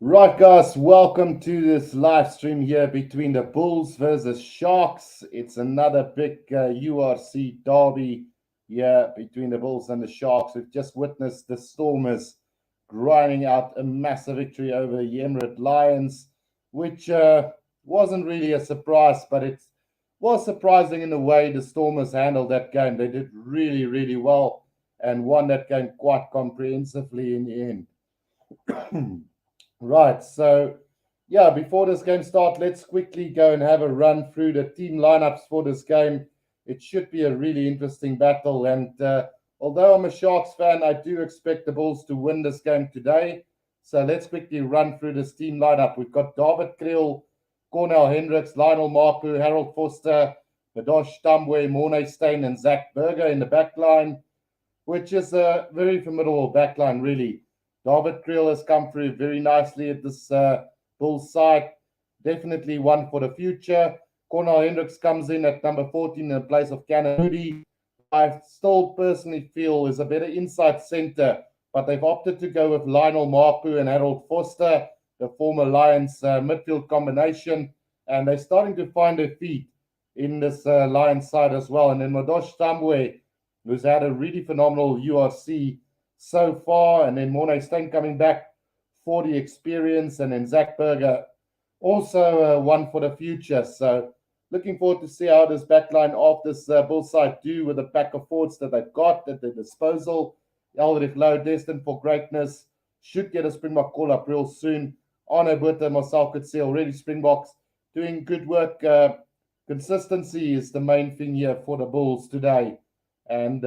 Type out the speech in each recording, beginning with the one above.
Right, guys, welcome to this live stream here between the Bulls versus Sharks. It's another big URC derby here between the Bulls and the Sharks. We've just witnessed the Stormers grinding out a massive victory over the Emirate Lions, which wasn't really a surprise, but it was surprising in the way the Stormers handled that game. They did really, really well and won that game quite comprehensively in the end. Right, so yeah, before this game starts, let's quickly go and have a run through the team lineups for this game. It should be a really interesting battle, and although I'm a Sharks fan, I do expect the Bulls to win this game today. So let's quickly run through this team lineup. We've got David Kriel, Cornel Hendricks, Lionel Marpu, Harold Foster, Badosh Tambwe, Morne Steyn, and Zach Berger in the back line, which is a very formidable backline, really. David Kriel has come through very nicely at this Bulls side. Definitely one for the future. Cornel Hendricks comes in at number 14 in place of Cannon Moody. I still personally feel is a better inside center, but they've opted to go with Lionel Marpu and Harold Foster, the former Lions midfield combination, and they're starting to find their feet in this Lions side as well. And then Madosh Tambwe, who's had a really phenomenal URC so far, and then Morne Steyn coming back for the experience, and then Zach Berger also one for the future. So looking forward to see how this backline of this Bull side do with the pack of forwards that they've got at their disposal. Eldrick Lowe, destined for greatness, should get a Springbok call-up real soon. Arno Botha, Marcel could see already Springboks doing good work. Consistency is the main thing here for the Bulls today. And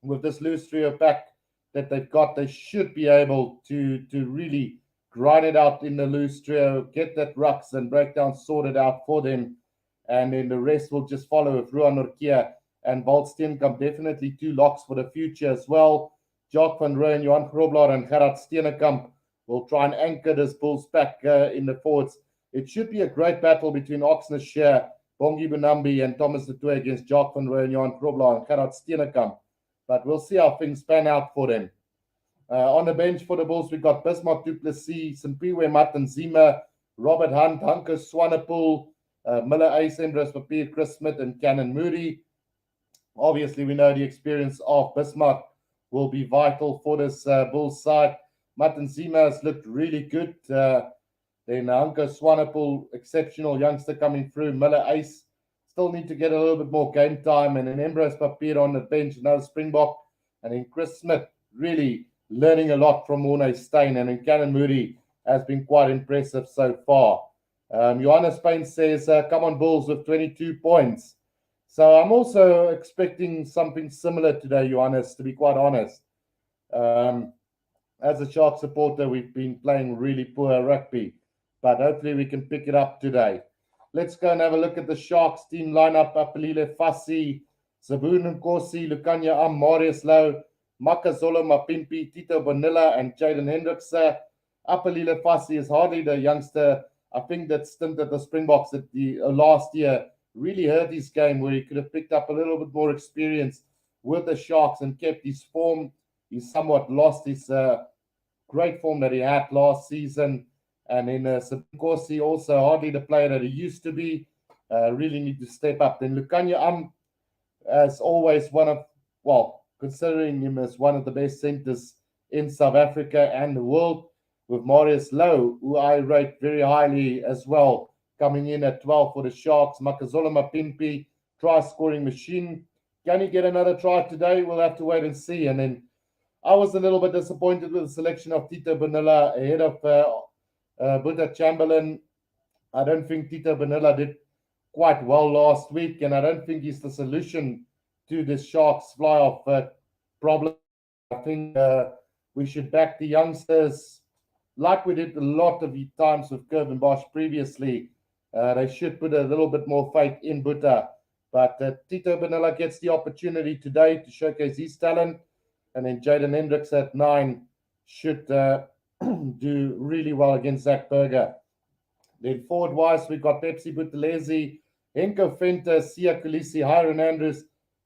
with this loose trio pack that they've got, they should be able to really grind it out in the loose trio, get that rucks and breakdown sorted out for them, and then the rest will just follow with Ruan Norkia and Walt Steenkamp, definitely two locks for the future as well. Jacques van Rooyen, Johan Grobler and Gerard Steenkamp will try and anchor this Bulls pack in the forwards. It should be a great battle between Oxner Shear, Bongi Benambi and Thomas du Toit against Jacques van Rooyen, Johan Grobler and Gerard Steenkamp. But we'll see how things pan out for them. On the bench for the Bulls, we've got Bismarck du Plessis, Simpiwe Matanzima, Robert Hunt, Hanko Swanepoel, Miller Ace, Andres Papier, Chris Smith, and Cannon Moody. Obviously, we know the experience of Bismarck will be vital for this Bulls side. Matanzima has looked really good. Then Hanko Swanepoel, exceptional youngster coming through. Miller Ace still need to get a little bit more game time, and then Andres Papier on the bench, another Springbok, and then Chris Smith really learning a lot from Morne Steyn, and then Cannon Moody has been quite impressive so far. Johannes Payne says, come on Bulls with 22 points. So I'm also expecting something similar today, Johannes, to be quite honest. As a Shark supporter, we've been playing really poor rugby, but hopefully we can pick it up today. Let's go and have a look at the Sharks team lineup. Apelile Fassi, Zabun Nkosi, Lukanya Am, Marius Lowe, Makazolo Mapimpi, Tito Bonilla, and Jaden Hendricks. Apelile Fassi is hardly the youngster. I think that stint at the Springboks at the last year really hurt his game, where he could have picked up a little bit more experience with the Sharks and kept his form. He's somewhat lost his great form that he had last season. And then Sabinkosi, also hardly the player that he used to be. Really need to step up. Then Lukanya as always, considering him as one of the best centers in South Africa and the world, with Marius Lowe, who I rate very highly as well, coming in at 12 for the Sharks. Makazolo Mapimpi, try-scoring machine. Can he get another try today? We'll have to wait and see. And then I was a little bit disappointed with the selection of Tito Bonilla ahead of Buddha Chamberlain. I don't think Tito Bonilla did quite well last week, and I don't think he's the solution to the Sharks fly-off problem. I think we should back the youngsters like we did a lot of times with Curvin Bosch previously. They should put a little bit more faith in Buddha. But Tito Bonilla gets the opportunity today to showcase his talent, and then Jaden Hendricks at 9 should do really well against Zach Berger. Then forward-wise, we've got Pepsi Buthelezi, Henko Venter, Sia Kulisi, Hiron Andrews,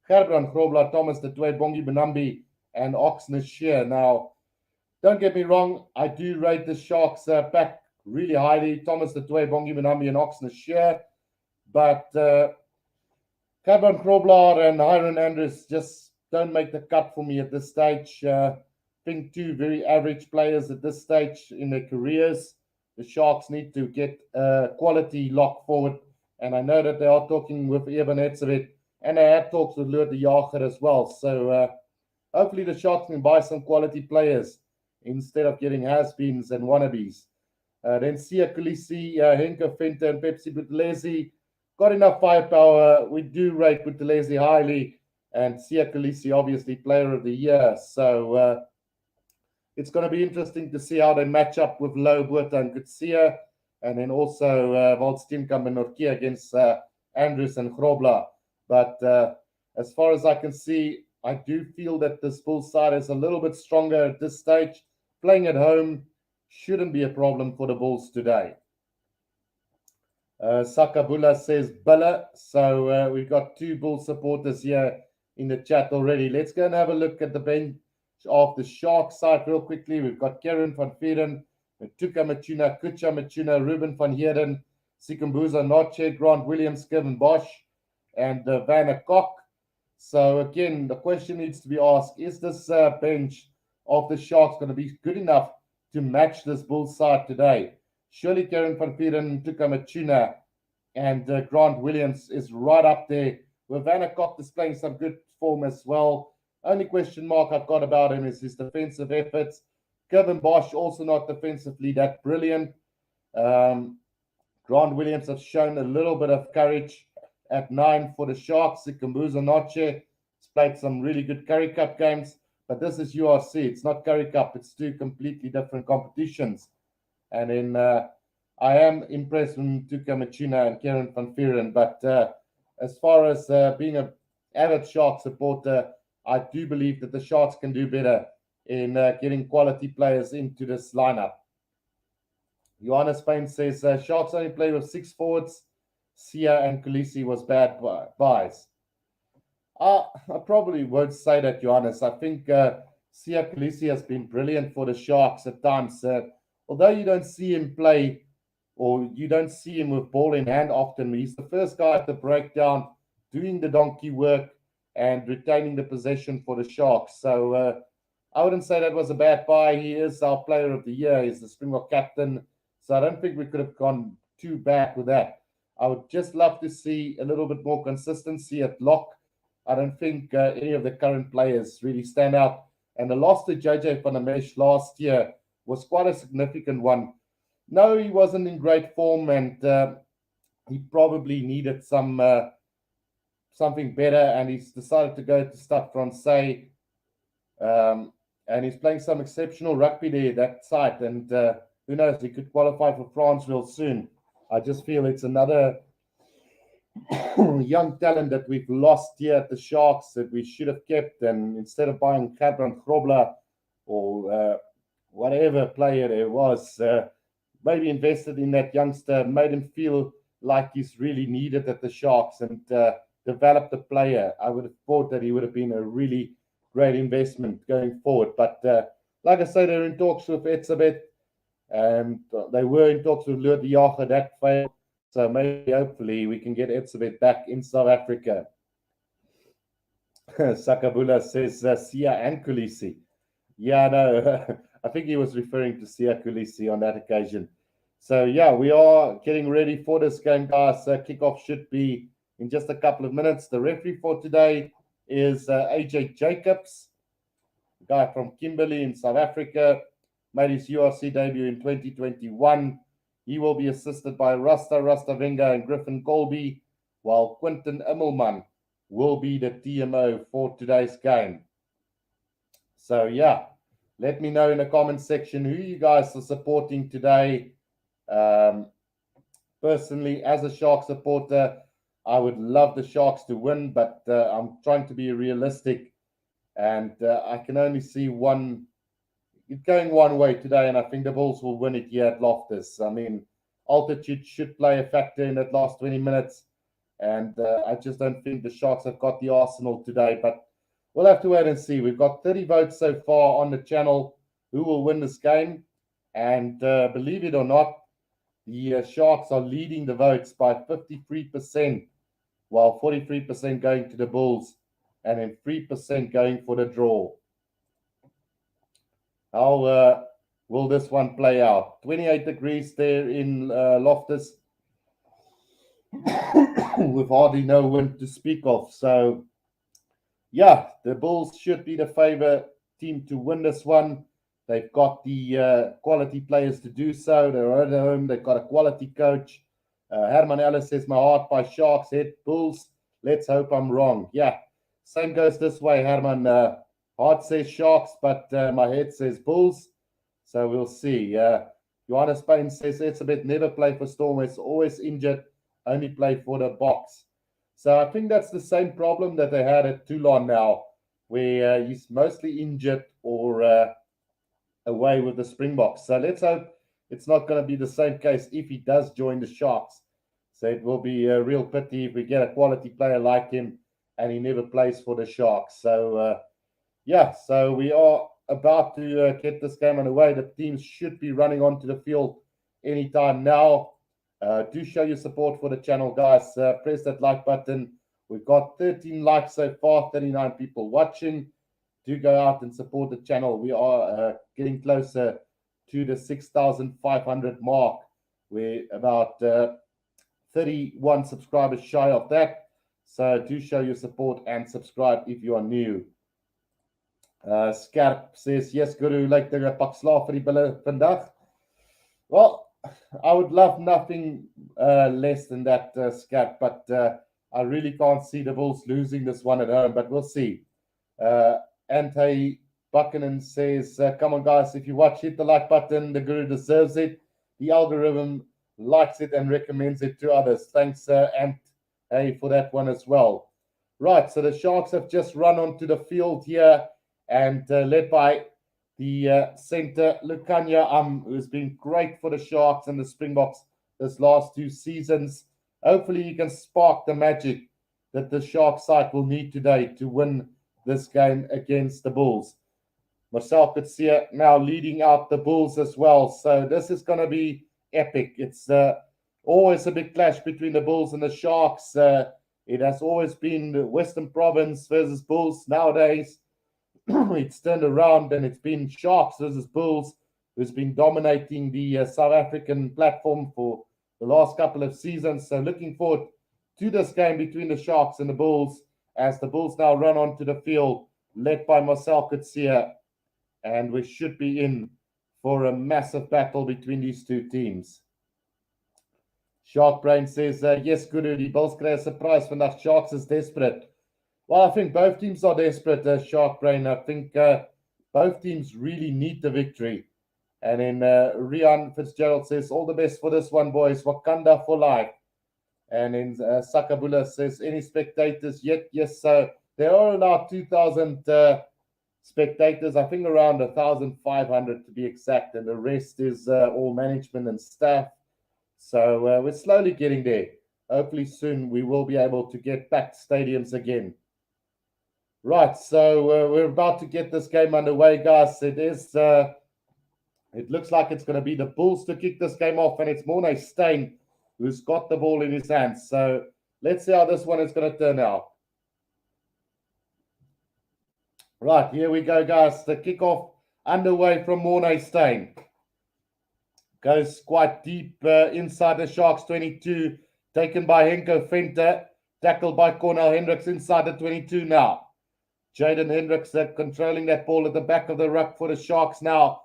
Gerbrand Grobler, Thomas du Toit, Bongi Benambi, and Oxner Shear. Now, Don't get me wrong, I do rate the Sharks back really highly. Thomas the Twee, Bongi Manambi, and Oxner Shear. But Cameron Grobler and Hiron Andrews just don't make the cut for me at this stage. I think two very average players at this stage in their careers. The Sharks need to get quality lock forward. And I know that they are talking with Eben Etzebeth, and they had talks with Lourdes de Jager as well. So hopefully the Sharks can buy some quality players instead of getting has-beens and wannabes. Then Sia Khaleesi, Henke Venter, and Pepsi Buthelezi got enough firepower. We do rate Buthelezi highly, and Sia Khaleesi, obviously, player of the year. So it's going to be interesting to see how they match up with Low, Buerta, and Kutsia, and then also Walt Steenkamp and Nortje against Andrews and Grobler. But as far as I can see, I do feel that this Bulls side is a little bit stronger at this stage. Playing at home shouldn't be a problem for the Bulls today. Sakabula says Bella. So we've got two Bull supporters here in the chat already. Let's go and have a look at the bench of the Sharks side real quickly. We've got Karen van Vieren, Tuka Machuna, Kucha Machuna, Ruben van Heerden, Sikumbuza, Notche, Grant Williams, Kevin Bosch, and Vanna Kok. So again, the question needs to be asked, is this bench of the Sharks going to be good enough to match this Bulls side today? Surely Karen van Vieren, Tuka Machuna, and Grant Williams is right up there, with Vanna Kok displaying some good form as well. Only question mark I've got about him is his defensive efforts. Kevin Bosch also not defensively that brilliant. Grant Williams has shown a little bit of courage at 9 for the Sharks. Sikumbuza Notche has played some really good Currie Cup games, but this is URC. It's not Currie Cup. It's two completely different competitions. And then I am impressed with Tuka Machuna and Karen van Vieren. But as far as being an avid Shark supporter, I do believe that the Sharks can do better in getting quality players into this lineup. Johannes Payne says Sharks only play with 6 forwards. Sia and Khaleesi was bad buys. I probably won't say that, Johannes. I think Sia Khaleesi has been brilliant for the Sharks at times. Although you don't see him play, or you don't see him with ball in hand often, he's the first guy at the breakdown, doing the donkey work and retaining the possession for the Sharks. So I wouldn't say that was a bad buy. He is our player of the year. He's the Springbok captain. So I don't think we could have gone too bad with that. I would just love to see a little bit more consistency at lock. I don't think any of the current players really stand out. And the loss to JJ van der Mesh last year was quite a significant one. No, he wasn't in great form, and he probably needed something better, and he's decided to go to Stade Francais. And he's playing some exceptional rugby there, that side, and who knows, he could qualify for France real soon. I just feel it's another young talent that we've lost here at the Sharks that we should have kept, and instead of buying Cameron Grobler or whatever player there was, maybe invested in that youngster, made him feel like he's really needed at the Sharks, and developed the player. I would have thought that he would have been a really great investment going forward. But like I say, they're in talks with Etzebeth, and they were in talks with Lourdes de Jager. That failed. So maybe, hopefully, we can get Etzebeth back in South Africa. Sakabula says Sia and Khaleesi. Yeah, no, I think he was referring to Sia Khaleesi on that occasion. So, yeah, we are getting ready for this game, guys. Kickoff should be in just a couple of minutes. The referee for today is AJ Jacobs, a guy from Kimberley in South Africa, made his URC debut in 2021. He will be assisted by Rasta Venga and Griffin Colby, while Quinton Immelman will be the TMO for today's game. So, yeah, let me know in the comment section who you guys are supporting today. Personally, as a Shark supporter, I would love the Sharks to win, but I'm trying to be realistic, and I can only see it going one way today, and I think the Bulls will win it here at Loftus. I mean, altitude should play a factor in that last 20 minutes, and I just don't think the Sharks have got the arsenal today, but we'll have to wait and see. We've got 30 votes so far on the channel. who will win this game. And believe it or not, the Sharks are leading the votes by 53%, while 43% going to the Bulls and then 3% going for the draw. How will this one play out? 28 degrees there in Loftus with hardly no wind to speak of. So, yeah, the Bulls should be the favorite team to win this one. They've got the quality players to do so. They're at home. They've got a quality coach. Herman Ellis says, my heart by Sharks, head Bulls. Let's hope I'm wrong. Yeah, same goes this way, Herman. Heart says Sharks, but my head says Bulls. So we'll see. Johannes Payne says, Etzebeth never play for Storm. It's always injured, only play for the Boks. So I think that's the same problem that they had at Toulon now, where he's mostly injured or away with the Springboks. So let's hope it's not going to be the same case if he does join the Sharks. So it will be a real pity if we get a quality player like him and he never plays for the Sharks. So, yeah, so we are about to get this game underway. The teams should be running onto the field anytime now. Do show your support for the channel, guys. Press that like button. We've got 13 likes so far, 39 people watching. Do go out and support the channel. We are getting closer to the 6,500 mark. We're about 31 subscribers shy of that. So do show your support and subscribe if you are new. Scarp says, yes, Guru, like the pak slaaf vir die bulle vandag. Well, I would love nothing less than that, Scarp, but I really can't see the Bulls losing this one at home, but we'll see. Ante Buchanan says, come on, guys, if you watch, hit the like button. The Guru deserves it. The algorithm likes it and recommends it to others. Thanks, Ante, for that one as well. Right, so the Sharks have just run onto the field here and led by the center, Lukanya, who's been great for the Sharks and the Springboks this last 2 seasons. Hopefully he can spark the magic that the Sharks side will need today to win this game against the Bulls. Marcel Coetzee now leading out the Bulls as well. So this is going to be epic. It's always a big clash between the Bulls and the Sharks. It has always been the Western Province versus Bulls. Nowadays, it's turned around and it's been Sharks versus Bulls, who's been dominating the South African platform for the last couple of seasons. So looking forward to this game between the Sharks and the Bulls, as the Bulls now run onto the field, led by Marcel Coetzee, and we should be in for a massive battle between these two teams. Shark Brain says, yes, Guru, die Bulls kry 'n surprise vandag. Sharks is desperate. Well, I think both teams are desperate, Shark Brain. I think both teams really need the victory. And then Rian Fitzgerald says, all the best for this one, boys. Wakanda for life. And then Sakabula says, any spectators yet? Yes, so there are about 2,000 spectators, I think around 1,500 to be exact, and the rest is all management and staff. So we're slowly getting there. Hopefully soon we will be able to get packed stadiums again. Right, so we're about to get this game underway, guys. It looks like it's going to be the Bulls to kick this game off, and it's Morne Steyn who's got the ball in his hands. So let's see how this one is going to turn out. Right, here we go, guys. The kickoff underway from Morne Steyn. Goes quite deep inside the Sharks 22. Taken by Henko Venter. Tackled by Cornel Hendricks inside the 22 now. Jaden Hendricks controlling that ball at the back of the ruck for the Sharks now.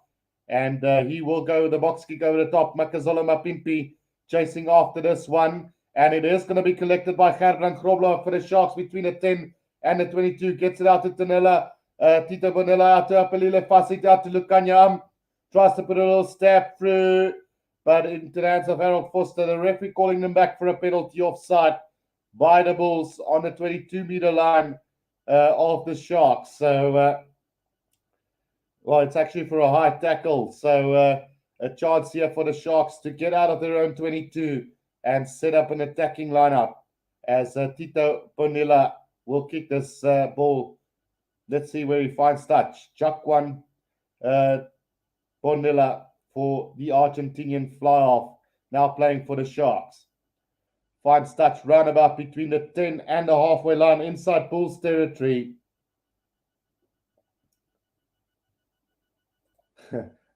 And he will go the box kick over the top. Makazole Mapimpi chasing after this one. And it is going to be collected by Gerbrand Grobler for the Sharks between the 10 and the 22. Gets it out to Tanela. Tito Bonilla out to Apelile Fasit out to Lukanya. Tries to put a little stab through. But into the hands of Harold Foster. The referee calling them back for a penalty offside by the Bulls on the 22-meter line of the Sharks. So, well, it's actually for a high tackle. So a chance here for the Sharks to get out of their own 22 and set up an attacking lineup as Tito Bonilla will kick this ball. Let's see where he finds touch. Chuck one Bonilla for the Argentinian fly-off, now playing for the Sharks. Finds touch roundabout between the 10 and the halfway line inside Bulls territory.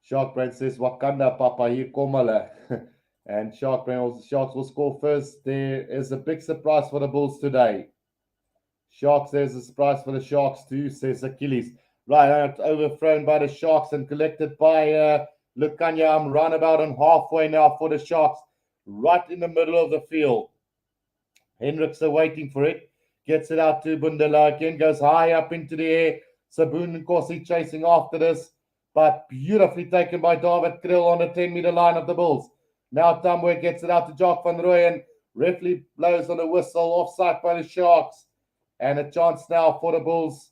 Shark Brain says, Wakanda, Papa, here kom hulle. And Sharks will score first. There is a big surprise for the Bulls today. Sharks, there's a surprise for the Sharks too, says Achilles. Right, overthrown by the Sharks and collected by Lukanya. I'm roundabout and halfway now for the Sharks, right in the middle of the field. Hendricks are waiting for it. Gets it out to Bundela again, goes high up into the air. Saboon and Corsi chasing after this, but beautifully taken by David Krill on the 10-meter line of the Bulls. Now Tamwe gets it out to Jock van Rooyen. Referee blows on a whistle, offside by the Sharks. And a chance now for the Bulls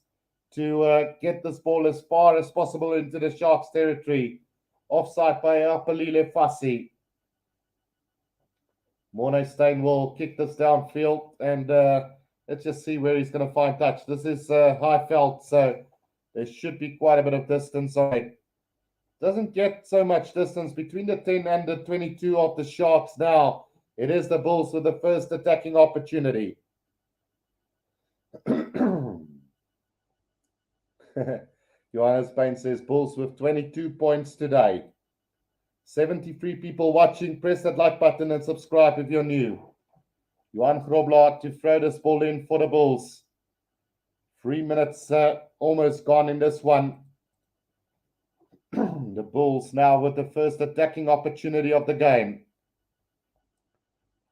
to get this ball as far as possible into the Sharks' territory. Offside by Apalile Fassi. Mornay Steyn will kick this downfield, and let's just see where he's going to find touch. This is Highveld, so there should be quite a bit of distance on it. Doesn't get so much distance between the 10 and the 22 of the Sharks now. It is the Bulls with the first attacking opportunity. Johannes Payne says Bulls with 22 points today. 73 people watching. Press that like button and subscribe if you're new. Johan Groblaar to throw this ball in for the Bulls. 3 minutes almost gone in this one. The Bulls now with the first attacking opportunity of the game.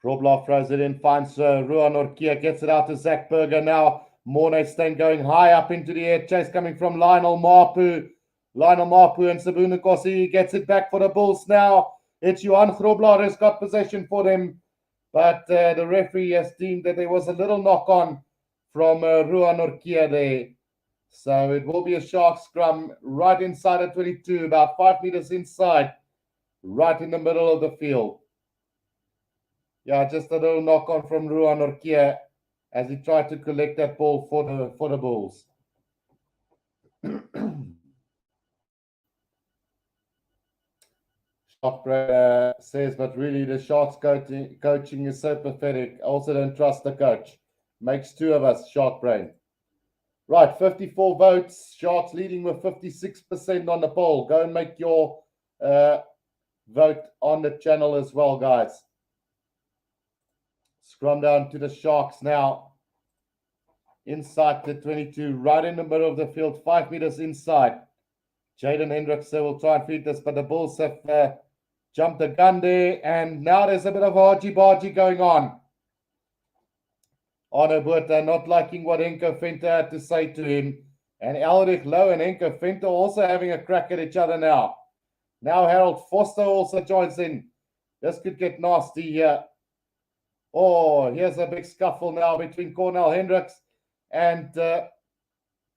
Groblaar throws it in, finds Ruan Orkia, gets it out to Zach Berger now. Mornay Steyn going high up into the air. Chase coming from Lionel Mapu. Lionel Mapu and Sabuna Kossi gets it back for the Bulls now. It's Johan Groblaar who's got possession for them. But the referee has deemed that there was a little knock on from Ruan Orkia there. So it will be a Shark scrum right inside the 22, about 5 meters inside, right in the middle of the field. Yeah, just a little knock on from Ruan Orkia as he tried to collect that ball for the Bulls. Shark says, but really the Sharks coaching is so pathetic. I also don't trust the coach. Makes two of us, Shark Brain. Right, 54 votes. Sharks leading with 56% on the poll. Go and make your vote on the channel as well, guys. Scrum down to the Sharks now. Inside the 22, right in the middle of the field, 5 meters inside. Jaden Hendricks will try and feed this, but the Bulls have jumped the gun there, and now there's a bit of argy-bargy going on. Arno Botha not liking what Henko Venter had to say to him, and Elrich Lowe and Henko Venter also having a crack at each other now. Now Harold Foster also joins in. This could get nasty here. Oh, here's a big scuffle now between Cornell Hendricks and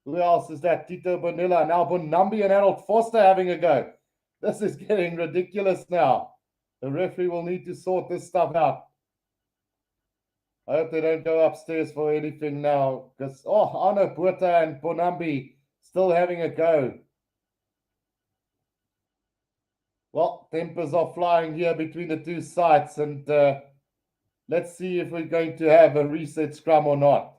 who else is that? Tito Bonilla. Now Bonambi and Harold Foster having a go. This is getting ridiculous now. The referee will need to sort this stuff out. I hope they don't go upstairs for anything now. Because, Arno Botha and Bonambi still having a go. Well, tempers are flying here between the two sides. And let's see if we're going to have a reset scrum or not.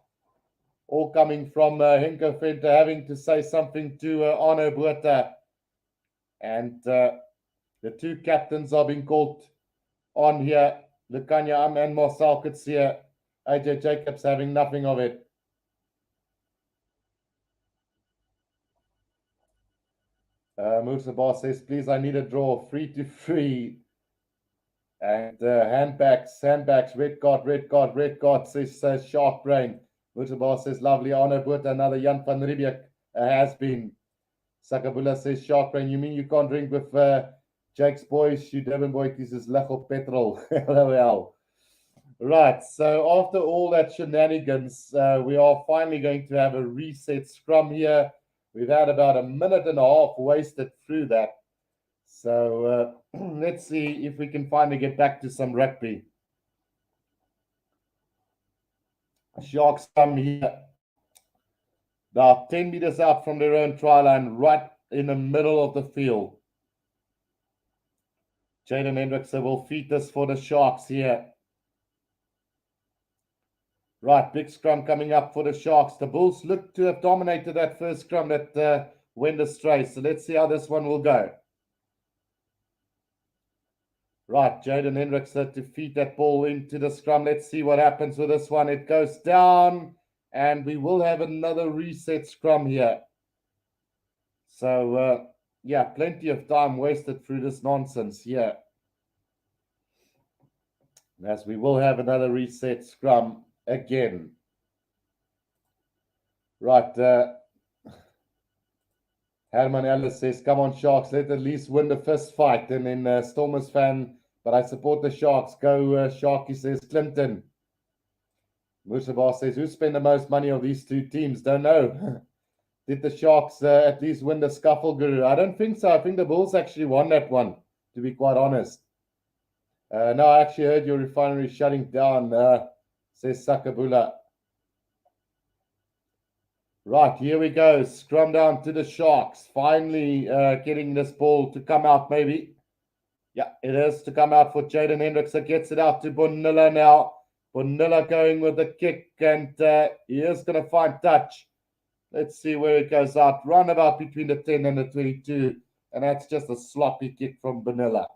All coming from Henko Venter having to say something to Arno Botha. And the two captains are being called on here. Lukanya and Marcel Kutsia. AJ Jacobs having nothing of it. Mursabar says, please, I need a draw. 3-3. And handbacks, red card, says Shark Brain. Mursabar says, lovely. Arno Botha, another Jan van Riebeek has been. Sakabula says, Shark Brain, you mean you can't drink with Jake's boys? Shoot Durban boy, this is Lechel Petrol. LOL. Right, so after all that shenanigans, we are finally going to have a reset scrum here. We've had about a minute and a half wasted through that. So let's see if we can finally get back to some rugby. Sharks come here about 10 meters out from their own try line, right in the middle of the field. Jaden Hendrickson will feed this for the Sharks here. Right, big scrum coming up for the Sharks. The Bulls look to have dominated that first scrum that went astray. So let's see how this one will go. Right, Jaden Hendrickson to feed that ball into the scrum. Let's see what happens with this one. It goes down, and we will have another reset scrum here. So, yeah, plenty of time wasted through this nonsense here. As we will have another reset scrum again. Right, Herman Ellis says, come on, Sharks, let at least win the first fight. And then Stormers fan, but I support the Sharks. Go, Sharky, says Clinton. Mushabar says, who spent the most money on these two teams? Don't know. Did the Sharks at least win the scuffle, Guru? I don't think so. I think the Bulls actually won that one, to be quite honest. No, I actually heard your refinery shutting down, says Sakabula. Right, here we go. Scrum down to the Sharks. Finally getting this ball to come out, maybe. Yeah, it is to come out for Jaden Hendrickson. Gets it out to Bonilla now. Bonilla going with the kick, and he is going to find touch. Let's see where it goes out. Roundabout between the 10 and the 22. And that's just a sloppy kick from Bonilla.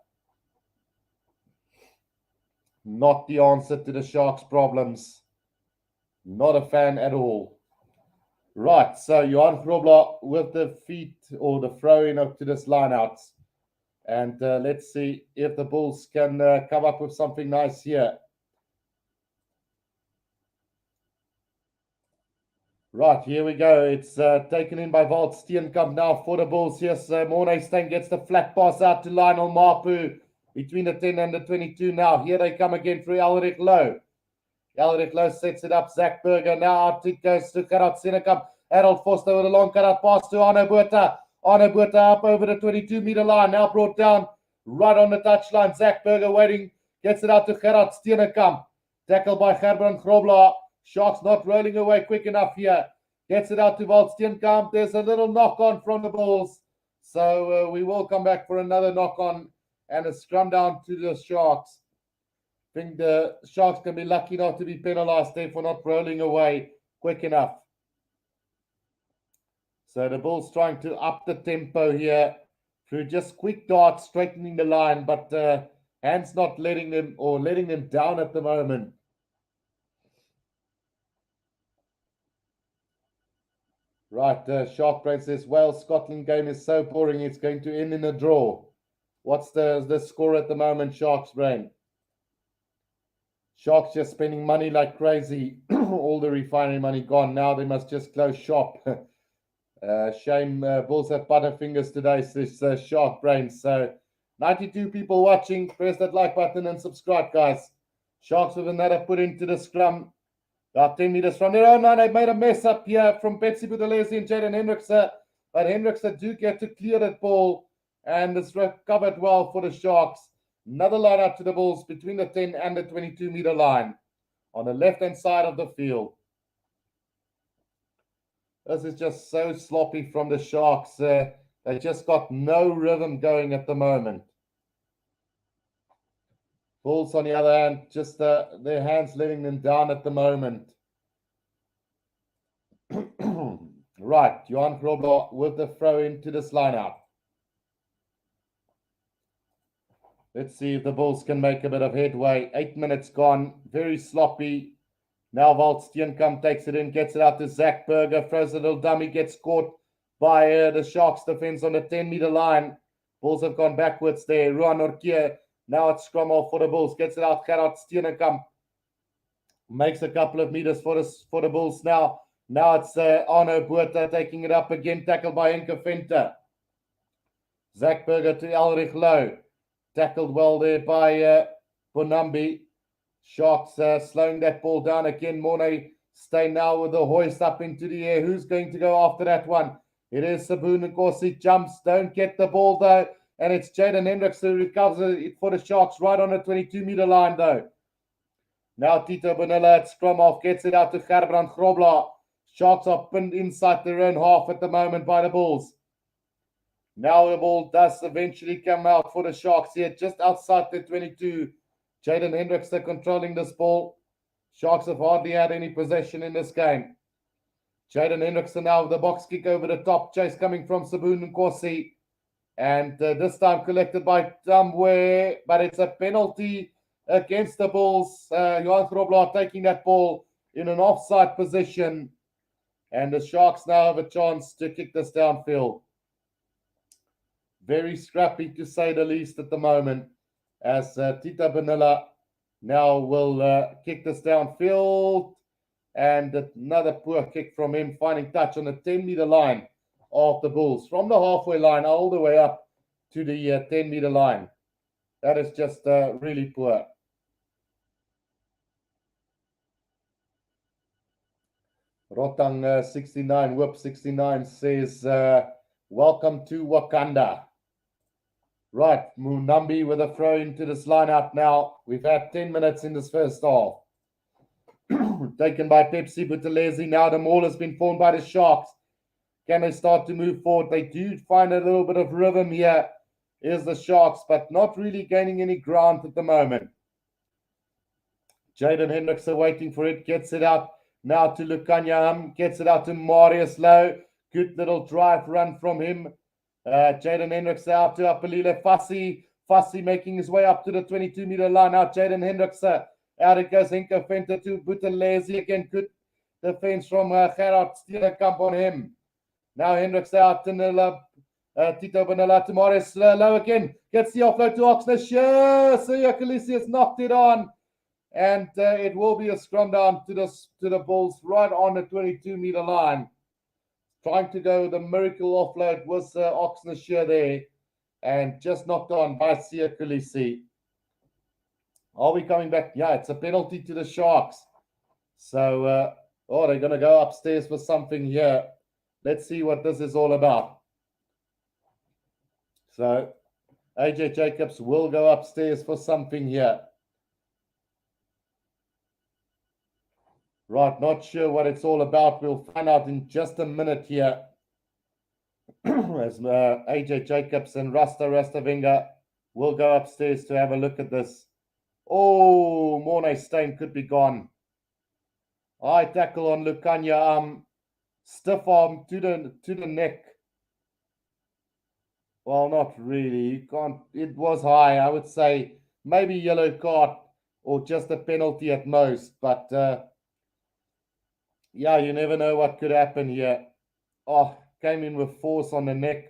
Not the answer to the Sharks' problems. Not a fan at all. Right, so Johan Grobler with the feet or the throw-in up to this line-out. And let's see if the Bulls can come up with something nice here. Right, here we go. It's taken in by Walt Steenkamp now for the Bulls. Yes, Mornestein gets the flat pass out to Lionel Mapu between the 10 and the 22 now. Here they come again for Elric Lowe. Elric Lowe sets it up. Zach Berger now out it goes to Gerard Sennekamp. Harold Foster with a long cut-out pass to Arno Botha. Arno Botha up over the 22-meter line. Now brought down right on the touchline. Zach Berger waiting. Gets it out to Gerard Sennekamp. Tackled by Gerbrand Grobler. Sharks not rolling away quick enough here. Gets it out to Walt Steenkamp. There's a little knock-on from the Bulls. So we will come back for another knock-on and a scrum down to the Sharks. I think the Sharks can be lucky not to be penalized there for not rolling away quick enough. So the Bulls trying to up the tempo here through just quick darts, straightening the line, but hands not letting them or letting them down at the moment. Right, Shark Brain says, Wales Scotland game is so boring, it's going to end in a draw. What's the score at the moment, Sharks Brain? Sharks just spending money like crazy. All the refinery money gone. Now they must just close shop. Shame Bulls have butterfingers today, says Shark Brain. So 92 people watching. Press that like button and subscribe, guys. Sharks with another put into the scrum. About 10 meters from there. Oh, no, they made a mess up here from Betsy Buthelezi and Jaden Hendrickson. But Hendrickson do get to clear that ball. And it's recovered well for the Sharks. Another line out to the Bulls between the 10 and the 22-meter line on the left-hand side of the field. This is just so sloppy from the Sharks. They just got no rhythm going at the moment. Bulls, on the other hand, just their hands letting them down at the moment. Right, Johan Grobler with the throw into this line-out. Let's see if the Bulls can make a bit of headway. 8 minutes gone. Very sloppy. Now Walt Steenkamp takes it in, gets it out to Zach Berger. Throws a little dummy, gets caught by the Sharks defense on the 10-meter line. Bulls have gone backwards there. Ruan Orkier. Now it's scrum off for the Bulls. Gets it out. Gerard Steenkamp makes a couple of meters for the Bulls now. Now it's Arno Botha taking it up again. Tackled by Henke Venter. Zach Berger to Elrich Lowe. Tackled well there by Bonambi. Sharks slowing that ball down again. Mornay stay now with the hoist up into the air. Who's going to go after that one? It is Sabu Nkosi. Jumps. Don't get the ball though. And it's Jaden Hendrickson who recovers it for the Sharks right on the 22-meter line though. Now Tito Bonilla at scrum off. Gets it out to Gerbrand Grobler. Sharks are pinned inside their own half at the moment by the Bulls. Now the ball does eventually come out for the Sharks here, just outside the 22. Jaden Hendrickson controlling this ball. Sharks have hardly had any possession in this game. Jaden Hendrickson now with the box kick over the top. Chase coming from Sabun Nkosi. And this time collected by Tamwe, but it's a penalty against the Bulls. Johan Grobler taking that ball in an offside position. And the Sharks now have a chance to kick this downfield. Very scrappy to say the least at the moment, as Tita Benilla now will kick this downfield. And another poor kick from him, finding touch on the 10-meter line of the Bulls. From the halfway line all the way up to the 10-meter line. That is just really poor. Rotang 69, Whip 69 says, welcome to Wakanda. Right, Munambi with a throw into this line out now. We've had 10 minutes in this first half. Taken by Pepsi Buthelezi. Now the maul has been formed by the Sharks. Can they start to move forward? They do find a little bit of rhythm here. Here's the Sharks, but not really gaining any ground at the moment. Jaden Hendrickson waiting for it. Gets it out now to Lukanyam. Gets it out to Marius Lowe. Good little drive run from him. Jaden Hendrickson out to Apalile Fassi. Fassi making his way up to the 22-meter line. Now Jaden Hendrickson. Out it goes Henko Venter to Buthelezi. Again, good defense from Gerard Stierenkamp on him. Now Hendrickson out to Tito Benilla to Marius Lowe again. Gets the offload to Oxner. Sure, Suya Khaleesi has knocked it on. And it will be a scrum down to the Bulls right on the 22-meter line. Trying to go the miracle offload was Oxnashire there, and just knocked on by Sia Khaleesi. Are we coming back? Yeah, it's a penalty to the Sharks. So, they're going to go upstairs for something here. Let's see what this is all about. So, AJ Jacobs will go upstairs for something here. Right, not sure what it's all about. We'll find out in just a minute here. As AJ Jacobs and Rasta Rastavinga will go upstairs to have a look at this. Oh, Mornay Steyn could be gone. High tackle on Lukanya. Stiff arm to the neck. Well, not really. You can't. It was high. I would say maybe yellow card or just a penalty at most. But yeah, you never know what could happen here. Oh, came in with force on the neck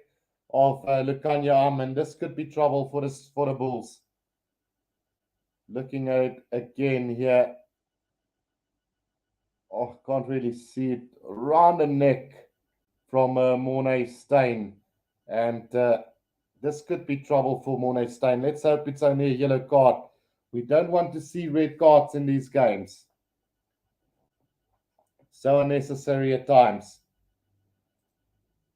of Lukanya, and this could be trouble for the Bulls. Looking at it again here. Oh, can't really see it. Around the neck from Mornay Steyn. And this could be trouble for Mornay Steyn. Let's hope it's only a yellow card. We don't want to see red cards in these games. So unnecessary at times.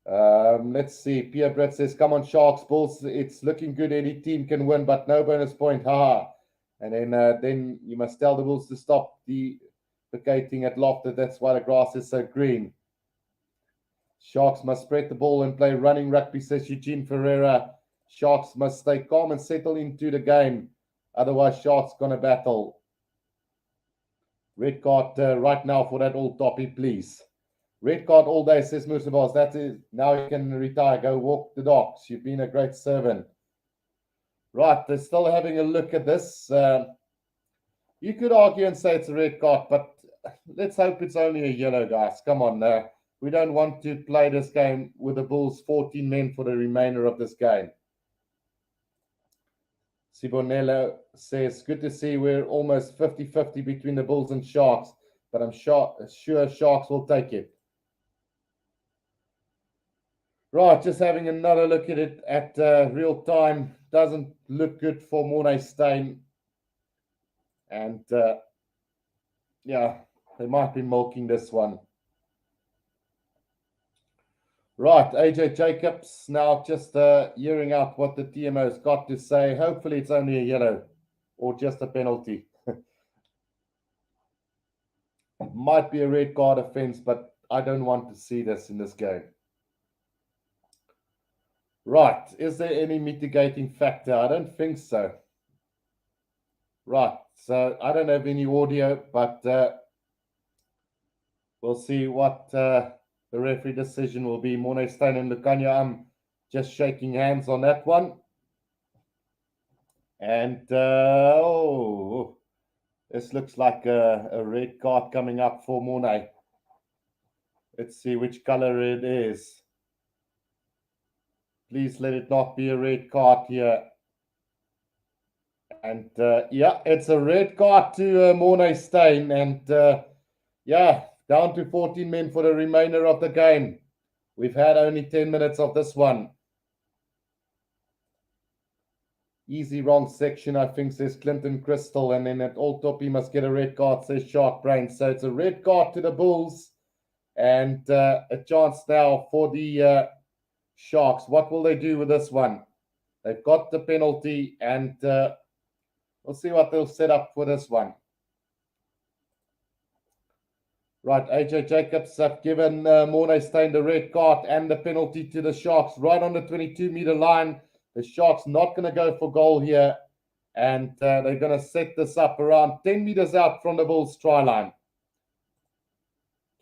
Let's see. Pierre Brett says, come on, Sharks, Bulls. It's looking good. Any team can win, but no bonus point. Haha. And then you must tell the Bulls to stop defecating at Loftus. That's why the grass is so green. Sharks must spread the ball and play running rugby, says Eugene Ferreira. Sharks must stay calm and settle into the game. Otherwise, Sharks going to battle. Red card right now for that old toppy, please. Red card all day, says Musabas. That is, now you can retire. Go walk the dogs. You've been a great servant. Right, they're still having a look at this. You could argue and say it's a red card, but let's hope it's only a yellow, guys. Come on. We don't want to play this game with the Bulls 14 men for the remainder of this game. Sibonello says, good to see we're almost 50-50 between the Bulls and Sharks, but I'm sure Sharks will take it. Right, just having another look at it at real time. Doesn't look good for Mornay Steyn. And, yeah, they might be milking this one. Right, AJ Jacobs now just hearing out what the TMO's got to say. Hopefully it's only a yellow or just a penalty. Might be a red card offense, but I don't want to see this in this game. Right. Is there any mitigating factor? I don't think so. Right. So I don't have any audio, but we'll see what the referee decision will be. Morne Steyn and Lukanya, I'm just shaking hands on that one. And this looks like a red card coming up for Morne. Let's see which color it is. Please let it not be a red card here. And yeah, it's a red card to Morne Steyn. And yeah, down to 14 men for the remainder of the game. We've had only 10 minutes of this one. Easy wrong section, I think, says Clinton Crystal. And then at all top, he must get a red card, says Shark Brain. So it's a red card to the Bulls. And a chance now for the Sharks. What will they do with this one? They've got the penalty, and we'll see what they'll set up for this one. Right, AJ Jacobs have given Morne Steyn the red card and the penalty to the Sharks right on the 22-meter line. The Sharks not going to go for goal here, and they're going to set this up around 10 meters out from the Bulls' try line.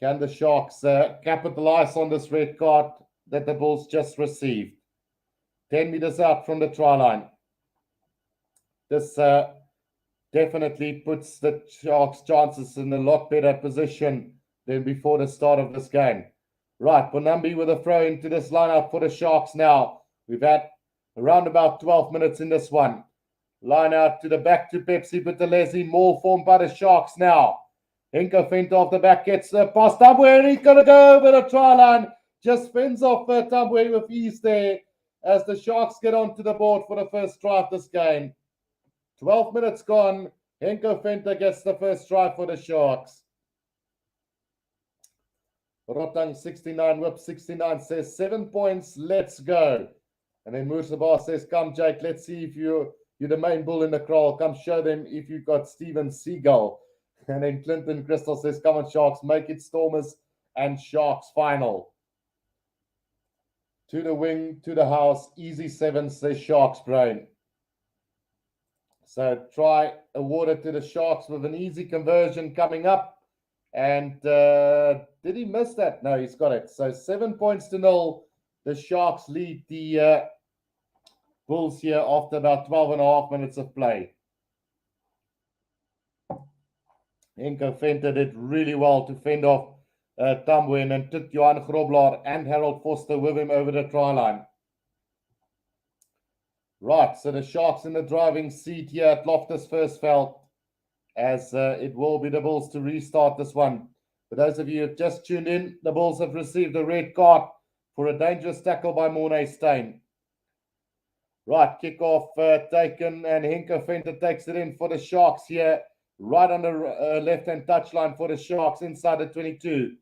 Can the Sharks capitalize on this red card that the Bulls just received? 10 meters out from the try line. This definitely puts the Sharks' chances in a lot better position than before the start of this game. Right, Bonambi with a throw into this lineup for the Sharks now. We've had around about 12 minutes in this one. Line out to the back to Pepsi Buthelezi. More formed by the Sharks now. Henko Fent off the back gets past Tabwe, and he's going to go over the try line. Just fends off Tabwe with ease there as the Sharks get onto the board for the first try of this game. 12 minutes gone. Henko Venter gets the first try for the Sharks. Rotang 69, Whip 69 says 7 points, let's go. And then Mursaba says, come Jake, let's see if you're the main bull in the kraal. Come show them if you've got Steven Seagull. And then Clinton Crystal says, come on Sharks, make it Stormers and Sharks final. To the wing, to the house, easy 7, says Sharks Brain. So try awarded to the Sharks with an easy conversion coming up. And did he miss that? No, he's got it. So 7 points to 0. The Sharks lead the Bulls here after about 12 and a half minutes of play. Henko Venter did really well to fend off Tamwin and took Johan Grobler and Harold Foster with him over the try line. Right, so the Sharks in the driving seat here at Loftus first felt, as it will be the Bulls to restart this one. For those of you who have just tuned in, the Bulls have received a red card for a dangerous tackle by Morne Steyn. Right, kickoff taken, and Henko Venter takes it in for the Sharks here, right on the left-hand touchline for the Sharks inside the 22.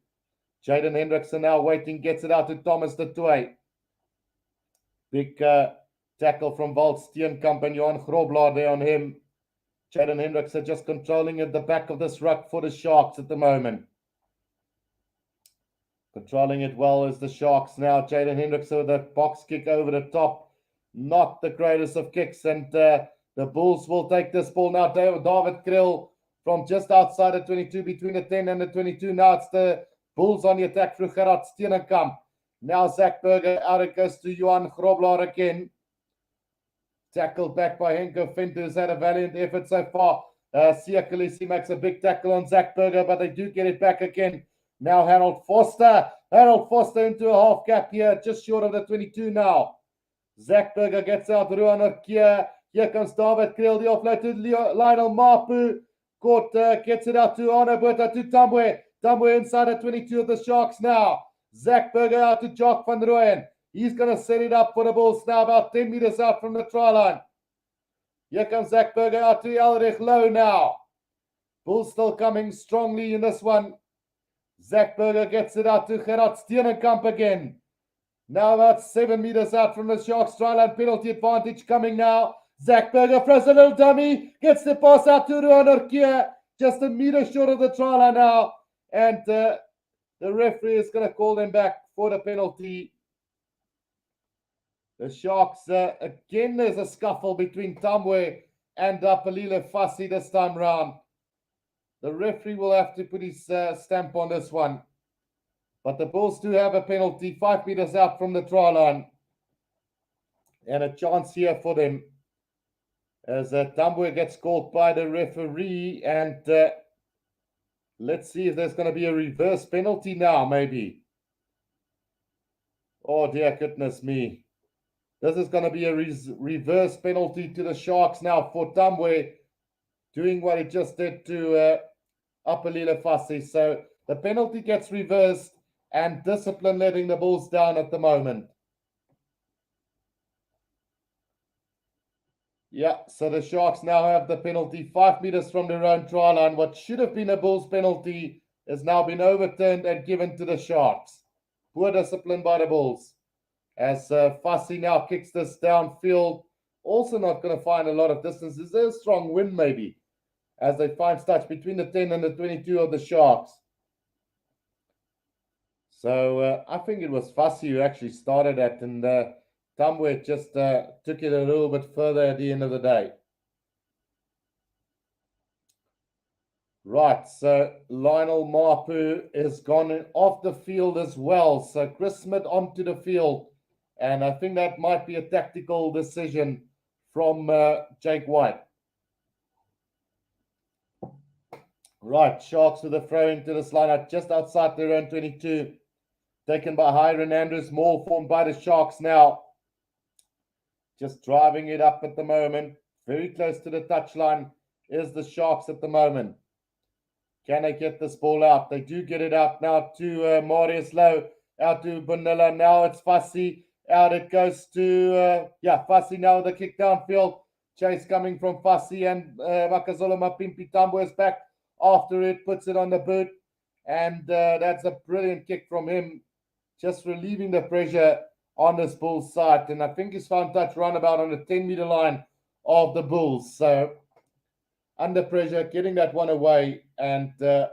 Jaden Hendrickson now waiting, gets it out to Thomas de Toey. Big tackle from Walt Steenkamp and Johan Grobler there on him. Jaden Hendrickson just controlling at the back of this ruck for the Sharks at the moment. Controlling it well is the Sharks now. Jaden Hendrickson with a box kick over the top. Not the greatest of kicks, and the Bulls will take this ball now. David Krill from just outside the 22, between the 10 and the 22. Now it's the Bulls on the attack through Gerard Steenkamp. Now Zach Berger out, it goes to Johan Grobler again. Tackled back by Henko Venter, who's had a valiant effort so far. Sia Khaleesi makes a big tackle on Zach Berger, but they do get it back again. Now Harold Foster. Harold Foster into a half gap here, just short of the 22 now. Zach Berger gets out. Ruan Orkia. Here comes David Kriel. The offload to Lionel Mapu. Caught, gets it out to Arno Botha to Tambwe. Tambwe inside the 22 of the Sharks now. Zach Berger out to Jock van Rooyen. He's going to set it up for the Bulls now, about 10 meters out from the try line. Here comes Zach Berger out to Elrich Low now. Bulls still coming strongly in this one. Zach Berger gets it out to Gerard Steenkamp again. Now about 7 meters out from the Sharks try line. Penalty advantage coming now. Zach Berger throws a little dummy. Gets the pass out to Ruan Orkia. Just a meter short of the try line now. And the referee is going to call them back for the penalty. The Sharks, again, there's a scuffle between Tambwe and Apalile Fassi this time round. The referee will have to put his stamp on this one. But the Bulls do have a penalty 5 meters out from the try line. And a chance here for them as Tambwe gets caught by the referee. And let's see if there's going to be a reverse penalty now, maybe. Oh, dear goodness me. This is going to be a reverse penalty to the Sharks now for Tambwe doing what he just did to Apalile Fassi. So the penalty gets reversed and discipline letting the Bulls down at the moment. Yeah, so the Sharks now have the penalty 5 meters from their own try line. What should have been a Bulls penalty has now been overturned and given to the Sharks. Poor discipline by the Bulls. As Fassi now kicks this downfield. Also not going to find a lot of distance. Is there a strong wind maybe? As they find touch between the 10 and the 22 of the Sharks. So I think it was Fassi who actually started that, and Tambwe just took it a little bit further at the end of the day. Right, so Lionel Mapu is gone off the field as well. So Chris Smith onto the field. And I think that might be a tactical decision from Jake White. Right, Sharks with a throw into this lineup just outside their own 22. Taken by Hiron Andrews, more formed by the Sharks now. Just driving it up at the moment. Very close to the touchline is the Sharks at the moment. Can they get this ball out? They do get it out now to Marius Lowe, out to Bonilla. Now it's Fassi. Out it goes to, Fassi now with the kick downfield. Chase coming from Fassi, and Makazolo Mapimpi Tambwe is back after it, puts it on the boot. And that's a brilliant kick from him, just relieving the pressure on this Bulls side. And I think he's found touch roundabout on the 10-meter line of the Bulls. So under pressure, getting that one away, and a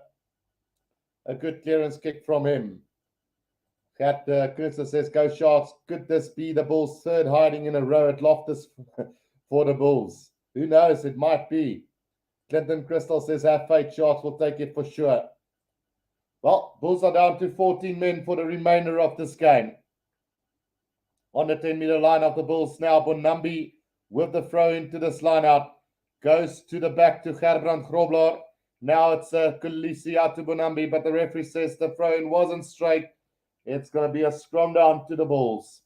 good clearance kick from him. Kat Knutzer says, go Sharks. Could this be the Bulls' third hiding in a row at Loftus for the Bulls? Who knows? It might be. Clinton Crystal says, have faith. Sharks will take it for sure. Well, Bulls are down to 14 men for the remainder of this game. On the 10-meter line of the Bulls now, Bonambi with the throw into this line out. Goes to the back to Gerbrand Grobler. Now it's Kulisi out to Bonambi, but the referee says the throw-in wasn't straight. It's going to be a scrum down to the Bulls.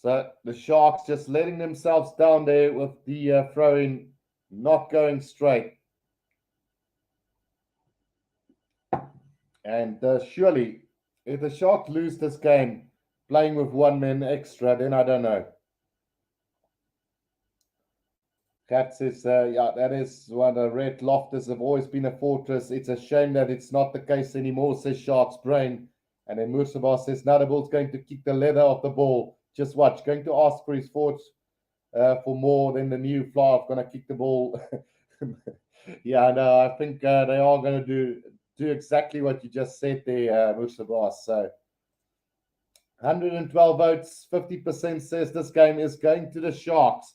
So the Sharks just letting themselves down there with the throw-in not going straight. And surely, if the Sharks lose this game playing with one man extra, then I don't know. Kat says, that is one. Red Loftus have always been a fortress. It's a shame that it's not the case anymore, says Sharks Brain. And then Mursabar says, now the Bull's going to kick the leather off the ball. Just watch. Going to ask for his forwards for more than the new fly. Going to kick the ball. Yeah, no, I think they are going to do exactly what you just said there, Mursabar. So 112 votes, 50% says this game is going to the Sharks.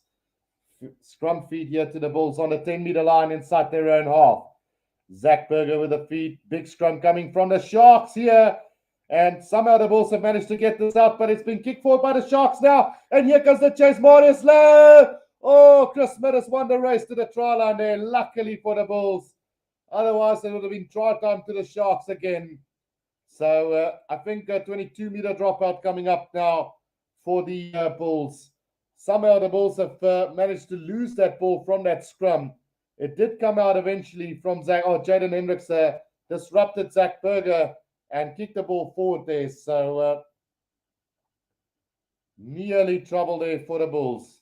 Scrum feed here to the Bulls on the 10-meter line inside their own half. Zach Berger with a feed. Big scrum coming from the Sharks here. And somehow the Bulls have managed to get this out, but it's been kicked forward by the Sharks now. And here comes the chase. Marius Lowe. Oh, Chris Smith has won the race to the try line there, luckily for the Bulls. Otherwise, it would have been try time to the Sharks again. So I think a 22-meter dropout coming up now for the Bulls. Somehow the Bulls have managed to lose that ball from that scrum. It did come out eventually from Jaden Hendricks disrupted Zach Berger and kicked the ball forward there. So nearly trouble there for the Bulls.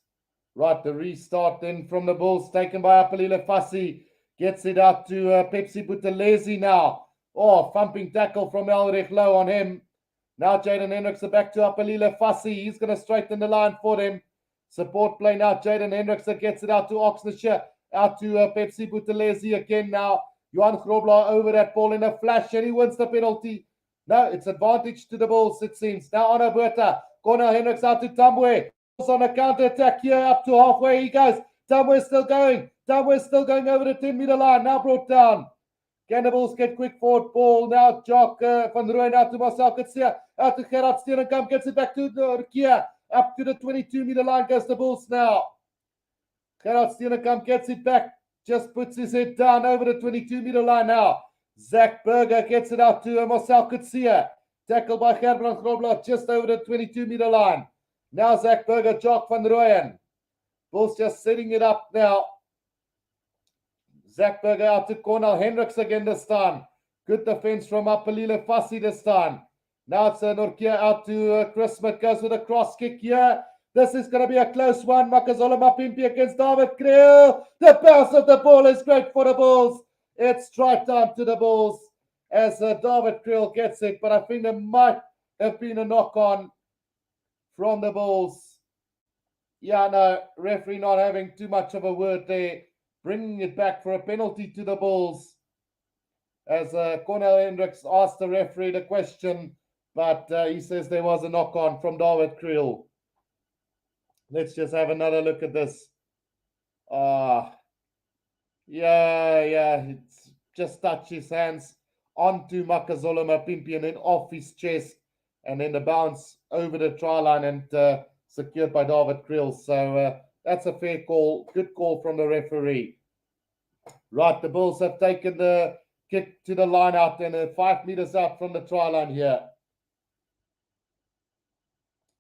Right, the restart then from the Bulls, taken by Apalile Fassi. Gets it out to Pepsi Buthelezi now. Oh, thumping tackle from Elrich Low on him. Now Jaden Hendricks back to Apalile Fassi. He's going to straighten the line for them. Support play now. Jaden Hendricks gets it out to Oxnashire. Out to Pepsi Buthelezi again now. Johan Grobler over that ball in a flash, and he wins the penalty. No, it's advantage to the Bulls, it seems. Now on Alberta. Corner Hendricks out to Tambwe. On a counter attack here, up to halfway he goes. Tambwe's still going. Tambwe's still going over the 10-meter line. Now brought down. Can the Bulls get quick forward ball? Now Jock van Rooyen out to Marcel Coetzee. Out to Gerard Steenkamp. Gets it back to Norkia. Up to the 22-meter line goes the Bulls now. Gerard Steenkamp gets it back. Just puts his head down over the 22-meter line now. Zach Berger gets it out to Marcel Coetzee. Tackled by Gerbrand Grobler just over the 22-meter line. Now Zach Berger, Jock van Rooyen. Bulls just setting it up now. Zach Berger out to Cornel Hendricks again this time. Good defense from Apelile Fassi this time. Now it's Norkia out to Chris Smith. Goes with a cross kick here. This is going to be a close one. Makazole Mapimpi against David Kriel. The pass of the ball is great for the Bulls. It's strike time to the Bulls as David Kriel gets it. But I think there might have been a knock on from the Bulls. Yeah, no, referee not having too much of a word there. Bringing it back for a penalty to the Bulls. As Cornel Hendricks asked the referee the question, but he says there was a knock on from David Kriel. Let's just have another look at this. Yeah, it's just touched his hands onto Makazole Mapimpi and then off his chest, and then the bounce over the try line and secured by David Kriel. So that's a fair call. Good call from the referee. Right, the Bulls have taken the kick to the line out and 5 meters out from the try line here.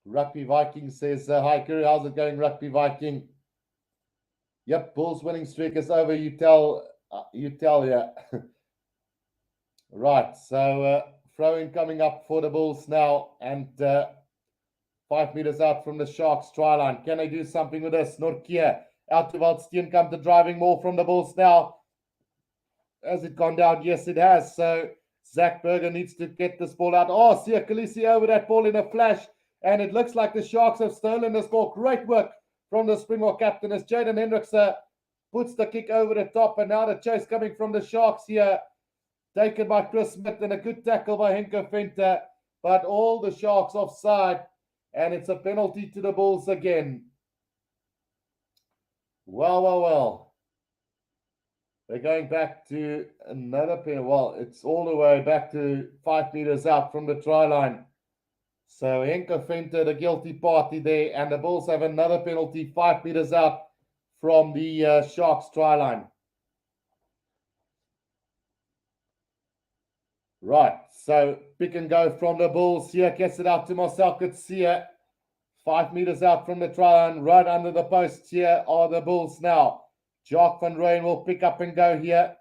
Rugby Viking says, hi, Kuru, how's it going, Rugby Viking? Yep, Bulls winning streak is over, you tell, yeah. Right, so throw-in coming up for the Bulls now and 5 meters out from the Sharks try line. Can they do something with this? Norkia out to Steenkamp, the driving more from the Bulls now. Has it gone down? Yes, it has. So Zach Berger needs to get this ball out. Oh, Sia Khaleesi over that ball in a flash. And it looks like the Sharks have stolen this ball. Great work from the Springbok captain as Jaden Hendricks puts the kick over the top. And now the chase coming from the Sharks here. Taken by Chris Smith and a good tackle by Henko Venter. But all the Sharks offside. And it's a penalty to the Bulls again. Well. They're going back to another penalty. Well, it's all the way back to 5 meters out from the try line. So Henko Venter, the guilty party there. And the Bulls have another penalty 5 meters out from the Sharks try line. Right, so pick and go from the Bulls here. Gets it out to Marcel Coetzee. 5 meters out from the try line, right under the post here are the Bulls now. Jock van Rooyen will pick up and go here.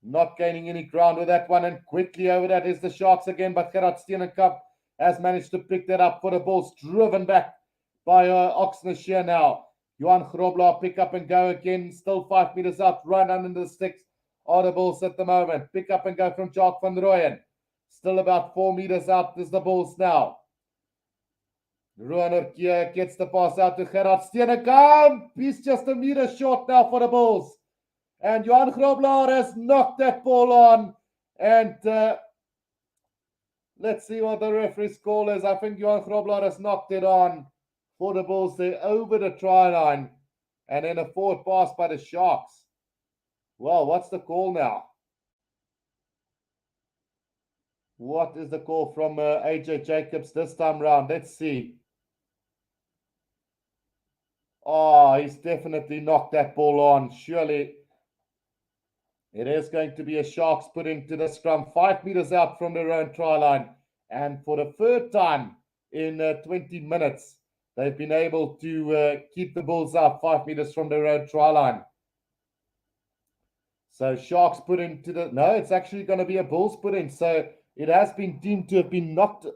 Not gaining any ground with that one. And quickly over that is the Sharks again. But Gerard Steenkamp has managed to pick that up for the Bulls. Driven back by Oxnard now. Johan Grobler pick up and go again. Still 5 meters out. Right under the sticks are the Bulls at the moment. Pick up and go from Jock van Rooyen. Still about 4 meters out is the Bulls now. Ruan gets the pass out to Gerard Steenkamp. He's just a meter short now for the Bulls. And Johan Grobler has knocked that ball on. And let's see what the referee's call is. I think Johan Grobler has knocked it on for the Bulls there over the try line. And then a forward pass by the Sharks. Well, what's the call now? What is the call from AJ Jacobs this time round? Let's see. Oh, he's definitely knocked that ball on. Surely it is going to be a Sharks put into the scrum 5 meters out from their own try line. And for the third time in 20 minutes, they've been able to keep the Bulls out 5 meters from their own try line. So Sharks put into the... No, it's actually going to be a Bulls put in. So it has been deemed to have been knocked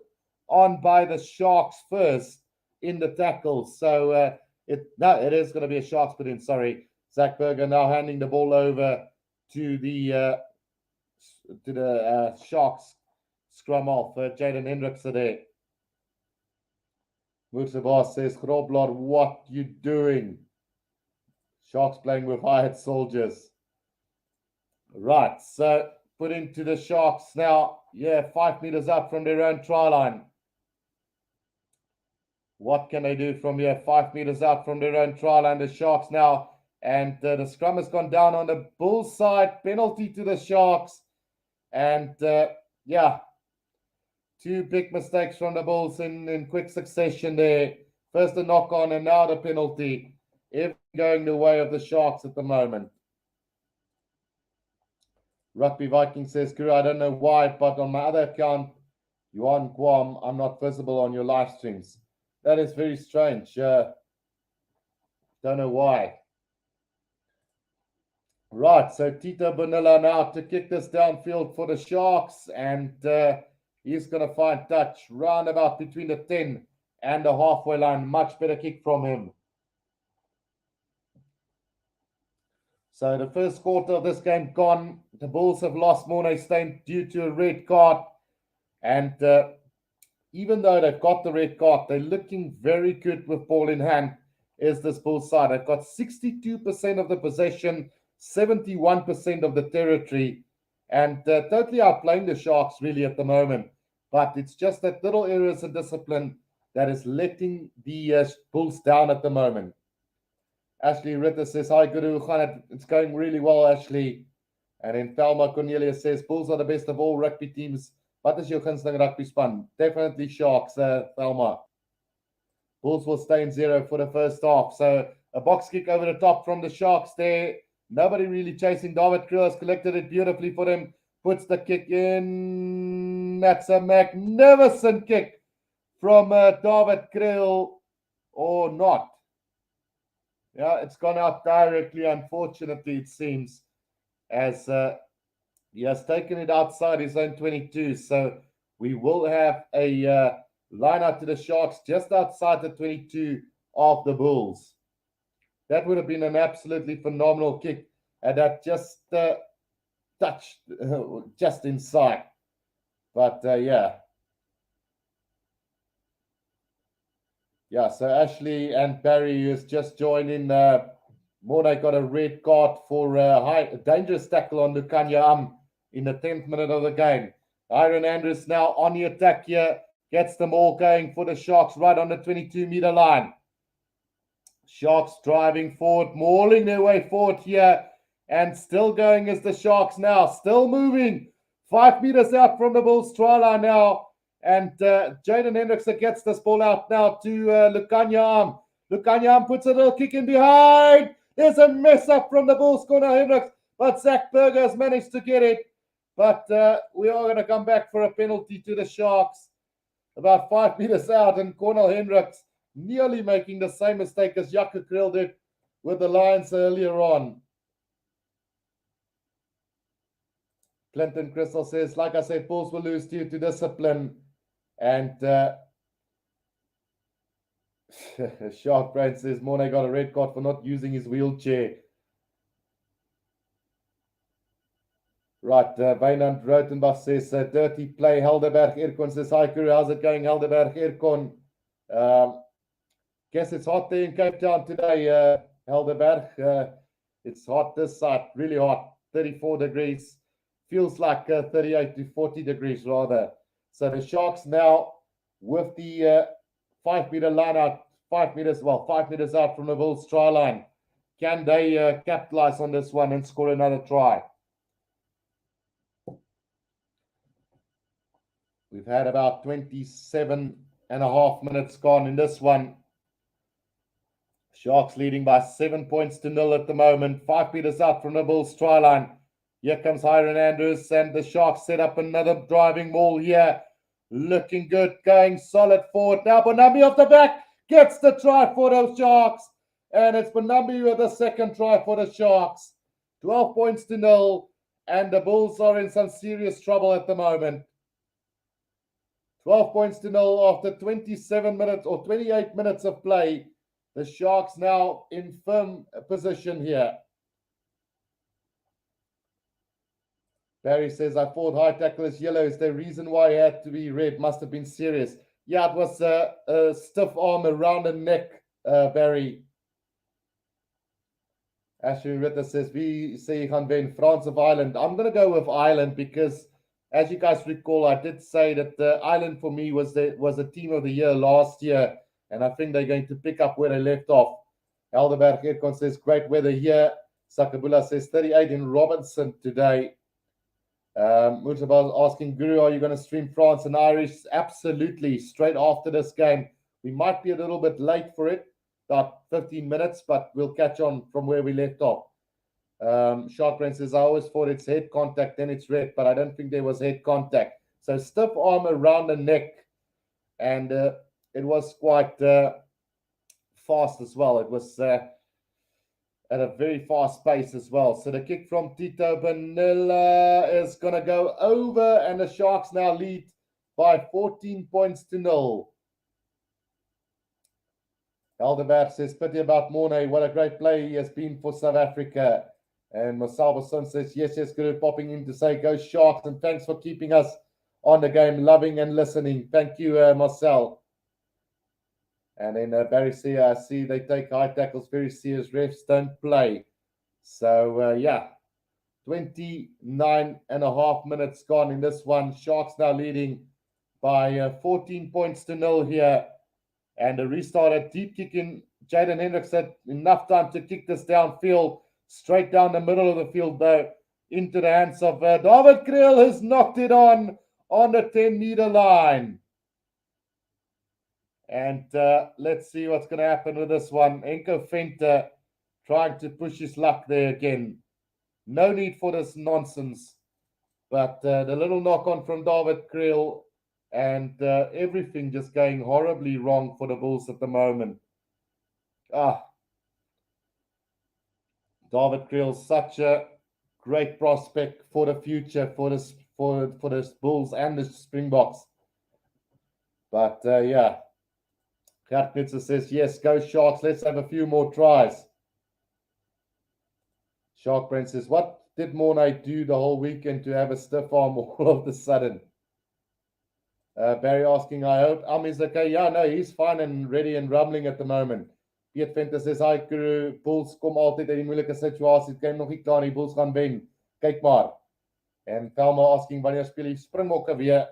on by the Sharks first in the tackle. So... it is going to be a Sharks put in. Sorry, Zach Berger now handing the ball over to the Sharks scrum off. Jaden Hendricks there. Mursabas says, Grobler, what you doing? Sharks playing with hired soldiers. Right, so put into the Sharks now. Yeah, 5 meters up from their own try line. What can they do from here? 5 meters out from their own try line, the Sharks now. And the scrum has gone down on the Bulls side. Penalty to the Sharks. And yeah, two big mistakes from the Bulls in quick succession there. First the knock on and now the penalty. Everything going the way of the Sharks at the moment. Rugby Viking says, Guru, I don't know why, but on my other account, Yuan Guam, I'm not visible on your live streams. That is very strange. Don't know why. Right, so Tito Bonilla now to kick this downfield for the Sharks, and he's going to find touch roundabout between the 10 and the halfway line. Much better kick from him. So the first quarter of this game gone. The Bulls have lost Mornay Steyn due to a red card. And even though they've got the red card, they're looking very good with ball in hand, is this Bulls side. They've got 62% of the possession, 71% of the territory, and totally outplaying the Sharks really at the moment. But it's just that little areas of discipline that is letting the Bulls down at the moment. Ashley Ritter says, hi, Guru. It's going really well, Ashley. And then Thelma Cornelius says, Bulls are the best of all rugby teams. What is your gunsteling rugby span? Definitely Sharks, Thelma. Bulls will stay in 0 for the first half. So a box kick over the top from the Sharks there. Nobody really chasing. David Kriel has collected it beautifully for him. Puts the kick in. That's a magnificent kick from David Kriel, or not. Yeah, it's gone out directly, unfortunately, it seems, as he has taken it outside his own 22. So we will have a line out to the Sharks just outside the 22 of the Bulls. That would have been an absolutely phenomenal kick, and that just touched just inside. But yeah. Yeah, so Ashley and Barry has just joined in. Mornay got a red card for dangerous tackle on Lukanya in the 10th minute of the game. Iron Andrews now on the attack here. Gets them all going for the Sharks right on the 22-meter line. Sharks driving forward, mauling their way forward here. And still going is the Sharks now. Still moving. 5 meters out from the Bulls try line now. And Jaden Hendrickson gets this ball out now to Lukanya. Lukanya puts a little kick in behind. There's a mess up from the Bulls corner, Hendricks. But Zach Berger has managed to get it. But we are going to come back for a penalty to the Sharks. About 5 meters out, and Cornel Hendricks nearly making the same mistake as Jacques Kriel did with the Lions earlier on. Clinton Crystal says, like I said, Bulls will lose due to discipline. And Shark Brain says, Mornay got a red card for not using his wheelchair. Right, Wynand Rotenbach says, dirty play. Helderberg Erkon says, hi, Guru, how's it going, Helderberg Erkon? Guess it's hot there in Cape Town today, Helderberg. It's hot this side, really hot, 34 degrees. Feels like 38 to 40 degrees rather. So the Sharks now with the 5 meter line out, 5 meters out from the Bulls try line. Can they capitalize on this one and score another try? We've had about 27 and a half minutes gone in this one. Sharks leading by 7 points to 0 at the moment. 5 meters out from the Bulls try line. Here comes Hiron Andrews, and the Sharks set up another driving maul here. Looking good, going solid forward. Now Bonambi off the back gets the try for the Sharks. And it's Bonambi with the second try for the Sharks. 12 points to 0. And the Bulls are in some serious trouble at the moment. 12 points to 0 after 27 minutes or 28 minutes of play. The Sharks now in firm position here. Barry says, I thought high tackle is yellow. Is the reason why he had to be red? Must have been serious. Yeah, it was a stiff arm around the neck, Barry. Ashley Ritter says, we say gaan wen, France of Ireland. I'm going to go with Ireland because, as you guys recall, I did say that the Ireland for me was the team of the year last year. And I think they're going to pick up where they left off. Helderberg Aircon says, great weather here. Sakabula says, 38 in Robinson today. Murtabal asking, Guru, are you going to stream France and Irish? Absolutely, straight after this game. We might be a little bit late for it, about 15 minutes, but we'll catch on from where we left off. Sharkbrain says, I always thought it's head contact, then it's red, but I don't think there was head contact. So stiff arm around the neck, and it was quite fast as well. It was at a very fast pace as well. So the kick from Tito Vanilla is going to go over, and the Sharks now lead by 14 points to 0. Helderberg says, pity about Mornay. What a great play he has been for South Africa. And Marcel Basson says, yes, Guru, popping in to say, go Sharks, and thanks for keeping us on the game, loving and listening. Thank you, Marcel. And then Barry C, I see they take high tackles very serious. Refs don't play. So, 29 and a half minutes gone in this one. Sharks now leading by 14 points to 0 here. And a restart, a deep kick in. Jaden Hendricks had enough time to kick this downfield, straight down the middle of the field, though, into the hands of David Kriel, has knocked it on the 10-meter line. And let's see what's going to happen with this one. Enko Venter trying to push his luck there again. No need for this nonsense. But the little knock-on from David Kriel, and everything just going horribly wrong for the Bulls at the moment. David Kriel, such a great prospect for the future for this Bulls and the Springboks. But Gert Knitzer says, yes, go Sharks. Let's have a few more tries. Sharkbrain says, what did Mornay do the whole weekend to have a stiff arm all of a sudden? Barry asking, I hope Ami's okay. Yeah, no, he's fine and ready and rumbling at the moment. Piet Venter says, hi Guru, Bulls kom altyd uit die moeilike situasie. Dit kan nog nie klaar nie, Bulls gaan wen. Kyk maar. And Thelma asking, wanneer speel die Springbokke weer?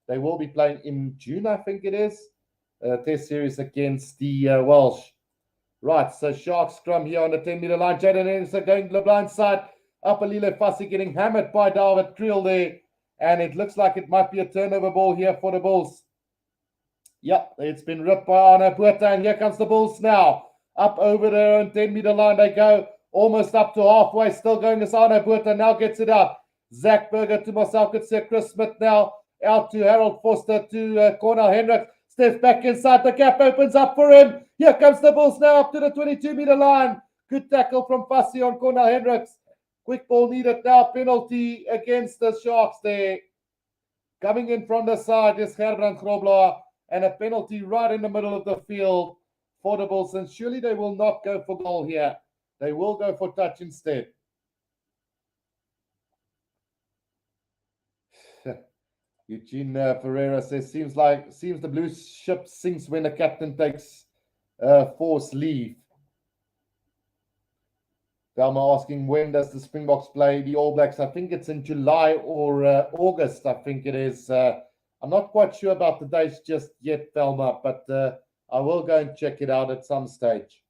They will be playing in June, I think it is. Test series against the Welsh. Right, so Sharks scrum here on the 10-meter line. Jaden Henderson going to the blind side. Apalile Fassi getting hammered by David Kriel there. And it looks like it might be a turnover ball here for the Bulls. Yep, it's been ripped by Arno Botha, and here comes the Bulls now. Up over their own 10-meter line they go, almost up to halfway, still going as Arno Botha now gets it up. Zach Berger to Marcel Coetzee, Chris Smith now, out to Harold Foster, to Cornel Hendricks. Steps back inside, the gap opens up for him. Here comes the Bulls now up to the 22-meter line. Good tackle from Fassi on Cornel Hendricks. Quick ball needed now, penalty against the Sharks there. Coming in from the side is Gerbrand Grobler, and a penalty right in the middle of the field for the Bulls. And surely they will not go for goal here. They will go for touch instead. Eugene Ferreira says, seems the blue ship sinks when the captain takes forced leave. Velma asking, when does the Springboks play the All Blacks? I think it's in July or August, I think it is. I'm not quite sure about the dates just yet, Velma, but I will go and check it out at some stage.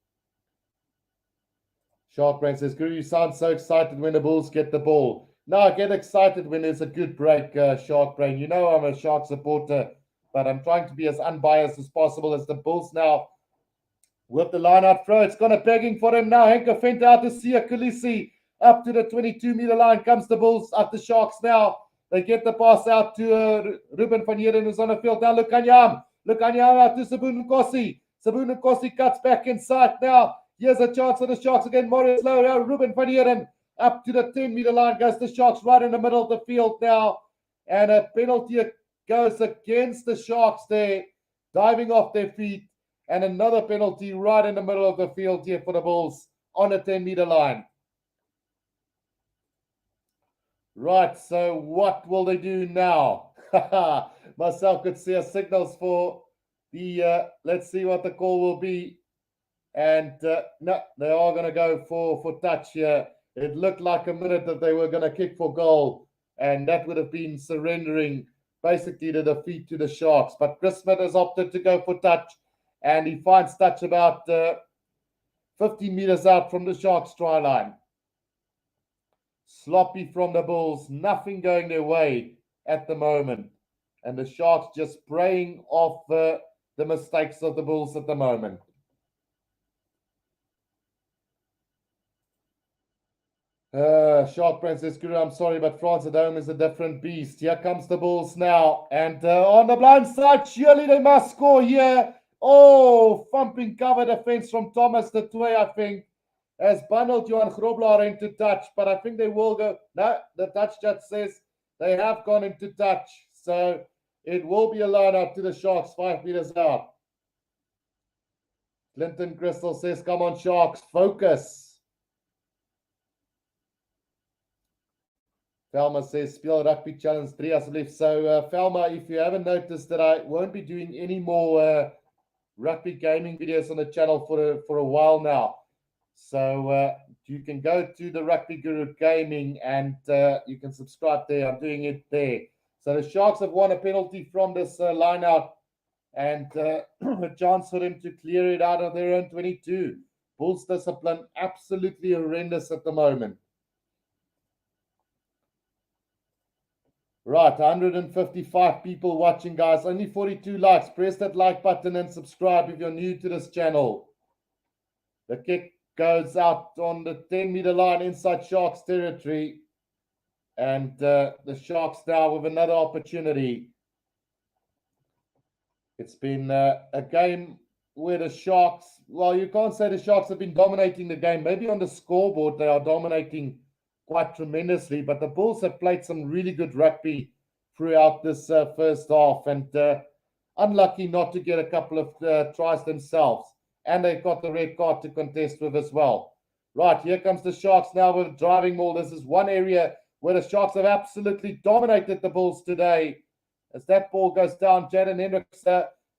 Sharkbrain says, Guru, you sound so excited when the Bulls get the ball. No, I get excited when there's a good break, Sharkbrain. You know I'm a Shark supporter, but I'm trying to be as unbiased as possible as the Bulls now. With the line out throw, it's gonna begging for him now. Henko Venter out to Sia Kulisi. Up to the 22-meter line comes the Bulls, up the Sharks now. They get the pass out to Ruben van Heerden, who's on the field now. Lukanyam out to Sabun Nkosi. Sabun Nkosi cuts back inside now. Here's a chance for the Sharks again. Morris Lowe now. Ruben van Heerden up to the 10-meter line goes the Sharks right in the middle of the field now. And a penalty goes against the Sharks there, diving off their feet. And another penalty right in the middle of the field here for the Bulls on the 10-meter line. Right, so what will they do now? Marcel Coetzee signals for the, let's see what the call will be. And no, they are going to go for touch here. It looked like a minute that they were going to kick for goal. And that would have been surrendering basically the defeat to the Sharks. But Chris Smith has opted to go for touch. and he finds touch about 15 meters out from the Sharks try line. Sloppy from the Bulls, nothing going their way at the moment. And the Sharks just preying off the mistakes of the Bulls at the moment. Shark Princess Guru, I'm sorry, but France at home is a different beast. Here comes the Bulls now. And on the blind side, surely they must score here. Oh, thumping cover defense from Thomas de Toey, I think, has bundled Johan Grobler into touch. But I think they will go. No, the touch judge says they have gone into touch. So it will be a line out to the Sharks, 5 meters out. Clinton Crystal says, come on, Sharks, focus. Velma says, Speel Rugby Challenge 3, asseblief. So, Velma, if you haven't noticed that I won't be doing any more rugby gaming videos on the channel for a while now. So, you can go to the Rugby Guru Gaming and you can subscribe there. I'm doing it there. So, the Sharks have won a penalty from this line out and a chance for them to clear it out of their own 22. Bulls discipline absolutely horrendous at the moment. Right, 155 people watching, guys. Only 42 likes. Press that like button and subscribe if you're new to this channel. The kick goes out on the 10-meter line inside Sharks territory. And the Sharks now with another opportunity. It's been a game where the Sharks, well, you can't say the Sharks have been dominating the game. Maybe on the scoreboard they are dominating quite tremendously, but the Bulls have played some really good rugby throughout this first half and unlucky not to get a couple of tries themselves. And they got the red card to contest with as well. Right, here comes the Sharks now with driving ball. This is one area where the Sharks have absolutely dominated the Bulls today. As that ball goes down, Jaden Hendricks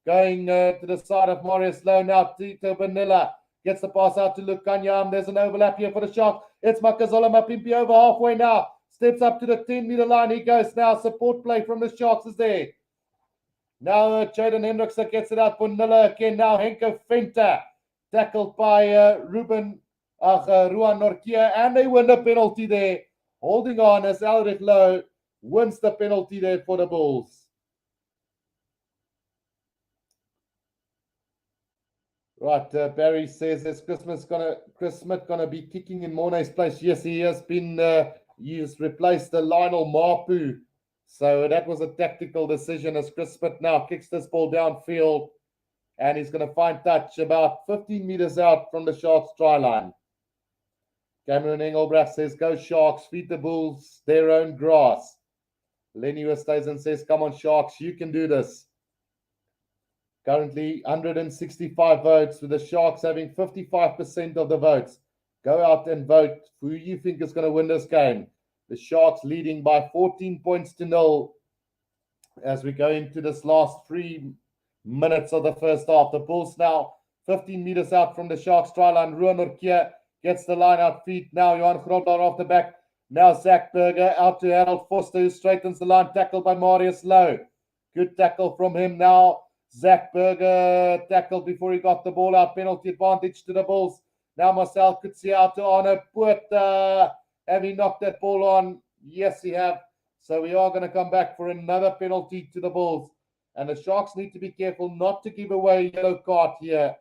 going to the side of Marius Lowe now. Tito Vanilla gets the pass out to Lukanyam. There's an overlap here for the Sharks. It's Makazola Mapimpi over halfway now. Steps up to the 10-meter line. He goes now. Support play from the Sharks is there. Now Jaden Hendricks gets it out for Nilla again. Now Henko Fenter tackled by Ruan Norkia. And they win the penalty there. Holding on as Elrich Lowe wins the penalty there for the Bulls. Right, Barry says, is Chris Smith gonna be kicking in Mornay's place? Yes, he has been. He's replaced the Lionel Mapu, so that was a tactical decision. As Chris Smith now kicks this ball downfield, and he's going to find touch about 15 meters out from the Sharks try line. Cameron Engelbrecht says, "Go Sharks, feed the Bulls their own grass." Lenny Westhuizen says, "Come on Sharks, you can do this." Currently 165 votes, with the Sharks having 55% of the votes. Go out and vote who you think is going to win this game. The Sharks leading by 14 points to 0 as we go into this last 3 minutes of the first half. The Bulls now 15 meters out from the Sharks try line. Ruan Norkia gets the line out feet. Now Johan Grobler off the back. Now Zach Berger out to Harold Foster, who straightens the line. Tackled by Marius Lowe. Good tackle from him now. Zach Berger tackled before he got the ball out. Penalty advantage to the Bulls. Now Marcel Kutsi out to Arno Poort. Have he knocked that ball on? Yes, he have. So we are going to come back for another penalty to the Bulls. And the Sharks need to be careful not to give away a yellow card here.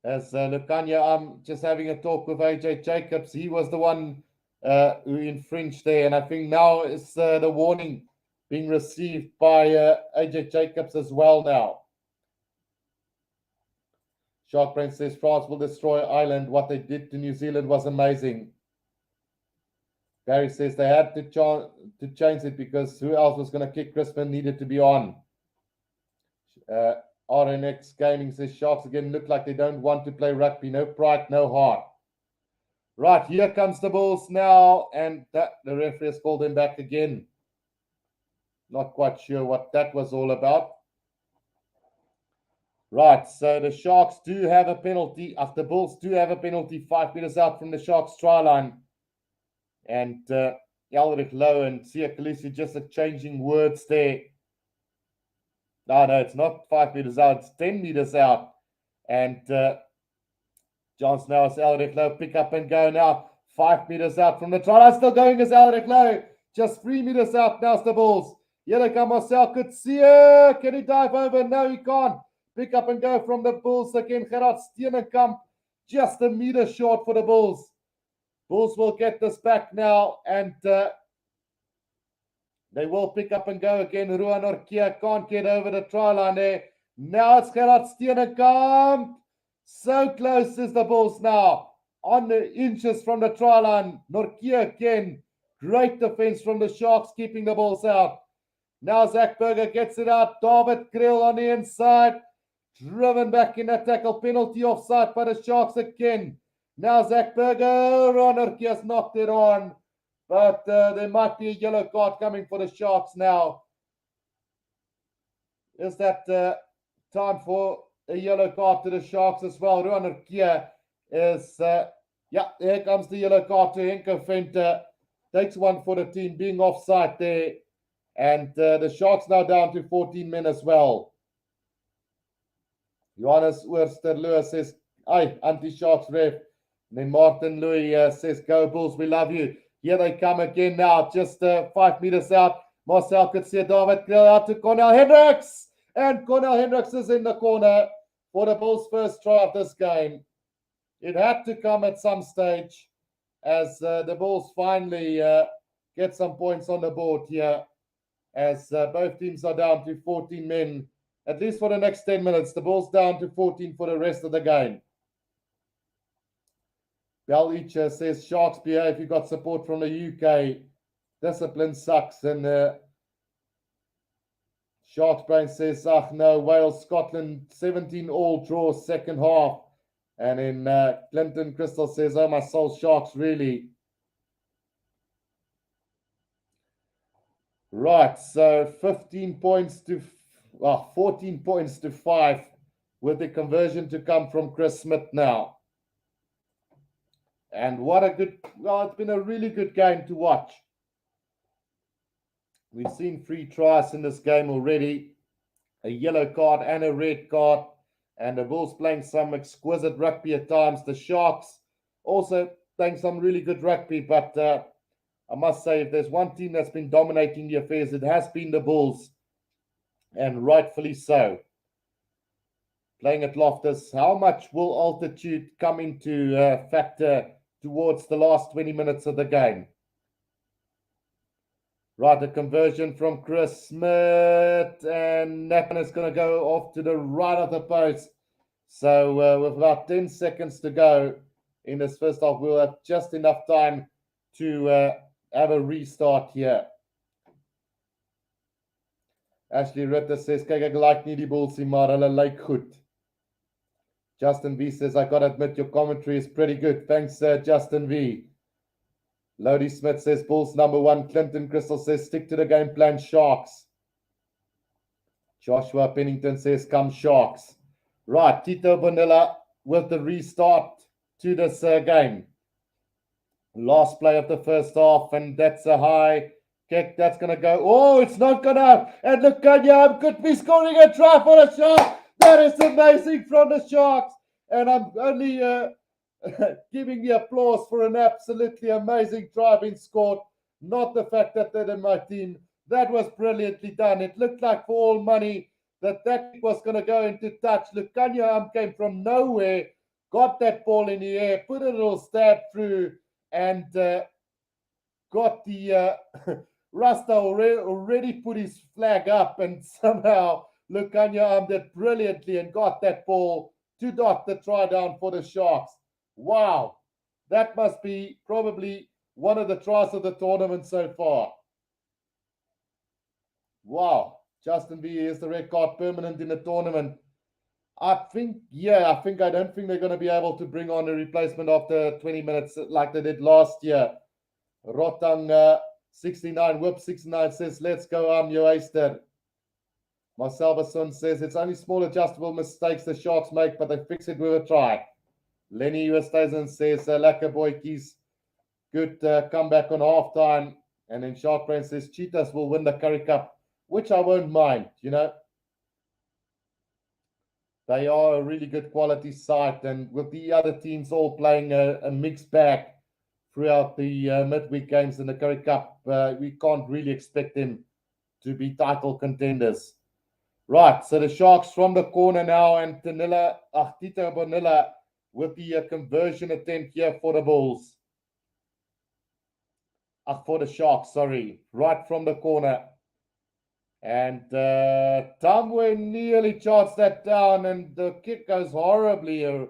As Lukanya, I'm just having a talk with AJ Jacobs. He was the one who infringed there. And I think now is the warning being received by AJ Jacobs as well now. Shark Brain says France will destroy Ireland. What they did to New Zealand was amazing. Barry says they had to change it because who else was going to kick? Crispin needed to be on. RNX Gaming says Sharks again look like they don't want to play rugby. No pride, no heart. Right, here comes the Bulls now. And the referee has called them back again. Not quite sure what that was all about. Right, so the Sharks do have a penalty. The Bulls do have a penalty 5 meters out from the Sharks try line. And Elrich Lowe and Sia Khaleesi just exchanging words there. No, it's not 5 meters out, it's 10 meters out. And John Snell's Elric Low, pick up and go now. 5 meters out from the try line, still going is Elric Low. Just 3 meters out now's the Bulls. Here come Marcel Kutsia. Can he dive over? No, he can't. Pick up and go from the Bulls again. Gerard Steenenkamp just a meter short for the Bulls. Bulls will get this back now, and they will pick up and go again. Ruan Orkia can't get over the try line there. Now it's Gerard Steenenkamp. So close is the Bulls now. On the inches from the try line. Norkia again. Great defense from the Sharks, keeping the Bulls out. Now Zach Berger gets it out. David Krill on the inside. Driven back in that tackle. Penalty offside by the Sharks again. Now Zach Berger. Ron Orkia's knocked it on. But there might be a yellow card coming for the Sharks now. Is that time for a yellow card to the Sharks as well? Ruan Orkia is, here comes the yellow card to Henko Venter. Takes one for the team, being offside there. And the Sharks now down to 14 men as well. Johannes Oorsterloos says, "Aye, anti-Sharks ref." And then Martin Louis says, "Go Bulls, we love you." Here they come again now, just 5 meters out. Marcel could see David Krill out to Cornel Hendricks. And Cornel Hendricks is in the corner for the Bulls' first try of this game. It had to come at some stage as the Bulls finally get some points on the board here, as both teams are down to 14 men, at least for the next 10 minutes. The Bulls down to 14 for the rest of the game. Bell Eacher says, "Sharks behave, you got support from the UK. Discipline sucks." And Sharks Brain says, "No, Wales, Scotland, 17 all draws second half." And then Clinton Crystal says, "Oh, my soul, Sharks, really." Right, so 14 points to 5 with the conversion to come from Chris Smith now. And what a good, it's been a really good game to watch. We've seen 3 tries in this game already, a yellow card and a red card, and the Bulls playing some exquisite rugby at times. The Sharks also playing some really good rugby, but I must say, if there's one team that's been dominating the affairs, it has been the Bulls, and rightfully so. Playing at Loftus, how much will altitude come into factor towards the last 20 minutes of the game? Right, a conversion from Chris Smith, and that one is going to go off to the right of the post. So with about 10 seconds to go in this first half, we'll have just enough time to have a restart here. Ashley Ritter says, "Kyk, ek like nie die Bulls nie, maar hulle lyk goed." Justin V says, "I gotta admit your commentary is pretty good. Thanks, Justin V." Lodi Smith says, "Bulls number 1. Clinton Crystal says, "Stick to the game plan, Sharks." Joshua Pennington says, "Come Sharks." Right, Tito Bonilla with the restart to this game. Last play of the first half, and that's a high kick. That's going to go. Oh, it's not going to. And look, Kanya could be scoring a try for the Sharks. That is amazing from the Sharks. And I'm only giving the applause for an absolutely amazing try being scored. Not the fact that they're in my team. That was brilliantly done. It looked like for all money that was going to go into touch. Lukanya came from nowhere, got that ball in the air, put a little stab through, and got the Rasta already put his flag up, and somehow Lukanya armed it brilliantly and got that ball to dot the try down for the Sharks. Wow, that must be probably one of the tries of the tournament so far. Wow, Justin V is the red card permanent in the tournament. I don't think they're going to be able to bring on a replacement after 20 minutes like they did last year. Rotang 69, Whip 69 says, "Let's go, your Oyster." Marcel Basson says, "It's only small adjustable mistakes the Sharks make, but they fix it with a try." Lenny Westhuizen says, "Lekker boykies. Good comeback on halftime." And then Shark Brain says, "Cheetahs will win the Curry Cup," which I won't mind, They are a really good quality side, and with the other teams all playing a mixed bag throughout the midweek games in the Currie Cup, we can't really expect them to be title contenders. Right, so the Sharks from the corner now, and Tito Bonilla with the conversion attempt here for the Bulls. For the Sharks, sorry, right from the corner. And Tamwe nearly charged that down, and the kick goes horribly to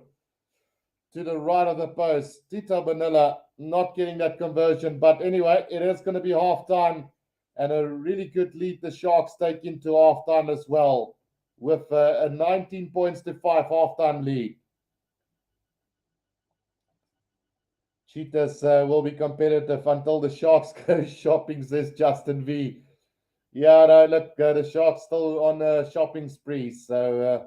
the right of the post. Tito Bonilla not getting that conversion, but anyway, it is going to be halftime, and a really good lead the Sharks take into halftime as well, with a 19 points to 5 halftime lead. Cheetahs will be competitive until the Sharks go shopping, says Justin V. Yeah, no, look, the Sharks still on a shopping spree. So,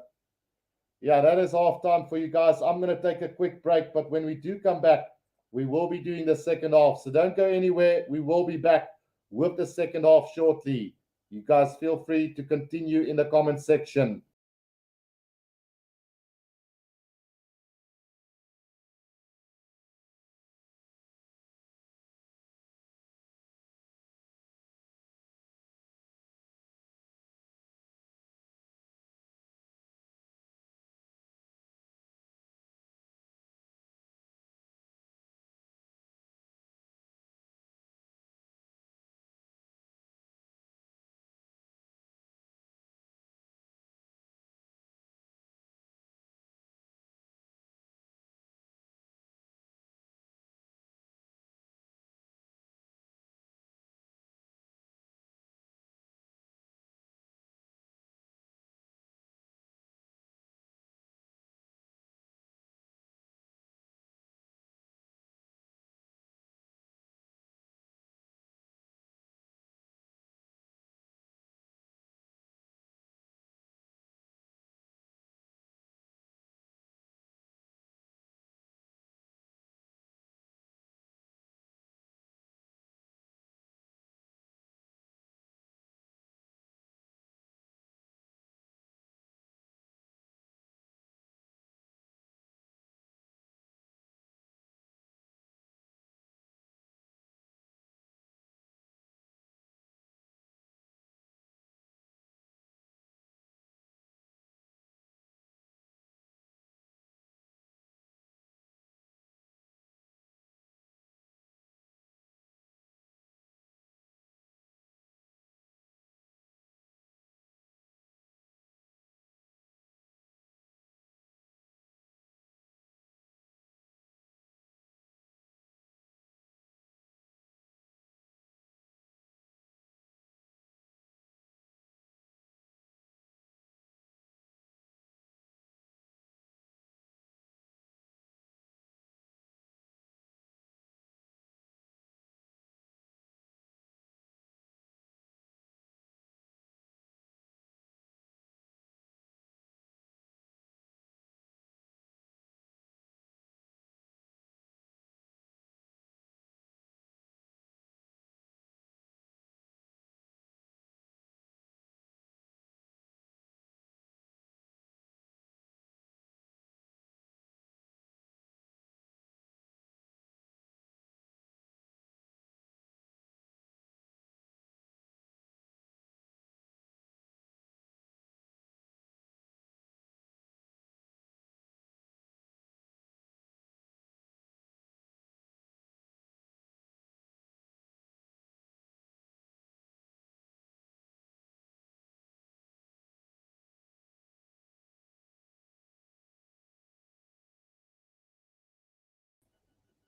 yeah, that is halftime for you guys. I'm going to take a quick break, but when we do come back, we will be doing the second half. So don't go anywhere. We will be back with the second half shortly. You guys feel free to continue in the comment section.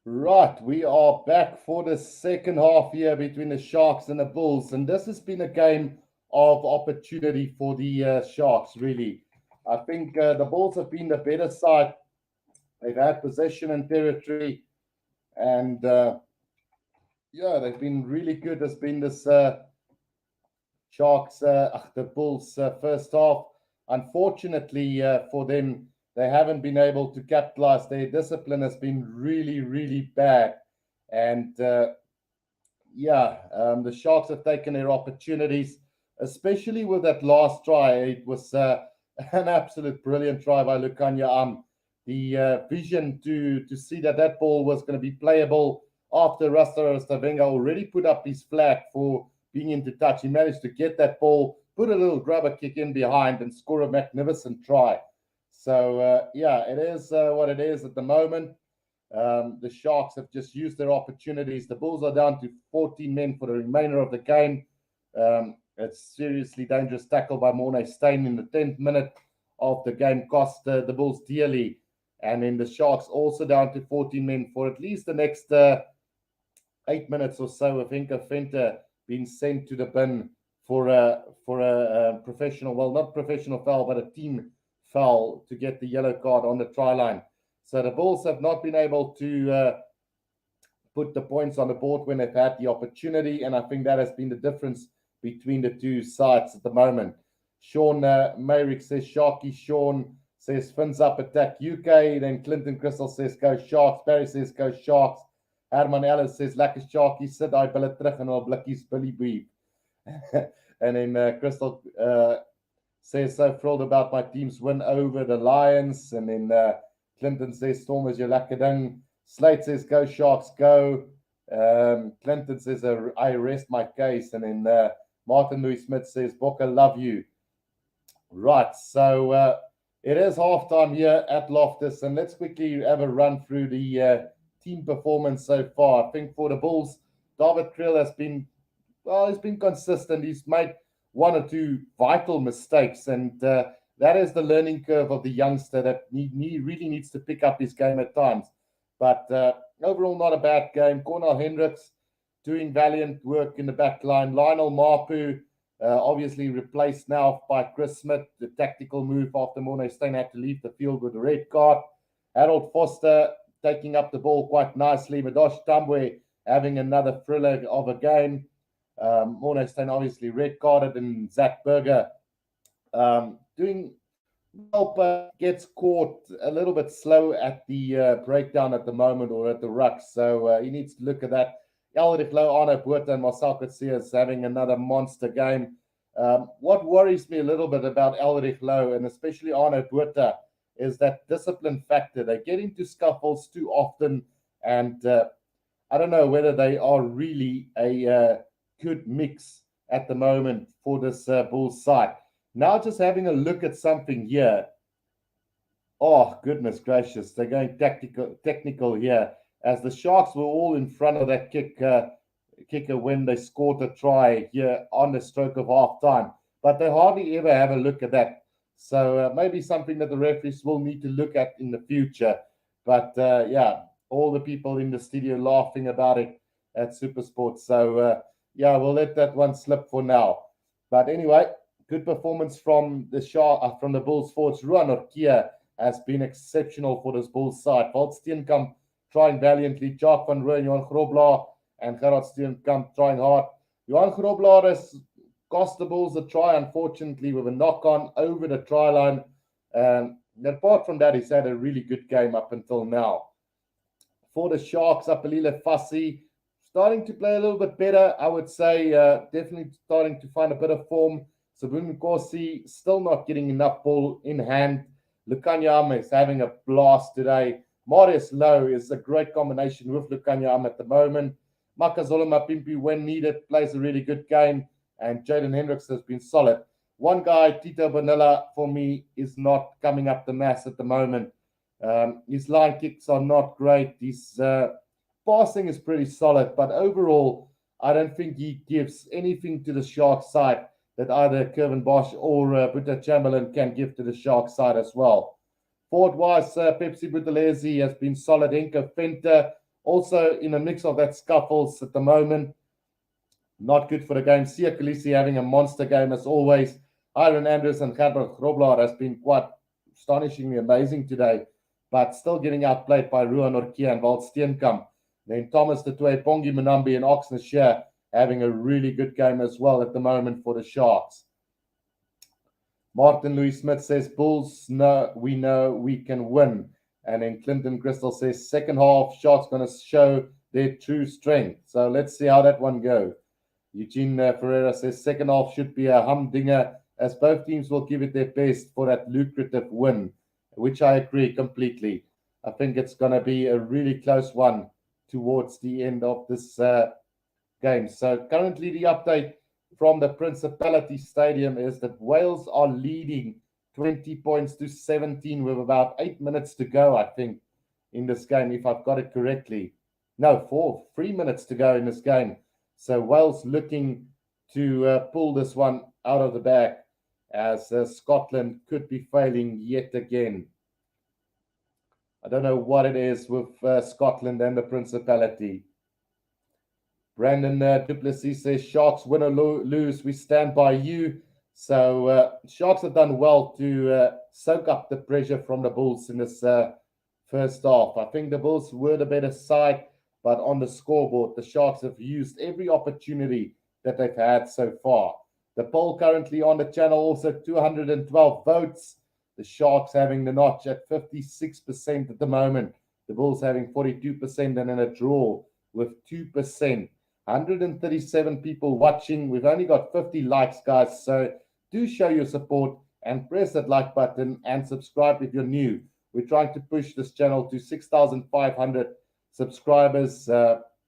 Right, we are back for the second half here between the Sharks and the Bulls, and this has been a game of opportunity for the Sharks, really. I think the Bulls have been the better side. They've had possession and territory, and yeah, they've been really good. There's been this Sharks, the Bulls first half. Unfortunately for them, they haven't been able to capitalize. Their discipline has been really, really bad. And yeah, the Sharks have taken their opportunities, especially with that last try. It was An absolute brilliant try by Lukanya. The vision to see that ball was going to be playable after Rasta Stavenga already put up his flag for being into touch. He managed to get that ball, put a little grubber kick in behind, and score a magnificent try. So, yeah, it is what it is at the moment. The Sharks have just used their opportunities. The Bulls are down to 14 men for the remainder of the game. It's seriously dangerous tackle by Mornay Steyn in the 10th minute of the game cost the Bulls dearly. And then the Sharks also down to 14 men for at least the next 8 minutes or so. I think Fenter being sent to the bin for a professional, well, not professional foul, but a team foul to get the yellow card on the try line. So the Bulls have not been able to put the points on the board when they've had the opportunity, and I think that has been the difference between the two sides at the moment. Sean Mayrick says Sharky. Sean says fins up attack UK. Then Clinton Crystal says go Sharks. Barry says go Sharks. Herman Ellis says lekker Sharky. Sit daai bulle terug en al blikkies Billy Beef. And then Crystal says so thrilled about my team's win over the Lions. And then Clinton says Storm is your lekker ding. Slate says go Sharks go. Clinton says I rest my case. And then Martin Louis Smith says Boca love you. Right, so it is halftime here at Loftus, and let's quickly have a run through the team performance so far. I think for the Bulls, David Kriel has been, well, he's been consistent. He's made one or two vital mistakes, and that is the learning curve of the youngster that really needs to pick up his game at times. But overall, not a bad game. Cornel Hendricks doing valiant work in the back line. Lionel Mapu, obviously replaced now by Chris Smith, the tactical move after Mornay Steyn had to leave the field with a red card. Harold Foster taking up the ball quite nicely. Madosh Tambwe having another thriller of a game. Mornay Steyn obviously red carded, and Zach Berger doing well, but gets caught a little bit slow at the breakdown at the moment, or at the ruck. So he needs to look at that. Elrich Low, Arno Buerta, and Marcel Coetzee having another monster game. What worries me a little bit about Elrich Low, and especially Arno Buerta, is that discipline factor. They get into scuffles too often, and I don't know whether they are really a good mix at the moment for this Bulls side. Now just having a look at something here. Oh, goodness gracious. They're going technical here, as the Sharks were all in front of that kicker when they scored a try here on the stroke of half time. But they hardly ever have a look at that. So maybe something that the referees will need to look at in the future. But yeah, all the people in the studio laughing about it at Supersport. So yeah, we'll let that one slip for now. But anyway, good performance from the Bulls forwards. Ruan Orkia has been exceptional for this Bulls side. Walt Steenkamp trying valiantly. Jacques van Rooyen, Johan Grobler, and Gerard Steenkamp trying hard. Johan Grobler has cost the Bulls a try, unfortunately, with a knock-on over the try line. Apart from that, he's had a really good game up until now. For the Sharks, Apelile Fassi starting to play a little bit better, I would say. Definitely starting to find a bit of form. Sabun Nkosi still not getting enough ball in hand. Lukanyam is having a blast today. Marius Lowe is a great combination with Lukanyam at the moment. Makazole Mapimpi, when needed, plays a really good game. And Jaden Hendricks has been solid. One guy, Tito Bonilla, for me, is not coming up the mass at the moment. His line kicks are not great. His passing is pretty solid. But overall, I don't think he gives anything to the Sharks side that either Kevin Bosch or Buta Chamberlain can give to the Sharks side as well. Forward-wise, Pepsi Buthelezi has been solid. Henko Fenter also in a mix of that scuffles at the moment. Not good for the game. Sia Khaleesi having a monster game as always. Iron Andrews and Herbert Grobler has been quite astonishingly amazing today, but still getting outplayed by Ruan Orkia and Walt Steenkamp. Then Thomas de Toey, Pongi Manambi, and Oxner Shear having a really good game as well at the moment for the Sharks. Martin Louis Smith says, Bulls, we know we can win. And then Clinton Crystal says, second half, Sharks going to show their true strength. So let's see how that one goes. Eugene Ferreira says, second half should be a humdinger as both teams will give it their best for that lucrative win, which I agree completely. I think it's going to be a really close one towards the end of this game. So currently the update from the Principality Stadium is that Wales are leading 20 points to 17 with about 8 minutes to go, I think, in this game, if I've got it correctly. No, 3 minutes to go in this game. So Wales looking to pull this one out of the bag, as Scotland could be failing yet again. I don't know what it is with Scotland and the Principality. Brandon Duplessis says, Sharks win or lose, we stand by you. So Sharks have done well to soak up the pressure from the Bulls in this first half. I think the Bulls were the better side, but on the scoreboard, the Sharks have used every opportunity that they've had so far. The poll currently on the channel, also 212 votes. The Sharks having the notch at 56% at the moment. The Bulls having 42% and in a draw with 2%. 137 people watching. We've only got 50 likes, guys. So do show your support and press that like button and subscribe if you're new. We're trying to push this channel to 6,500 subscribers.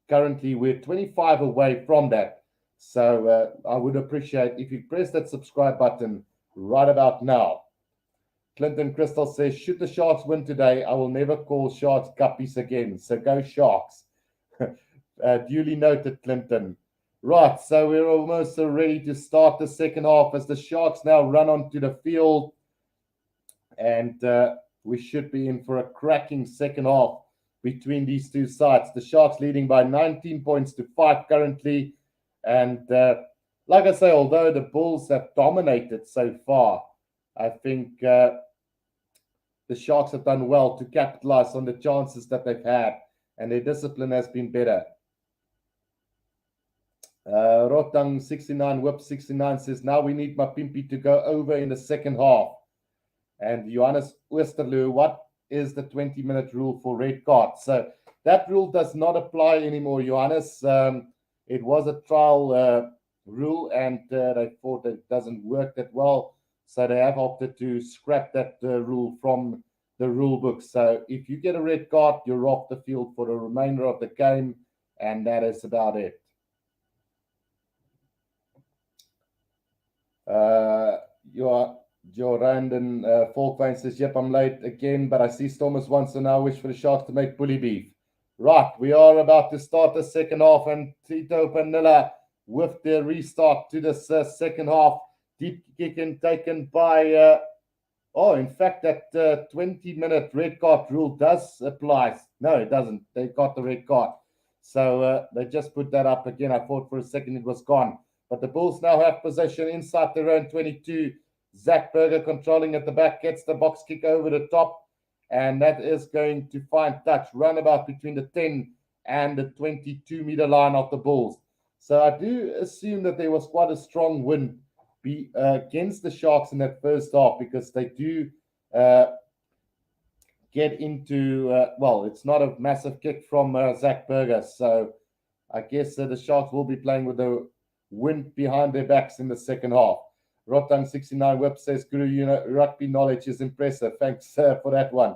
Currently, we're 25 away from that. So I would appreciate if you press that subscribe button right about now. Clinton Crystal says, should the Sharks win today, I will never call Sharks guppies again. So go Sharks. Duly noted, Clinton. Right, so we're almost ready to start the second half as the Sharks now run onto the field. And we should be in for a cracking second half between these two sides. The Sharks leading by 19 points to 5 currently. And like I say, although the Bulls have dominated so far, I think the Sharks have done well to capitalize on the chances that they've had, and their discipline has been better. Rotang 69, Whip 69 says, now we need Mapimpi to go over in the second half. And Johannes Oosterloo, what is the 20-minute rule for red cards? So that rule does not apply anymore, Johannes. It was a trial rule, and they thought it doesn't work that well. So they have opted to scrap that rule from the rule book. So if you get a red card, you're off the field for the remainder of the game, and that is about it. Jorandon Falkvine says, yep, I'm late again, but I see Stormers once, so now I wish for the Sharks to make bully beef. Right, we are about to start the second half, and Tito Panilla with the restart to this second half. Deep kick and taken by, in fact, that 20-minute red card rule does apply. No, it doesn't. They got the red card. So they just put that up again. I thought for a second it was gone. But the Bulls now have possession inside their own 22. Zach Berger controlling at the back, gets the box kick over the top. And that is going to find touch, runabout between the 10 and the 22-meter line of the Bulls. So I do assume that there was quite a strong win against the Sharks in that first half, because they do get into, it's not a massive kick from Zach Berger. So I guess the Sharks will be playing with the wind behind their backs in the second half. Rotang 69 Whip says, Guru, rugby knowledge is impressive. Thanks for that one.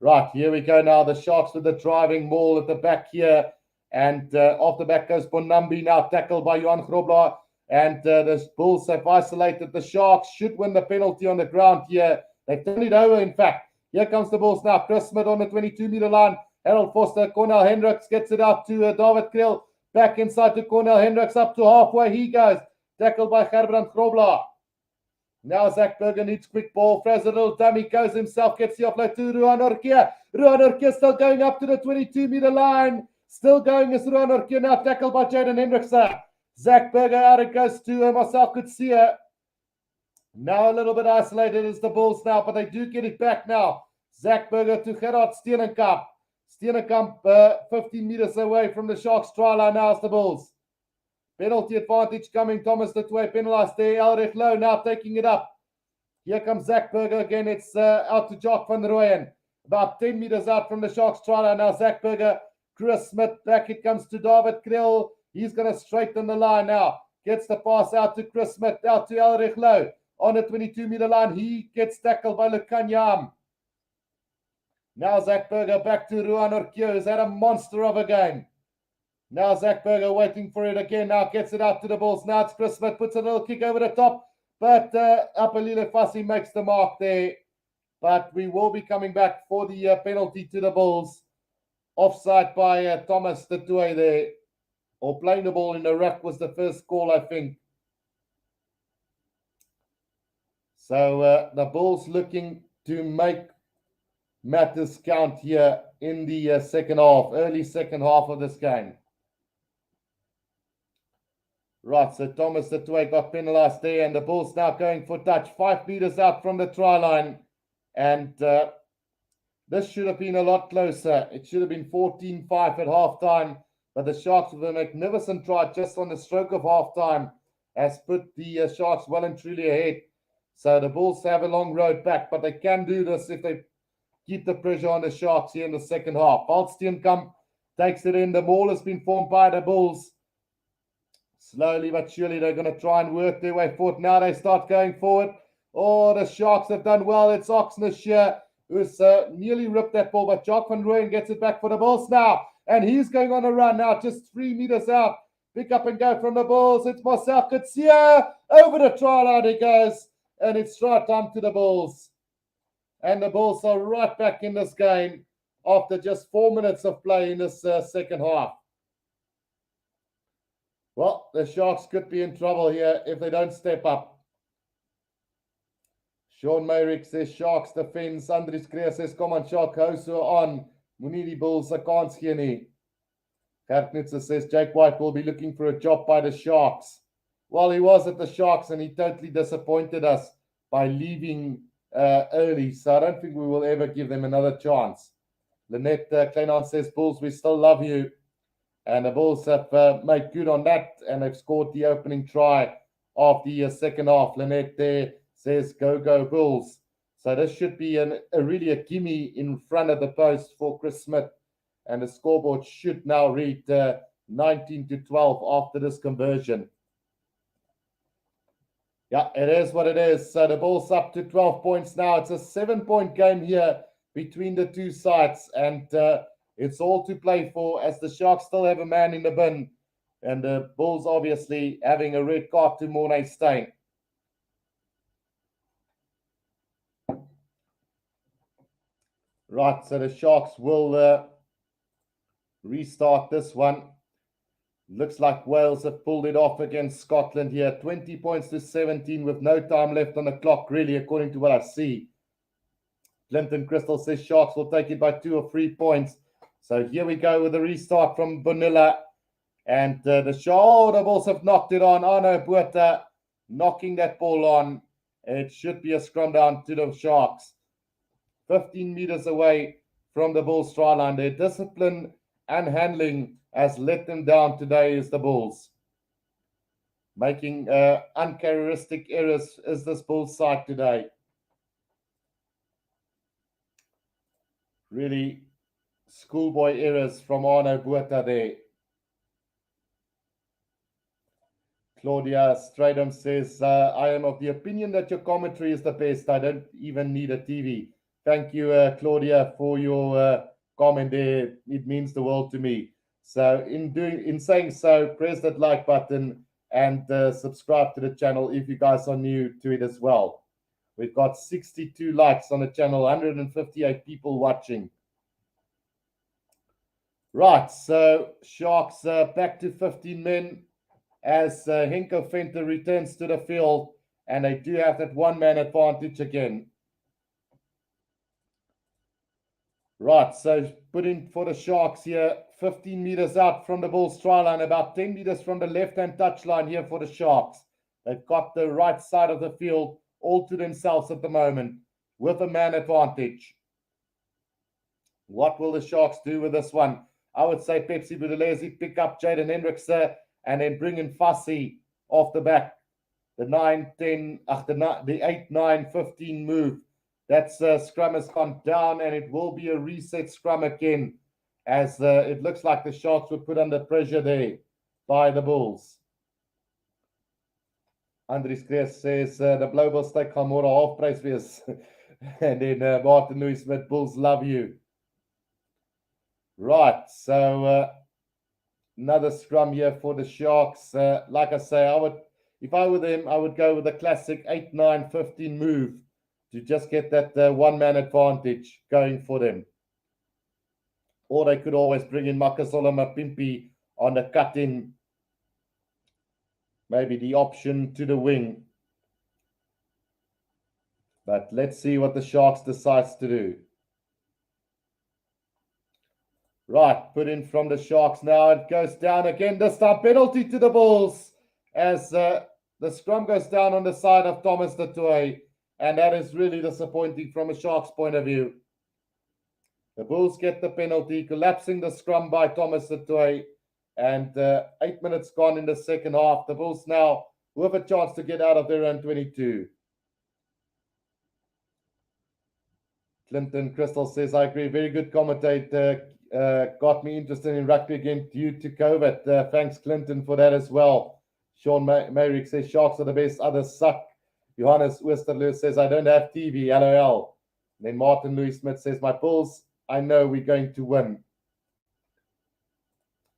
Right, here we go now. The Sharks with the driving maul at the back here. And off the back goes Bonambi, now tackled by Johan Grobler. And the Bulls have isolated the Sharks. Should win the penalty on the ground here. They've turned it over, in fact. Here comes the Bulls now. Chris Smith on the 22-meter line. Harold Foster, Cornel Hendricks gets it out to David Kriel. Back inside to Cornel Hendricks, up to halfway he goes. Tackled by Gerbrand Grobler. Now Zach Berger needs quick ball. Throws a little dummy, goes himself, gets the offload to Ruan Orkia. Ruan Orkia still going up to the 22-meter line. Still going is Ruan Orkia, now tackled by Jaden Hendricks. Zach Berger out, it goes to Marcel Coetzee. Now a little bit isolated is the Bulls now, but they do get it back now. Zach Berger to Gerard Steenenkamp. Steenenkamp 15 meters away from the Sharks try line now is the Bulls. Penalty advantage coming. Thomas the Twee penalized there. Elrich Low now taking it up. Here comes Zach Berger again. It's out to Jock van Rooyen. About 10 meters out from the Sharks try line now. Zach Berger, Chris Smith. Back it comes to David Kriel. He's going to straighten the line now. Gets the pass out to Chris Smith. Out to Elrich Low. on the 22-meter line. He gets tackled by Lukanyam. Now Zach Berger back to Ruan Orkio. Is that a monster of a game? Now Zach Berger waiting for it again. Now gets it out to the Bulls. Now it's Chris Smith. Puts a little kick over the top. But Apalile Fassi makes the mark there. But we will be coming back for the penalty to the Bulls. Offside by Thomas Tatue there. Or playing the ball in the ruck was the first call, I think. So the Bulls looking to make matters count here in the second half, early second half of this game. Right, so Thomas Tatue got penalized there, and the Bulls now going for touch, 5 meters out from the try line. And this should have been a lot closer. It should have been 14-5 at halftime, but the Sharks with a magnificent try just on the stroke of halftime has put the Sharks well and truly ahead. So the Bulls have a long road back, but they can do this if they keep the pressure on the Sharks here in the second half. Altsteenkamp takes it in. The ball has been formed by the Bulls. Slowly but surely they're going to try and work their way forward. Now they start going forward. Oh, the Sharks have done well. It's Oxnard here who's nearly ripped that ball, but Jock van Rooyen gets it back for the Bulls now. And he's going on a run now, just 3 meters out. Pick up and go from the Bulls. It's Marcel Kutsia. Over the try line he goes. And it's right time to the Bulls. And the Bulls are right back in this game after just 4 minutes of play in this second half. Well, the Sharks could be in trouble here if they don't step up. Sean Mayrick says Sharks defense. Andries Kreer says, come on, Shark, hou so on. Moenie die Bulls 'n kans gee nie. Gert Knutse says Jake White will be looking for a job by the Sharks. Well, he was at the Sharks and he totally disappointed us by leaving early. So I don't think we will ever give them another chance. Lynette Kleinhan says, Bulls, we still love you. And the Bulls have made good on that, and they've scored the opening try of the second half. Lynette there says, go, go, Bulls. So this should be really a gimme in front of the post for Chris Smith. And the scoreboard should now read 19-12 after this conversion. Yeah, it is what it is. So the Bulls up to 12 points now. It's a 7-point game here between the two sides. And it's all to play for as the Sharks still have a man in the bin. And the Bulls obviously having a red card to Mornay Steyn. Right, so the Sharks will restart this one. Looks like Wales have pulled it off against Scotland here. 20 points to 17 with no time left on the clock, really, according to what I see. Clinton Crystal says Sharks will take it by 2 or 3 points. So here we go with the restart from Bonilla. And the Bulls have knocked it on. Arno Botha knocking that ball on. It should be a scrum down to the Sharks. 15 meters away from the Bulls try line. Their discipline and handling has let them down today is the Bulls. Making uncharacteristic errors is this Bulls side today. Really schoolboy errors from Arno Botha there. Claudia Stradum says, I am of the opinion that your commentary is the best. I don't even need a TV. Thank you, Claudia, for your comment there. It means the world to me. So in saying so, press that like button and subscribe to the channel if you guys are new to it as well. We've got 62 likes on the channel, 158 people watching. Right, so Sharks back to 15 men as Henko Venter returns to the field, and they do have that one-man advantage again. Right, so put in for the Sharks here, 15 meters out from the Bulls try line, about 10 meters from the left-hand touchline here for the Sharks. They've got the right side of the field all to themselves at the moment with a man advantage. What will the Sharks do with this one? I would say Pepsi Buthelezi pick up Jaden Hendricks and then bring in Fassi off the back. The 8, 9, 15 move. That's scrum has gone down, and it will be a reset scrum again, as it looks like the Sharks were put under pressure there by the Bulls. Andries Chris says the Blauwel steak gaan môre halfprys wees. And then Martin Louis Smith, Bulls love you. Right, so another scrum here for the Sharks. Like I say, if I were them, I would go with the classic 8-9-15 move to just get that one-man advantage going for them. Or they could always bring in Makasola Mapimpi on the cut-in, maybe the option to the wing. But let's see what the Sharks decides to do. Right, put in from the Sharks now. It goes down again. This time penalty to the Bulls as the scrum goes down on the side of Thomas du Toit. And that is really disappointing from a Sharks point of view. The Bulls get the penalty, collapsing the scrum by Thomas du Toit. And 8 minutes gone in the second half. The Bulls now have a chance to get out of their own 22. Clinton Crystal says, I agree. Very good commentator. Got me interested in rugby again due to COVID. Thanks, Clinton, for that as well. Sean Mayrick says, Sharks are the best. Others suck. Johannes Westerloo says, I don't have TV. LOL. And then Martin Louis Smith says, my Bulls, I know we're going to win.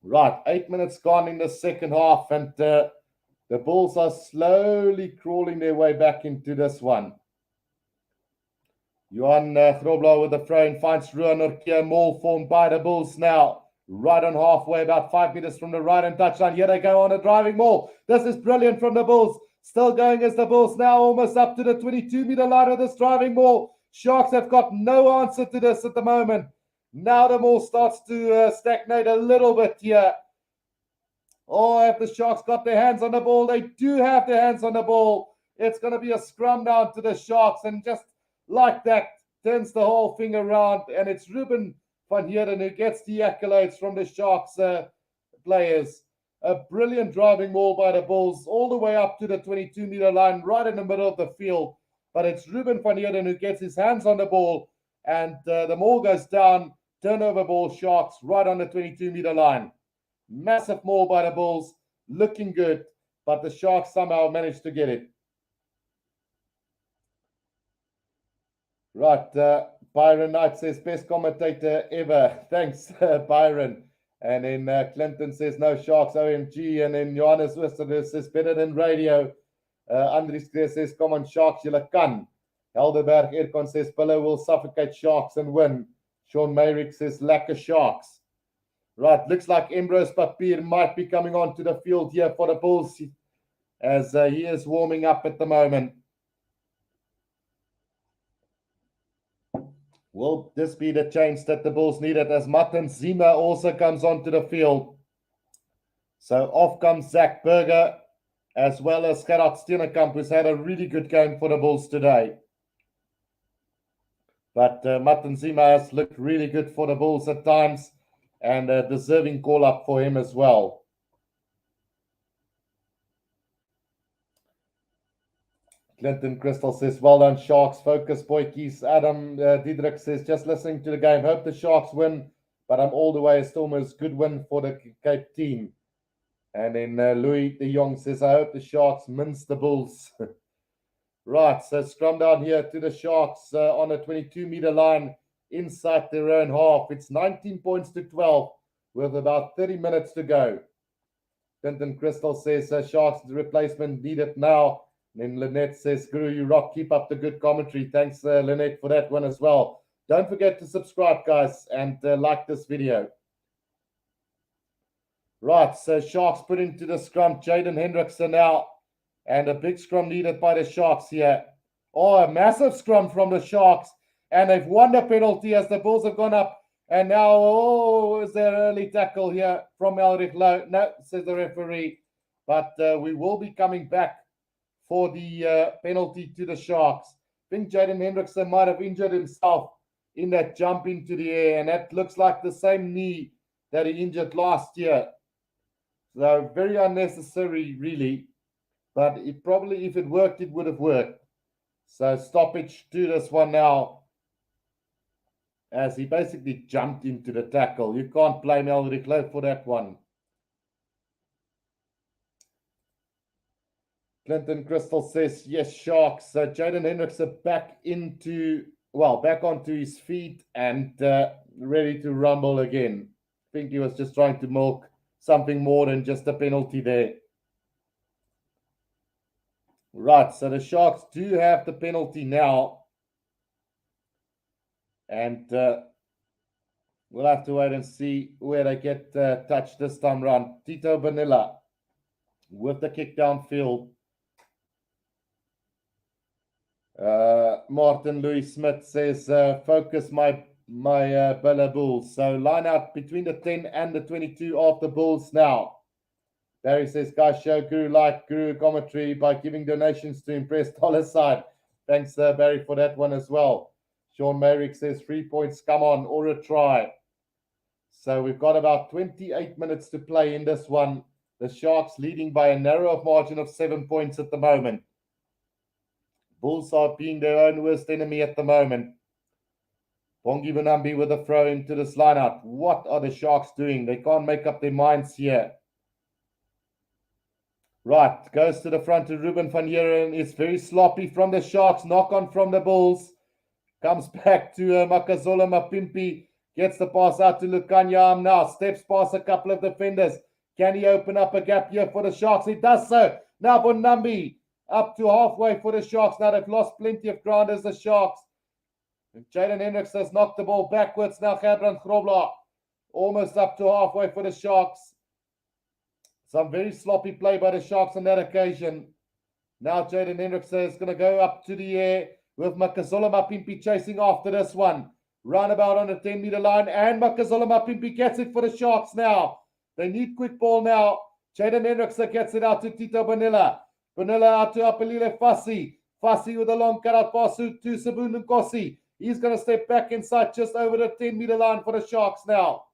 Right, 8 minutes gone in the second half, and the Bulls are slowly crawling their way back into this one. Johan Grobler with the throw in finds Ruan Orkia. Maul formed by the Bulls now. Right on halfway, about 5 meters from the right and touchline. Here they go on a driving maul. This is brilliant from the Bulls. Still going as the Bulls now almost up to the 22-meter line of this driving maul. Sharks have got no answer to this at the moment. Now the maul starts to stagnate a little bit here. Oh, have the Sharks got their hands on the ball? They do have their hands on the ball. It's going to be a scrum down to the Sharks, and just like that, turns the whole thing around, and it's Ruben van Heerden who gets the accolades from the Sharks players. A brilliant driving maul by the Bulls, all the way up to the 22-meter line, right in the middle of the field. But it's Ruben van Heerden who gets his hands on the ball, and the maul goes down, turnover ball, Sharks, right on the 22-meter line. Massive maul by the Bulls, looking good, but the Sharks somehow managed to get it. Right, Byron Knight says, best commentator ever. Thanks, Byron. And then Clinton says, no Sharks, OMG. And then Johannes Westerler says, better than radio. Andries Kreer says, come on Sharks, julle kan. Helderberg Erkon says, Pillow will suffocate Sharks and win. Sean Mayrick says, lekker Sharks. Right, looks like Ambrose Papier might be coming onto the field here for the Bulls as he is warming up at the moment. Will this be the change that the Bulls needed as Martin Zima also comes onto the field? So off comes Zach Berger as well as Gerard Steenekamp, who's had a really good game for the Bulls today. But Martin Zima has looked really good for the Bulls at times, and a deserving call-up for him as well. Clinton Crystal says, well done, Sharks. Focus, boykies. Adam Diedrich says, just listening to the game. Hope the Sharks win, but I'm all the way. Stormers, good win for the Cape team. And then Louis de Jong says, I hope the Sharks mince the Bulls. Right, so scrum down here to the Sharks on a 22-meter line inside their own half. It's 19 points to 12 with about 30 minutes to go. Clinton Crystal says, Sharks replacement needed now. And then Lynette says, Guru, you rock. Keep up the good commentary. Thanks, Lynette, for that one as well. Don't forget to subscribe, guys, and like this video. Right, so Sharks put into the scrum. Jaden Hendrickson now. And a big scrum needed by the Sharks here. Oh, a massive scrum from the Sharks. And they've won the penalty as the Bulls have gone up. And now, oh, is there an early tackle here from Elrich Lowe? No, says the referee. But we will be coming back for the penalty to the Sharks. I think Jaden Hendrickson might have injured himself in that jump into the air, and that looks like the same knee that he injured last year. So very unnecessary, really. But it probably, if it worked, it would have worked. So stoppage to this one now, as he basically jumped into the tackle. You can't blame Elrich Lowe for that one. Clinton Crystal says, yes, Sharks. Jaden Hendricks back onto his feet and ready to rumble again. I think he was just trying to milk something more than just a penalty there. Right, so the Sharks do have the penalty now. And we'll have to wait and see where they get touched this time round. Tito Vanilla with the kick downfield. Martin Louis Smith says, focus my Bella Bulls. So line out between the 10 and the 22 of the Bulls now. Barry says, guys, show Guru like Guru commentary by giving donations to impress dollar sign. Thanks, Barry, for that one as well. Sean Merrick says, 3 points, come on, or a try. So we've got about 28 minutes to play in this one. The Sharks leading by a narrow margin of 7 points at the moment. Bulls are being their own worst enemy at the moment. Bongi Banambi with a throw into this lineup. What are the Sharks doing? They can't make up their minds here. Right, goes to the front to Ruben van Heeren. It's very sloppy from the Sharks. Knock on from the Bulls. Comes back to Makazola Mapimpi. Gets the pass out to Lukanyam now. Steps past a couple of defenders. Can he open up a gap here for the Sharks? He does so. Now Bonambi up to halfway for the Sharks. Now they've lost plenty of ground as the Sharks. Jaden Hendricks has knocked the ball backwards. Now Gerbrand Grobler almost up to halfway for the Sharks. Some very sloppy play by the Sharks on that occasion. Now Jaden Hendricks is going to go up to the air with Makazola Mapimpi chasing after this one. Roundabout on the 10-meter line, and Makazola Mapimpi gets it for the Sharks now. They need quick ball now. Jaden Hendricks gets it out to Tito Bonilla. Bonilla out to Apelile Fassi. Fassi with a long cutout pass to Sabun Nkosi. He's going to step back inside just over the 10-meter line for the Sharks now.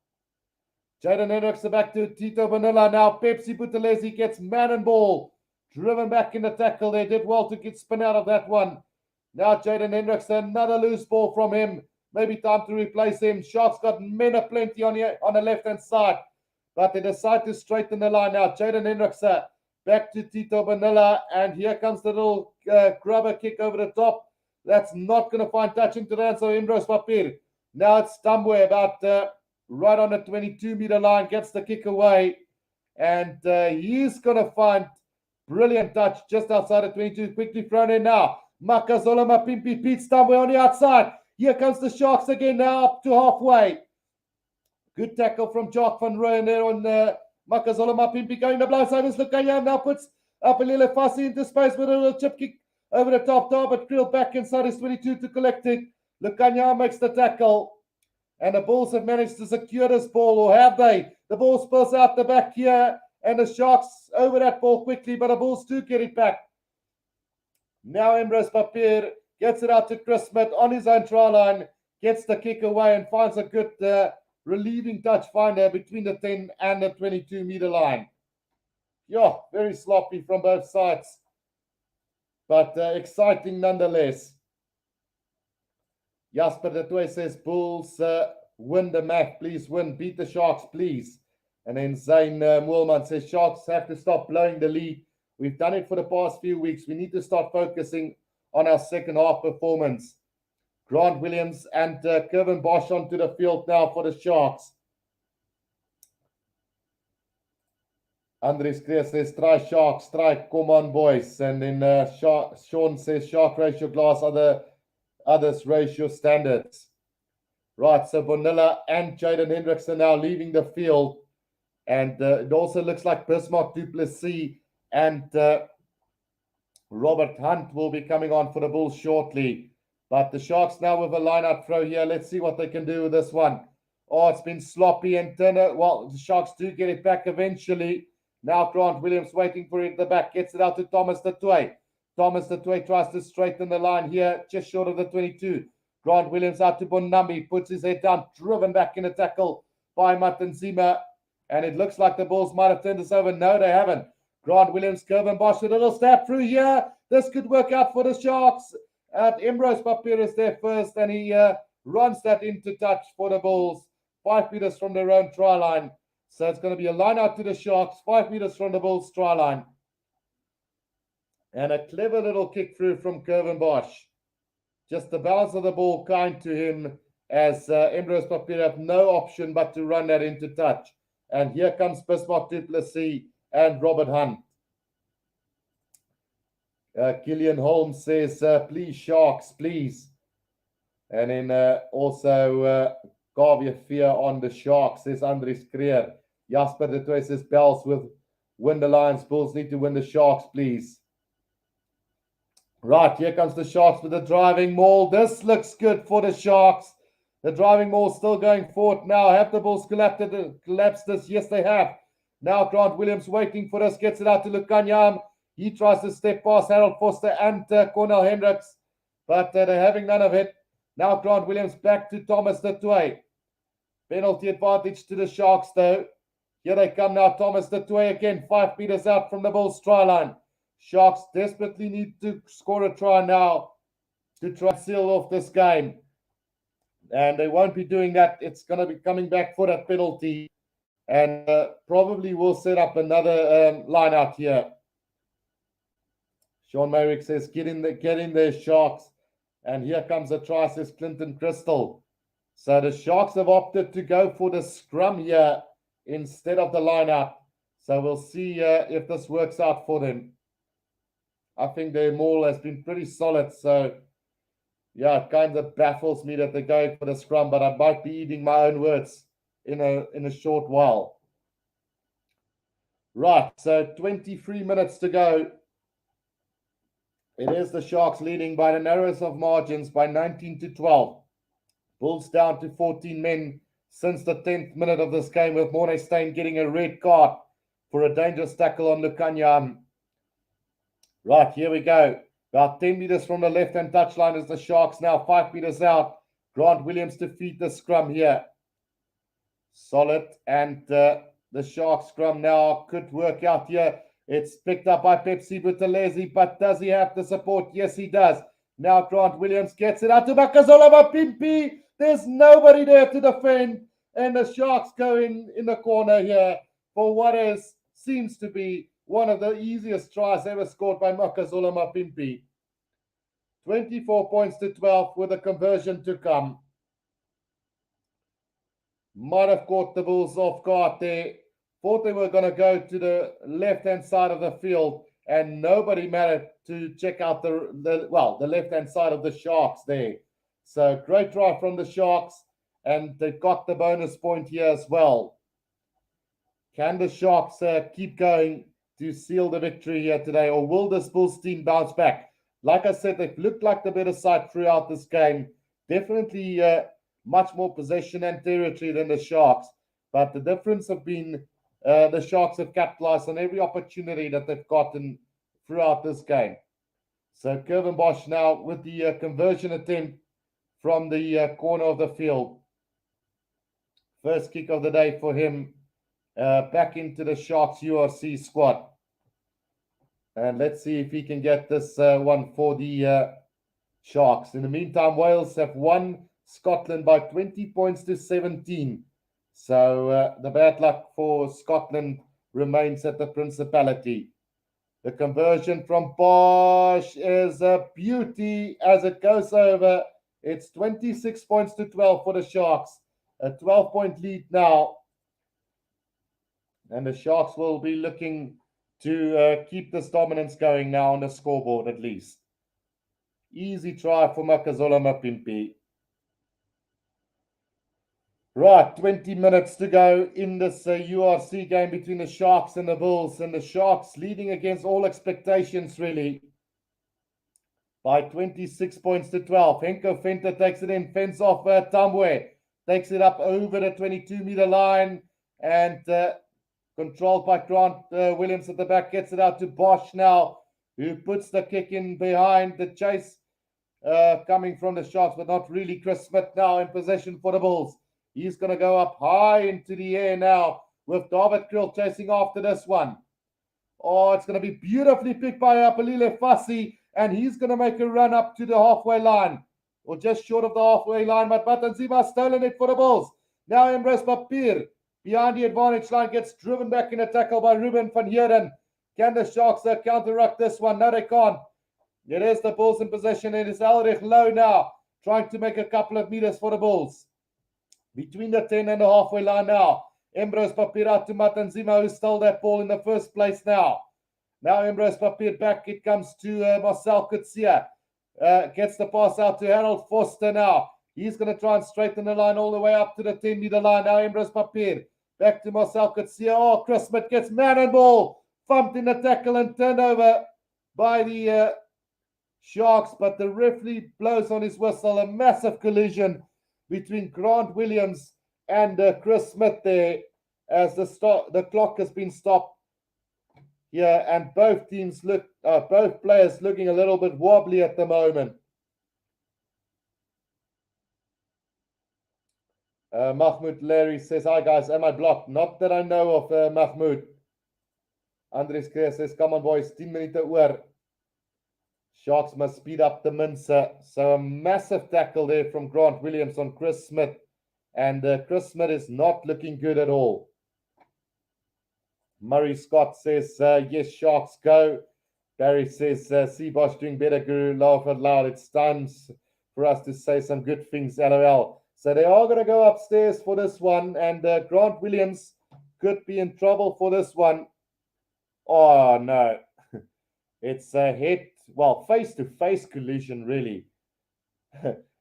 Jaden Hendricks back to Tito Bonilla now. Pepsi Buthelezi gets man and ball. Driven back in the tackle. They did well to get spin out of that one. Now Jaden Hendricks, another loose ball from him. Maybe time to replace him. Sharks got men aplenty on the left-hand side. But they decide to straighten the line now. Jaden Hendricks back to Tito Bonilla. And here comes the little grubber kick over the top. That's not going to find touch into the hands of Imbros Papir. Now it's Tambwe about right on the 22-meter line. Gets the kick away. And he's going to find brilliant touch just outside of 22. Quickly thrown in now. Makazola Mapimpi, Pete Tambwe on the outside. Here comes the Sharks again now up to halfway. Good tackle from Jock van Rooyen there on Makazola Mapimpi going the blind side. Lukanyam now puts up a little fussy into space with a little chip kick over the top, but Krill back inside his 22 to collect it. Lukanyam makes the tackle. And the Bulls have managed to secure this ball, or have they? The ball spills out the back here, and the Sharks over that ball quickly, but the Bulls do get it back. Now Ambrose Papier gets it out to Chris Smith on his own try line, gets the kick away and finds a good relieving touch finder between the 10 and the 22-meter line. Yeah, very sloppy from both sides, but exciting nonetheless. Jasper de Toy says, Bulls win the match, please win, beat the Sharks, please. And then Zane Moelman says, Sharks have to stop blowing the lead. We've done it for the past few weeks. We need to start focusing on our second half performance. Grant Williams and Kevin Bosch onto the field now for the Sharks. Andres Kreer says, try Sharks, try, come on boys. And then Sean says, Shark ratio glass, others ratio standards. Right, so Bonilla and Jaden Hendricks are now leaving the field. And it also looks like Bismarck Duplessis and Robert Hunt will be coming on for the Bulls shortly. But the Sharks now with a line-out throw here. Let's see what they can do with this one. Oh, it's been sloppy and well, the Sharks do get it back eventually. Now Grant Williams waiting for it at the back. Gets it out to Thomas Tatue. Thomas Tatue tries to straighten the line here, just short of the 22. Grant Williams out to Bonambi. Puts his head down, driven back in a tackle by Matanzima. And it looks like the Bulls might have turned this over. No, they haven't. Grant Williams, Kervin Bosch with a little stab through here. This could work out for the Sharks. Ambrose Papier is there first, and he runs that into touch for the Bulls. 5 meters from their own try line. So it's going to be a line out to the Sharks, 5 meters from the Bulls try line. And a clever little kick through from Curvin Bosch. Just the balance of the ball kind to him, as Emrose Papier have no option but to run that into touch. And here comes Bismarck du Plessis and Robert Hunt. Killian Holmes says, please, Sharks, please. And then also Garvey Fear on the Sharks, says Andries Creer. Jasper de Toy says, Bells with win the Lions. Bulls need to win the Sharks, please. Right, here comes the Sharks with the driving maul. This looks good for the Sharks. The driving maul still going forward now. Have the Bulls collapsed this? Yes, they have. Now Grant Williams waiting for us. Gets it out to Lukanyam. He tries to step past Harold Foster and Cornel Hendricks. But they're having none of it. Now Grant Williams back to Thomas du Toit. Penalty advantage to the Sharks though. Here they come now. Thomas du Toit again. 5 meters out from the Bulls try line. Sharks desperately need to score a try now to try and seal off this game. And they won't be doing that. It's going to be coming back for that penalty. And probably will set up another line out here. Sean Merrick says, get in there, Sharks. And here comes a try, says Clinton Crystal. So the Sharks have opted to go for the scrum here instead of the line out. So we'll see if this works out for them. I think their maul has been pretty solid. So, yeah, it kind of baffles me that they're going for the scrum, but I might be eating my own words in a short while. Right, so 23 minutes to go. It is the Sharks leading by the narrowest of margins by 19-12. Bulls down to 14 men since the 10th minute of this game, with Mornay Steyn getting a red card for a dangerous tackle on Lukanyam. Right, here we go. About 10 meters from the left-hand touchline is the Sharks now 5 meters out. Grant Williams to feed the scrum here. Solid, and the Sharks scrum now could work out here. It's picked up by Pepsi Buthelezi, but does he have the support? Yes, he does. Now Grant Williams gets it out to Makazola Mapimpi. There's nobody there to defend, and the Sharks go in the corner here for what seems to be one of the easiest tries ever scored by Makazola Mapimpi. 24 points to 12 with a conversion to come. Might have caught the Bulls off guard there. Thought they were going to go to the left-hand side of the field, and nobody mattered to check out the left-hand side of the Sharks there. So great try from the Sharks, and they got the bonus point here as well. Can the Sharks keep going to seal the victory here today, or will this Bulls team bounce back? Like I said, they've looked like the better side throughout this game. Definitely much more possession and territory than the Sharks. But the difference have been the Sharks have capitalized on every opportunity that they've gotten throughout this game. So Curvin Bosch now with the conversion attempt from the corner of the field. First kick of the day for him. Back into the Sharks URC squad. And let's see if he can get this one for the Sharks. In the meantime, Wales have won Scotland by 20 points to 17. So the bad luck for Scotland remains at the Principality. The conversion from Bosch is a beauty as it goes over. It's 26 points to 12 for the Sharks. A 12-point lead now. And the Sharks will be looking to keep this dominance going now on the scoreboard at least. Easy try for Makazola Mapimpi. Right, 20 minutes to go in this URC game between the Sharks and the Bulls. And the Sharks leading against all expectations, really, by 26 points to 12. Henko Venter takes it in, fence off Tambwe. Takes it up over the 22-meter line. And controlled by Grant Williams at the back. Gets it out to Bosch now, who puts the kick in behind. The chase coming from the Sharks, but not really. Chris Smith now in possession for the Bulls. He's going to go up high into the air now with David Krill chasing after this one. Oh, it's going to be beautifully picked by Apalile Fassi, and he's going to make a run up to the halfway line, or just short of the halfway line, but Matanzima stolen it for the Bulls. Now Emrose Papier behind the advantage line gets driven back in a tackle by Ruben van Heerden. Can the Sharks counter-ruck this one? No, they can't. It is the Bulls in possession. It is Elrich low now, trying to make a couple of meters for the Bulls. Between the 10 and the halfway line now. Ambrose Papier to Matanzima, who stole that ball in the first place now. Now Ambrose Papier back. It comes to Marcel Kutsia. Gets the pass out to Harold Foster now. He's going to try and straighten the line all the way up to the 10-meter line. Now Ambrose Papier. Back to Marcel Kutsia. Oh, Chris Smith gets man and ball. Thumped in the tackle and turned over by the Sharks. But the referee blows on his whistle. A massive collision between Grant Williams and Chris Smith there, as the clock has been stopped here, and both players looking a little bit wobbly at the moment. Mahmoud Larry says, "Hi guys, am I blocked?" Not that I know of, Mahmoud. Andres Kreer says, "Come on boys, 10 minutes oor. Sharks must speed up the mincer." So a massive tackle there from Grant Williams on Chris Smith. And Chris Smith is not looking good at all. Murray Scott says, yes, Sharks go. Barry says, Seabosh doing better, Guru. Laugh out loud. It's time for us to say some good things, LOL. So they are going to go upstairs for this one. And Grant Williams could be in trouble for this one. Oh, no. It's a face-to-face collision, really.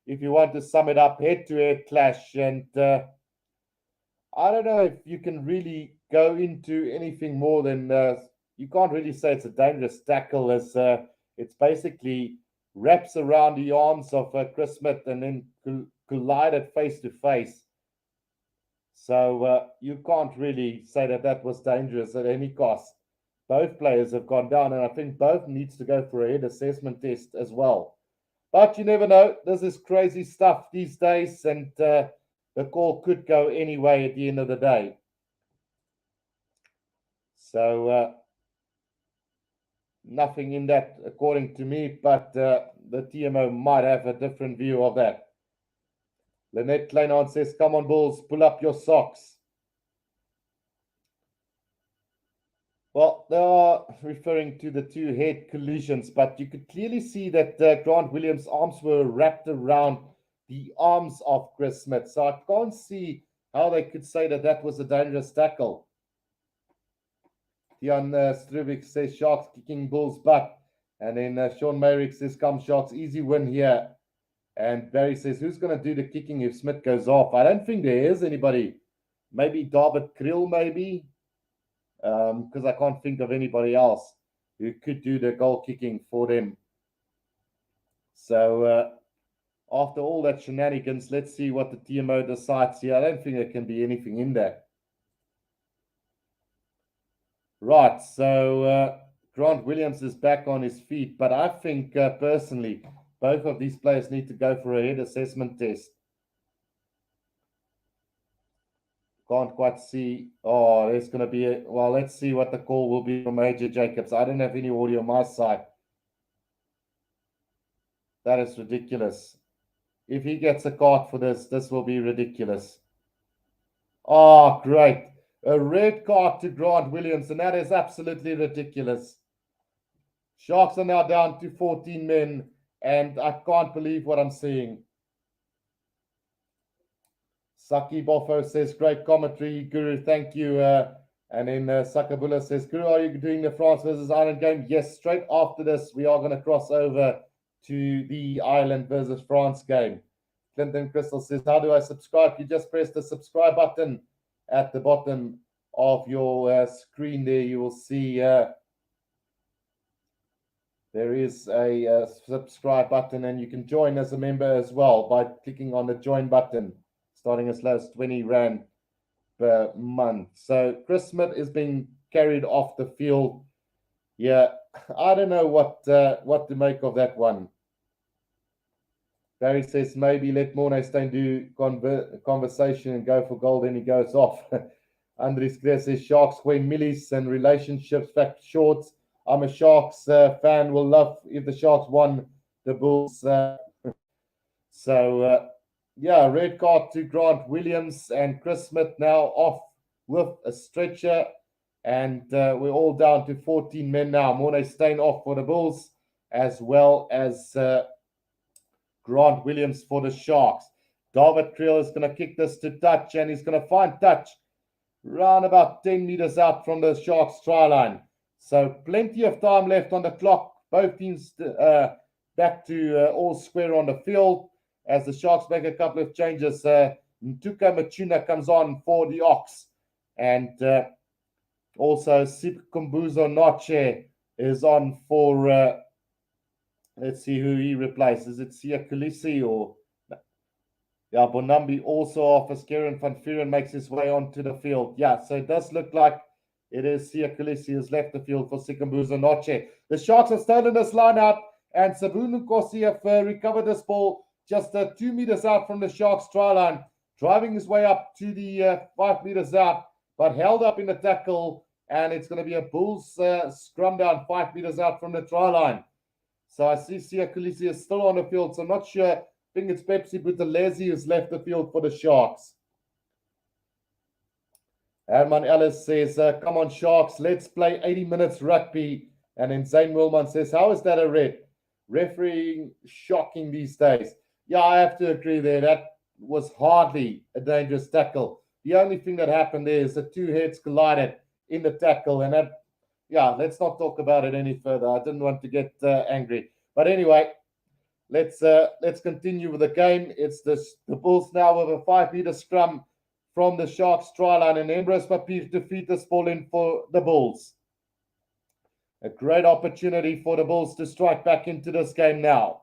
If you want to sum it up, head-to-head clash. And I don't know if you can really go into anything more than... you can't really say it's a dangerous tackle, as it's basically wraps around the arms of Chris Smith and then collided face-to-face. So you can't really say that was dangerous at any cost. Both players have gone down, and I think both needs to go for a head assessment test as well. But you never know. This is crazy stuff these days, and the call could go anyway at the end of the day. So nothing in that according to me, but the TMO might have a different view of that. Lynette Kleinon says, "Come on, Bulls, pull up your socks." Well, they are referring to the two head collisions, but you could clearly see that Grant Williams' arms were wrapped around the arms of Chris Smith. So I can't see how they could say that was a dangerous tackle. Tian Struvik says, "Sharks kicking Bulls' butt." And then Sean Mayrick says, "Come Sharks, easy win here." And Barry says, "Who's going to do the kicking if Smith goes off?" I don't think there is anybody. Maybe David Krill, maybe. Because I can't think of anybody else who could do the goal kicking for them. So after all that shenanigans, let's see what the TMO decides here. I don't think there can be anything in there. Right, so Grant Williams is back on his feet, but I think personally, both of these players need to go for a head assessment test. Can't quite see. Oh, there's going to be well, let's see what the call will be from Major Jacobs. I don't have any audio on my side. That is ridiculous. If he gets a card for this, this will be ridiculous. Oh, great. A red card to Grant Williams, and that is absolutely ridiculous. Sharks are now down to 14 men, and I can't believe what I'm seeing. Saki Bofo says, "Great commentary, Guru. Thank you." And then Sakabula says, "Guru, are you doing the France versus Ireland game?" Yes, straight after this, we are going to cross over to the Ireland versus France game. Clinton Crystal says, "How do I subscribe?" You just press the subscribe button at the bottom of your screen there. You will see there is a subscribe button, and you can join as a member as well by clicking on the join button, starting as low as 20 Rand per month. So Chris Smith is being carried off the field. Yeah, I don't know what to make of that one. Barry says, "Maybe let Mornestein do conversation and go for gold, and he goes off." Andres Greer says, "Sharks win millies and relationships fact shorts. I'm a Sharks fan. Will love if the Sharks won the Bulls." Yeah, red card to Grant Williams, and Chris Smith now off with a stretcher. And we're all down to 14 men now. Mornay staying off for the Bulls, as well as Grant Williams for the Sharks. David Creel is going to kick this to touch, and he's going to find touch round about 10 meters out from the Sharks try line. So plenty of time left on the clock. Both teams back to all square on the field as the Sharks make a couple of changes. Ntuka Machuna comes on for the Ox, and also Sikumbuzo Noche is on for let's see who he replaces. Is it Sia Kulisi or yeah, Bonambi also offers. Kieran van Vuren makes his way onto the field. Yeah, so it does look like it is Sia Kulisi who's left the field for Sikumbuzo Noche. The Sharks have stolen this line out, and Sabunu Nkosi have recovered this ball just 2 meters out from the Sharks try line, driving his way up to the 5 meters out, but held up in the tackle, and it's going to be a Bulls scrum down 5 meters out from the try line. So I see Sia Kulisi is still on the field, so I'm not sure. I think it's Pepsi Buthelezi who's left the field for the Sharks. Herman Ellis says, come on, Sharks, let's play 80 minutes rugby. And then Zane Wilman says, how is that a red? Refereeing shocking these days. Yeah, I have to agree there. That was hardly a dangerous tackle. The only thing that happened there is the two heads collided in the tackle. And that, yeah, let's not talk about it any further. I didn't want to get angry. But anyway, let's continue with the game. It's the Bulls now with a 5 meter scrum from the Sharks try line, and Ambrose Papier to feed this ball in for the Bulls. A great opportunity for the Bulls to strike back into this game now.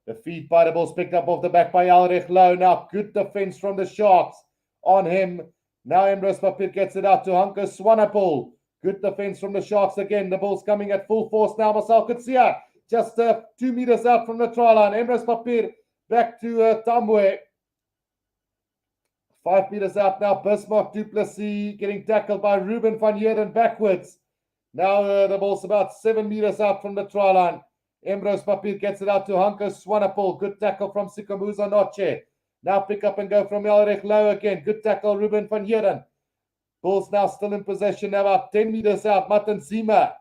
The feed by the Bulls picked up off the back by Alrich Low. Now good defense from the Sharks on him. Now Ambrose Papier gets it out to Hanko Swanepoel. Good defense from the Sharks again. The Bulls coming at full force now. Marcel Kutsia just 2 meters out from the try line. Ambrose Papier back to Tambwe. 5 meters out now. Bismarck du Plessis getting tackled by Ruben van Heerden backwards. Now the ball's about 7 meters out from the try line. Ambrose Papier gets it out to Hanko Swanepoel. Good tackle from Sikumbuzo Noche. Now pick up and go from Elrich Low again. Good tackle, Ruben van Heerden. Bulls now still in possession, about 10 meters out. Matan Zima.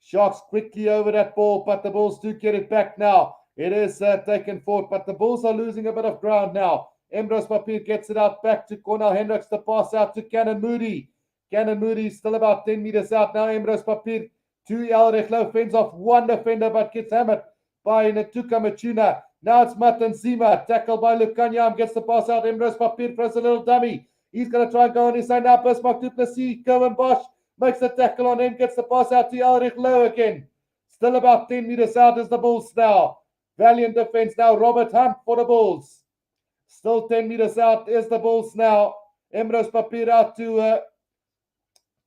Sharks quickly over that ball, but the Bulls do get it back now. It is taken forward, but the Bulls are losing a bit of ground now. Ambrose Papier gets it out back to Cornel Hendricks to pass out to Cannon Moody. Cannon Moody still about 10 meters out now. Ambrose Papier to Elrich Low, fends off one defender, but gets hammered by Ntuka Machuna. Now it's Matan Zima, tackled by Lukanyam, gets the pass out. Ambrose Papier throws a little dummy. He's going to try and go on his side now. Bismarck du Plessis, Kerwin Bosch makes the tackle on him, gets the pass out to Elrich Low again. Still about 10 meters out is the Bulls now. Valiant defense now. Robert Hunt for the Bulls. Still 10 meters out is the Bulls now. Ambrose Papier out to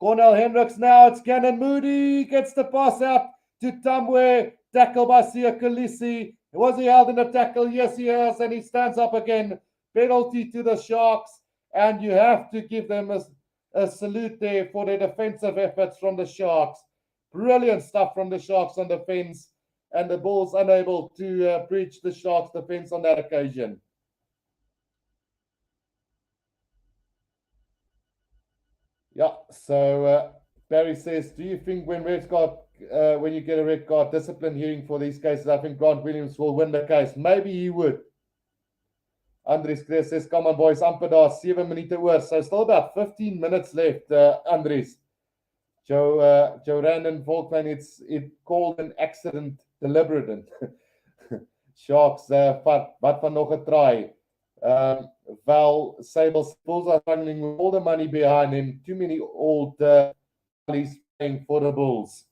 Cornel Hendricks now. It's Cannon Moody. Gets the pass out to Tambwe. Tackle by Sia Kulisi. Was he held in the tackle? Yes, he has. And he stands up again. Penalty to the Sharks. And you have to give them a salute there for their defensive efforts from the Sharks. Brilliant stuff from the Sharks on defense. And the Bulls unable to breach the Sharks' defense on that occasion. Yeah, so Barry says, do you think when you get a red card discipline hearing for these cases, I think Grant Williams will win the case? Maybe he would. Andries Krees says, come on boys, amper daar, 7 minute oor. So still about 15 minutes left, Andries. Joe Randon Volkman, it called an accident deliberate. Sharks, wat van nog 'n try. Val Sables, Bulls are running with all the money behind him. Too many old He's playing for the Bulls.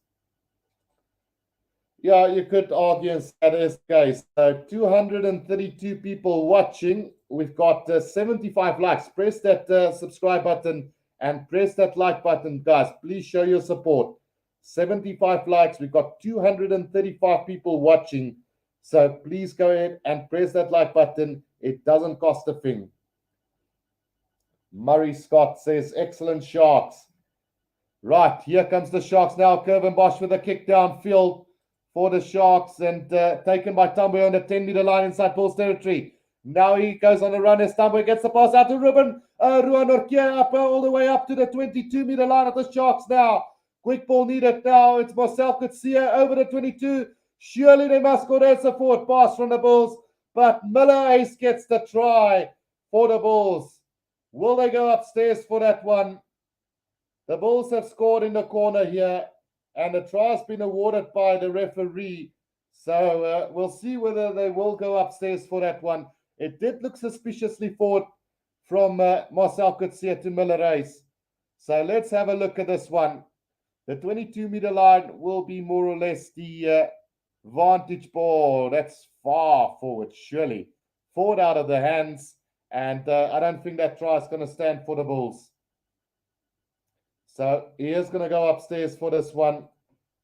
Yeah, you could argue and say that is the case. So 232 people watching. We've got 75 likes. Press that subscribe button and press that like button, guys. Please show your support. 75 likes. We've got 235 people watching. So please go ahead and press that like button. It doesn't cost a thing. Murray Scott says, excellent Sharks. Right, here comes the Sharks now. Kerwin Bosch with a kick downfield for the Sharks and taken by Tambo on the 10-meter line inside Bulls territory. Now he goes on a run as Tambo gets the pass out to Ruben. Ruan Orkia up all the way up to the 22-meter line of the Sharks now. Quick ball needed now. It's Marcel Kutsia over the 22. Surely they must go. There's a forward pass from the Bulls. But Miller Ace gets the try for the Bulls. Will they go upstairs for that one? The Bulls have scored in the corner here. And the try has been awarded by the referee. So we'll see whether they will go upstairs for that one. It did look suspiciously forward from Marcel Kutsia to Miller Ace. So let's have a look at this one. The 22-meter line will be more or less the vantage ball. That's far forward, surely. Forward out of the hands. And I don't think that try is going to stand for the Bulls. So he is going to go upstairs for this one.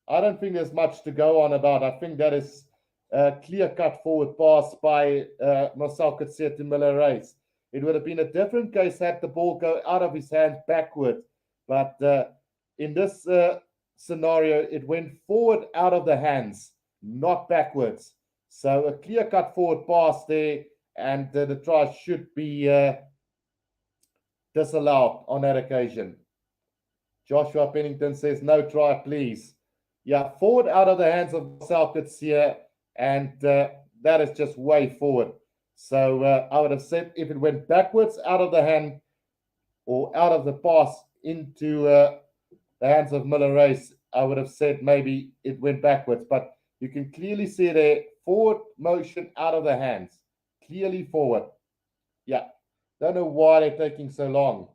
I don't think there's much to go on about. I think that is a clear-cut forward pass by Marcel Kutsia to Miller Ace. It would have been a different case had the ball go out of his hands backward. But in this scenario, it went forward out of the hands, not backwards. So a clear-cut forward pass there, and the try should be disallowed on that occasion. Joshua Pennington says, no try, please. Yeah, forward out of the hands of Marcel Kutsia, and that is just way forward. So I would have said if it went backwards out of the hand or out of the pass into the hands of Miller Ace, I would have said maybe it went backwards. But you can clearly see there, forward motion out of the hands. Clearly forward. Yeah, don't know why they're taking so long.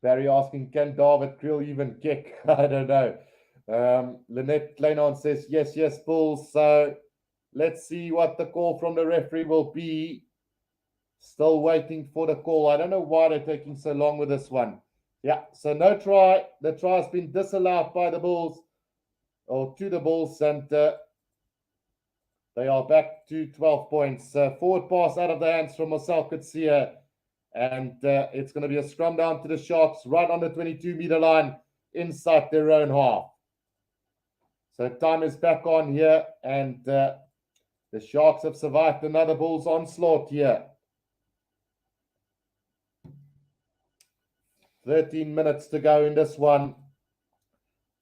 Barry asking, can David Kriel even kick? I don't know. Lynette Kleinon says, yes, Bulls. So let's see what the call from the referee will be. Still waiting for the call. I don't know why they're taking so long with this one. Yeah, so no try. The try has been disallowed by the Bulls, or to the Bulls, and they are back to 12 points. Forward pass out of the hands from Marcel Kutsia. And it's going to be a scrum down to the Sharks right on the 22-meter line inside their own half. So time is back on here, and the Sharks have survived another Bulls onslaught here. 13 minutes to go in this one.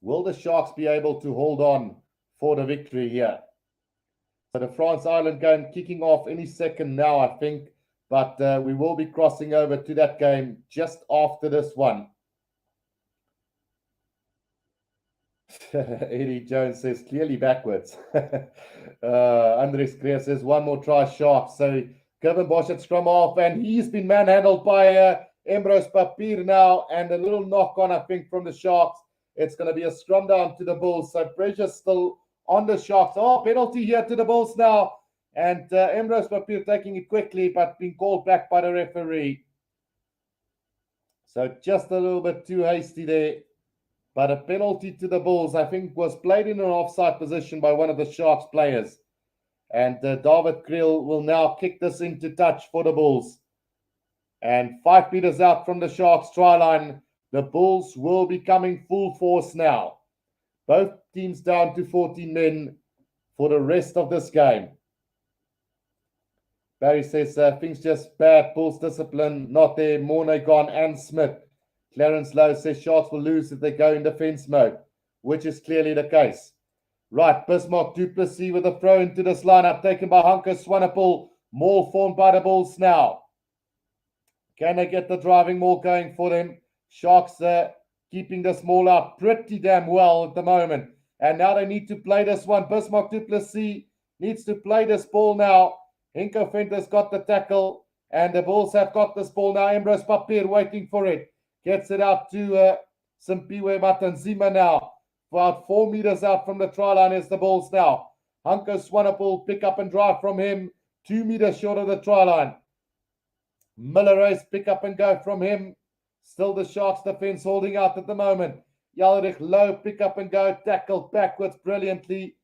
Will the Sharks be able to hold on for the victory here? So the France Island game kicking off any second now, I think. But we will be crossing over to that game just after this one. Eddie Jones says, clearly backwards. Andres Greer says, one more try, Sharks. So Kevin Bosch at scrum off, and he's been manhandled by Ambrose Papier now, and a little knock on, I think, from the Sharks. It's going to be a scrum down to the Bulls. So pressure still on the Sharks. Oh, penalty here to the Bulls now. And Ambrose Papier taking it quickly, but being called back by the referee. So just a little bit too hasty there. But a penalty to the Bulls, I think, was played in an offside position by one of the Sharks players. And David Kriel will now kick this into touch for the Bulls. And 5 meters out from the Sharks try line, the Bulls will be coming full force now. Both teams down to 14 men for the rest of this game. Barry says, things just bad, Bulls discipline, not there, Mornay gone and Smith. Clarence Lowe says Sharks will lose if they go in defense mode, which is clearly the case. Right, Bismarck du Plessis with a throw into this lineup, taken by Hanko Swanepoel, maul formed by the Bulls now. Can they get the driving maul going for them? Sharks keeping this maul up pretty damn well at the moment. And now they need to play this one. Bismarck du Plessis needs to play this ball now. Hinko Venter's got the tackle, and the Bulls have got this ball now. Ambrose Papier waiting for it. Gets it out to Simpiwe Matanzima now. About 4 meters out from the try line is the Bulls now. Hanko Swanepoel pick up and drive from him. 2 meters short of the try line. Miller Ace pick up and go from him. Still the Sharks defense holding out at the moment. Yalrich Low pick up and go. Tackled backwards brilliantly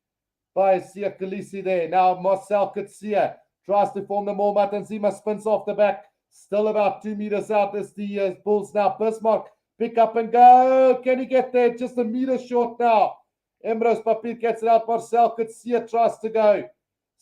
by Sia Khaleesi there. Now Marcel Kutsia tries to form the maul. Matanzima spins off the back. Still about 2 meters out is the Bulls now. Bismarck, pick up and go. Can he get there? Just a meter short now. Ambrose Papier gets it out. Marcel Kutsia tries to go.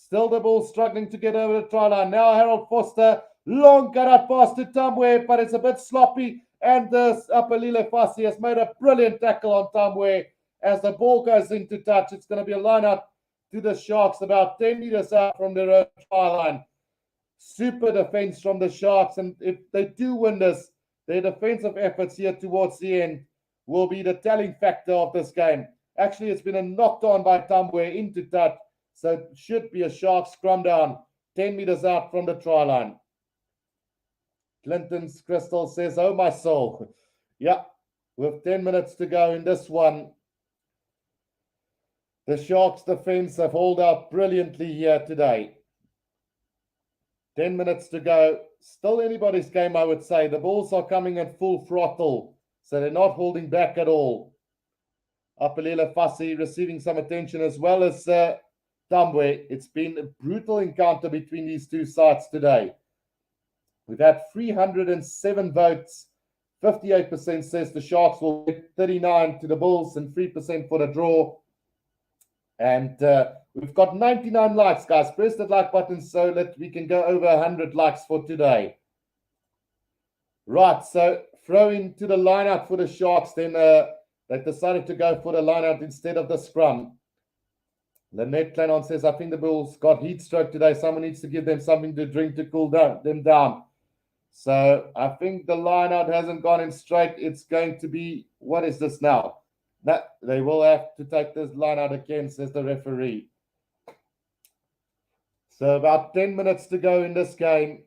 Still the Bulls struggling to get over the try line. Now Harold Foster, long cut pass to Tamwe, but it's a bit sloppy. And this Apalile Fassi has made a brilliant tackle on Tamwe. As the ball goes into touch, it's going to be a line out to the Sharks about 10 meters out from their own try line. Super defense from the Sharks, and if they do win this, their defensive efforts here towards the end will be the telling factor of this game. Actually, it's been a knocked on by Tamwe into touch, so it should be a Sharks scrum down 10 meters out from the try line. Clinton's Crystal says, oh my soul. Yeah, with 10 minutes to go in this one, the Sharks defense have held out brilliantly here today. 10 minutes to go. Still anybody's game, I would say. The Bulls are coming at full throttle, so they're not holding back at all. Apalile Fassi receiving some attention as well as Tamwe. It's been a brutal encounter between these two sides today. We've had 307 votes. 58% says the Sharks will get 39 to the Bulls and 3% for the draw. And we've got 99 likes, guys. Press that like button so that we can go over 100 likes for today. Right, so throw into the line-out for the Sharks. Then they decided to go for the line-out instead of the scrum. Lynette Clanon says, I think the Bulls got heat stroke today. Someone needs to give them something to drink to cool them down. So I think the line-out hasn't gone in straight. It's going to be, what is this now? That they will have to take this line out again, says the referee. So about 10 minutes to go in this game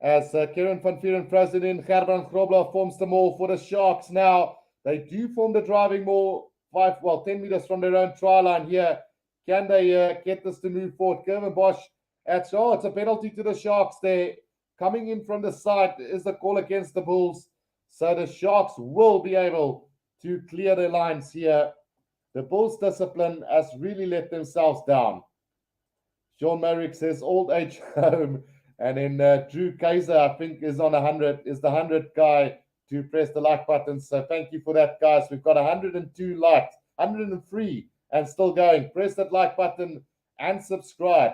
as Kieran van Vuuren throws it in. Gerbrand Grobler forms the maul for the Sharks now. They do form the driving maul 10 meters from their own try line here. Can they get this to move forward? Kevin Bosch it's a penalty to the Sharks there. Coming in from the side is the call against the Bulls. So the Sharks will be able to clear the lines here. The Bulls' discipline has really let themselves down. Sean Merrick says old age home. And then Drew Kaiser, I think, is on 100, is the 100 guy to press the like button. So thank you for that, guys. We've got 102 likes, 103, and still going. Press that like button and subscribe.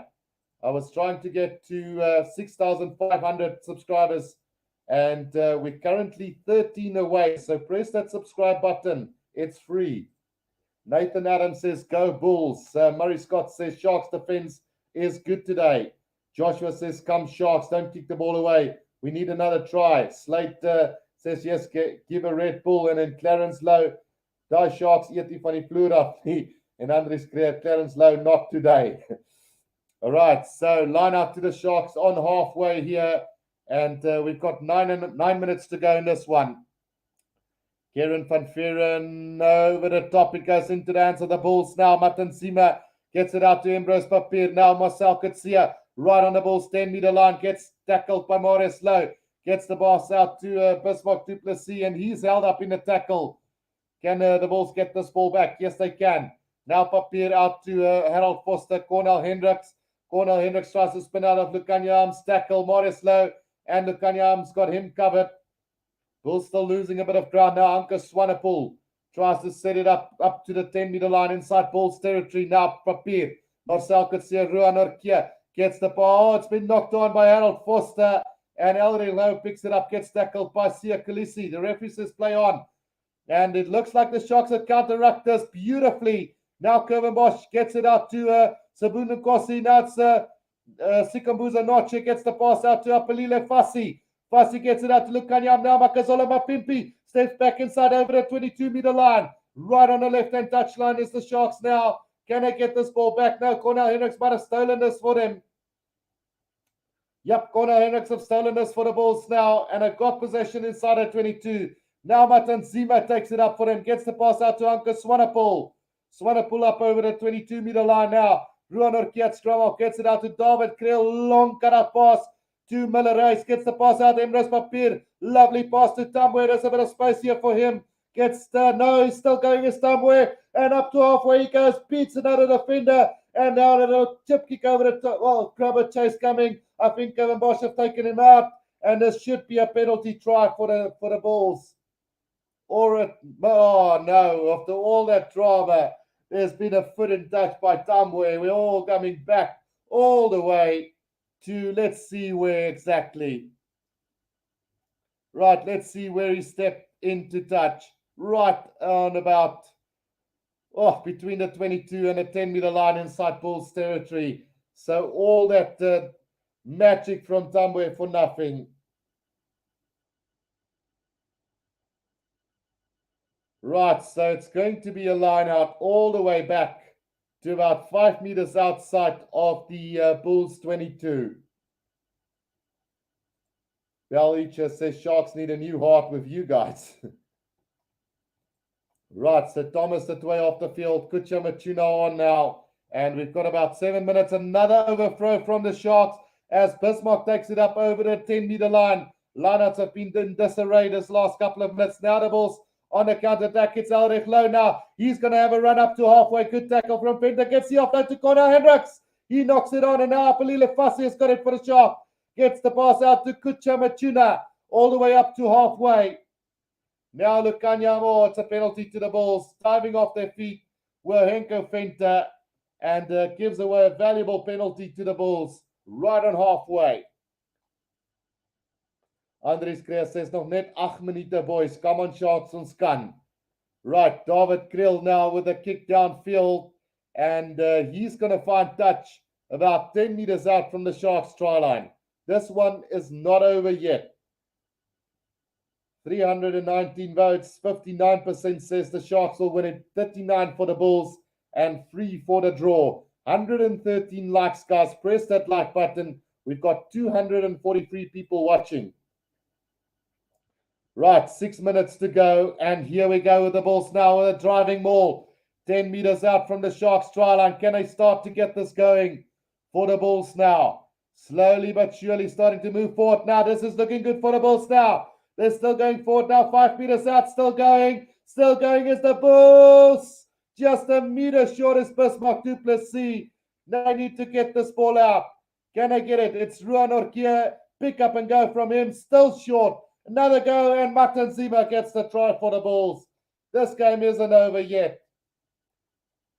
I was trying to get to 6,500 subscribers. And we're currently 13 away. So press that subscribe button. It's free. Nathan Adams says, go Bulls. Murray Scott says, Sharks defense is good today. Joshua says, come Sharks. Don't kick the ball away. We need another try. Slate says, yes, give a Red Bull. And then Clarence Lowe, die Sharks, eet die van die vloer af. And Andres Clarence Lowe, not today. All right, so line up to the Sharks on halfway here. And we've got 9 minutes to go in this one. Kieran van Vuuren over the top. It goes into the hands of the Bulls now. Matan Zima gets it out to Ambrose Papier. Now Marcel Kutsia right on the Bulls 10-meter line. Gets tackled by Maurice Lowe. Gets the pass out to Bismarck du Plessis. And he's held up in the tackle. Can the Bulls get this ball back? Yes, they can. Now Papier out to Harold Foster. Cornel Hendricks. Cornel Hendricks tries to spin out of Lukanya Arms. Tackle Maurice Lowe. And Lukanya Arms got him covered. Bulls still losing a bit of ground now. Anke Swanepoel tries to set it up to the 10-meter line inside Bulls territory. Now Papier. Marcel Kutsia, Ruan Orkia gets the ball. Oh, it's been knocked on by Harold Foster. And Ellery Lowe picks it up, gets tackled by Sia Khaleesi. The referee says play on. And it looks like the Sharks have counteract this beautifully. Now Kevin Bosch gets it out to Sabuna Nkosi. Now it's Sikambuza Noche gets the pass out to Apalile Fassi. Fassi gets it out to Lukanyam now. Makazola Mapimpi steps back inside over the 22-meter line. Right on the left-hand touchline is the Sharks now. Can they get this ball back? No, Cornel Hendricks might have stolen this for them. Yep, Cornel Hendricks have stolen this for the Bulls now and have got possession inside the 22. Now Matan Zima takes it up for them. Gets the pass out to Anke Swanepoel. Swanepoel up over the 22-meter line now. Ruan Orkia scrum gets it out to David Kriel. Long cut-out pass to Miller Rice. Gets the pass out to Emrys Papier. Lovely pass to Tamwe. There's a bit of space here for him. Gets no, he's still going as Tamwe. And up to halfway he goes. Beats another defender. And now a little chip kick over the top. Well, grabber chase coming. I think Kevin Bosch have taken him out. And this should be a penalty try for the Bulls. Oh no, after all that drama, there's been a foot in touch by Tamwe. We're all coming back all the way to, let's see where exactly. Right, let's see where he stepped into touch. Right on about, between the 22 and the 10-meter line inside Bulls territory. So all that magic from Tambwe for nothing. Right, so it's going to be a line out all the way back to about 5 meters outside of the Bulls 22. Belicha says Sharks need a new heart with you guys. Right, so Thomas the way off the field, Kucha Machuna on now. And we've got about 7 minutes. Another overthrow from the Sharks as Bismarck takes it up over the 10-meter line. Lineouts have been in disarray this last couple of minutes. Now the Bulls on the counter-attack. It's Ulrich low now. He's going to have a run up to halfway. Good tackle from Venter. Gets the offload to Connor Hendricks. He knocks it on, and now Apalile Fassi has got it for the Shark. Gets the pass out to Kucha Machuna all the way up to halfway. Now Lukanyamo, it's a penalty to the Bulls. Diving off their feet were Henko Venter and gives away a valuable penalty to the Bulls right on halfway. Andries Kreer says nog net 8 minute boys. Come on Sharks, ons kan. Right, David Kriel now with a kick downfield and he's going to find touch about 10 meters out from the Sharks try line. This one is not over yet. 319 votes, 59% says the Sharks will win it, 39 for the Bulls and 3 for the draw. 113 likes, guys. Press that like button. We've got 243 people watching. Right, 6 minutes to go, and here we go with the Bulls now with a driving maul. 10 meters out from the Sharks try line. Can they start to get this going for the Bulls now? Slowly but surely starting to move forward. Now this is looking good for the Bulls now. They're still going forward now, 5 meters out, still going is the Bulls. Just a meter short is Bismarck du Plessis. Now I need to get this ball out. Can I get it? It's Ruan Orkia. Pick up and go from him, still short. Another go, and Matan Zima gets the try for the Bulls. This game isn't over yet.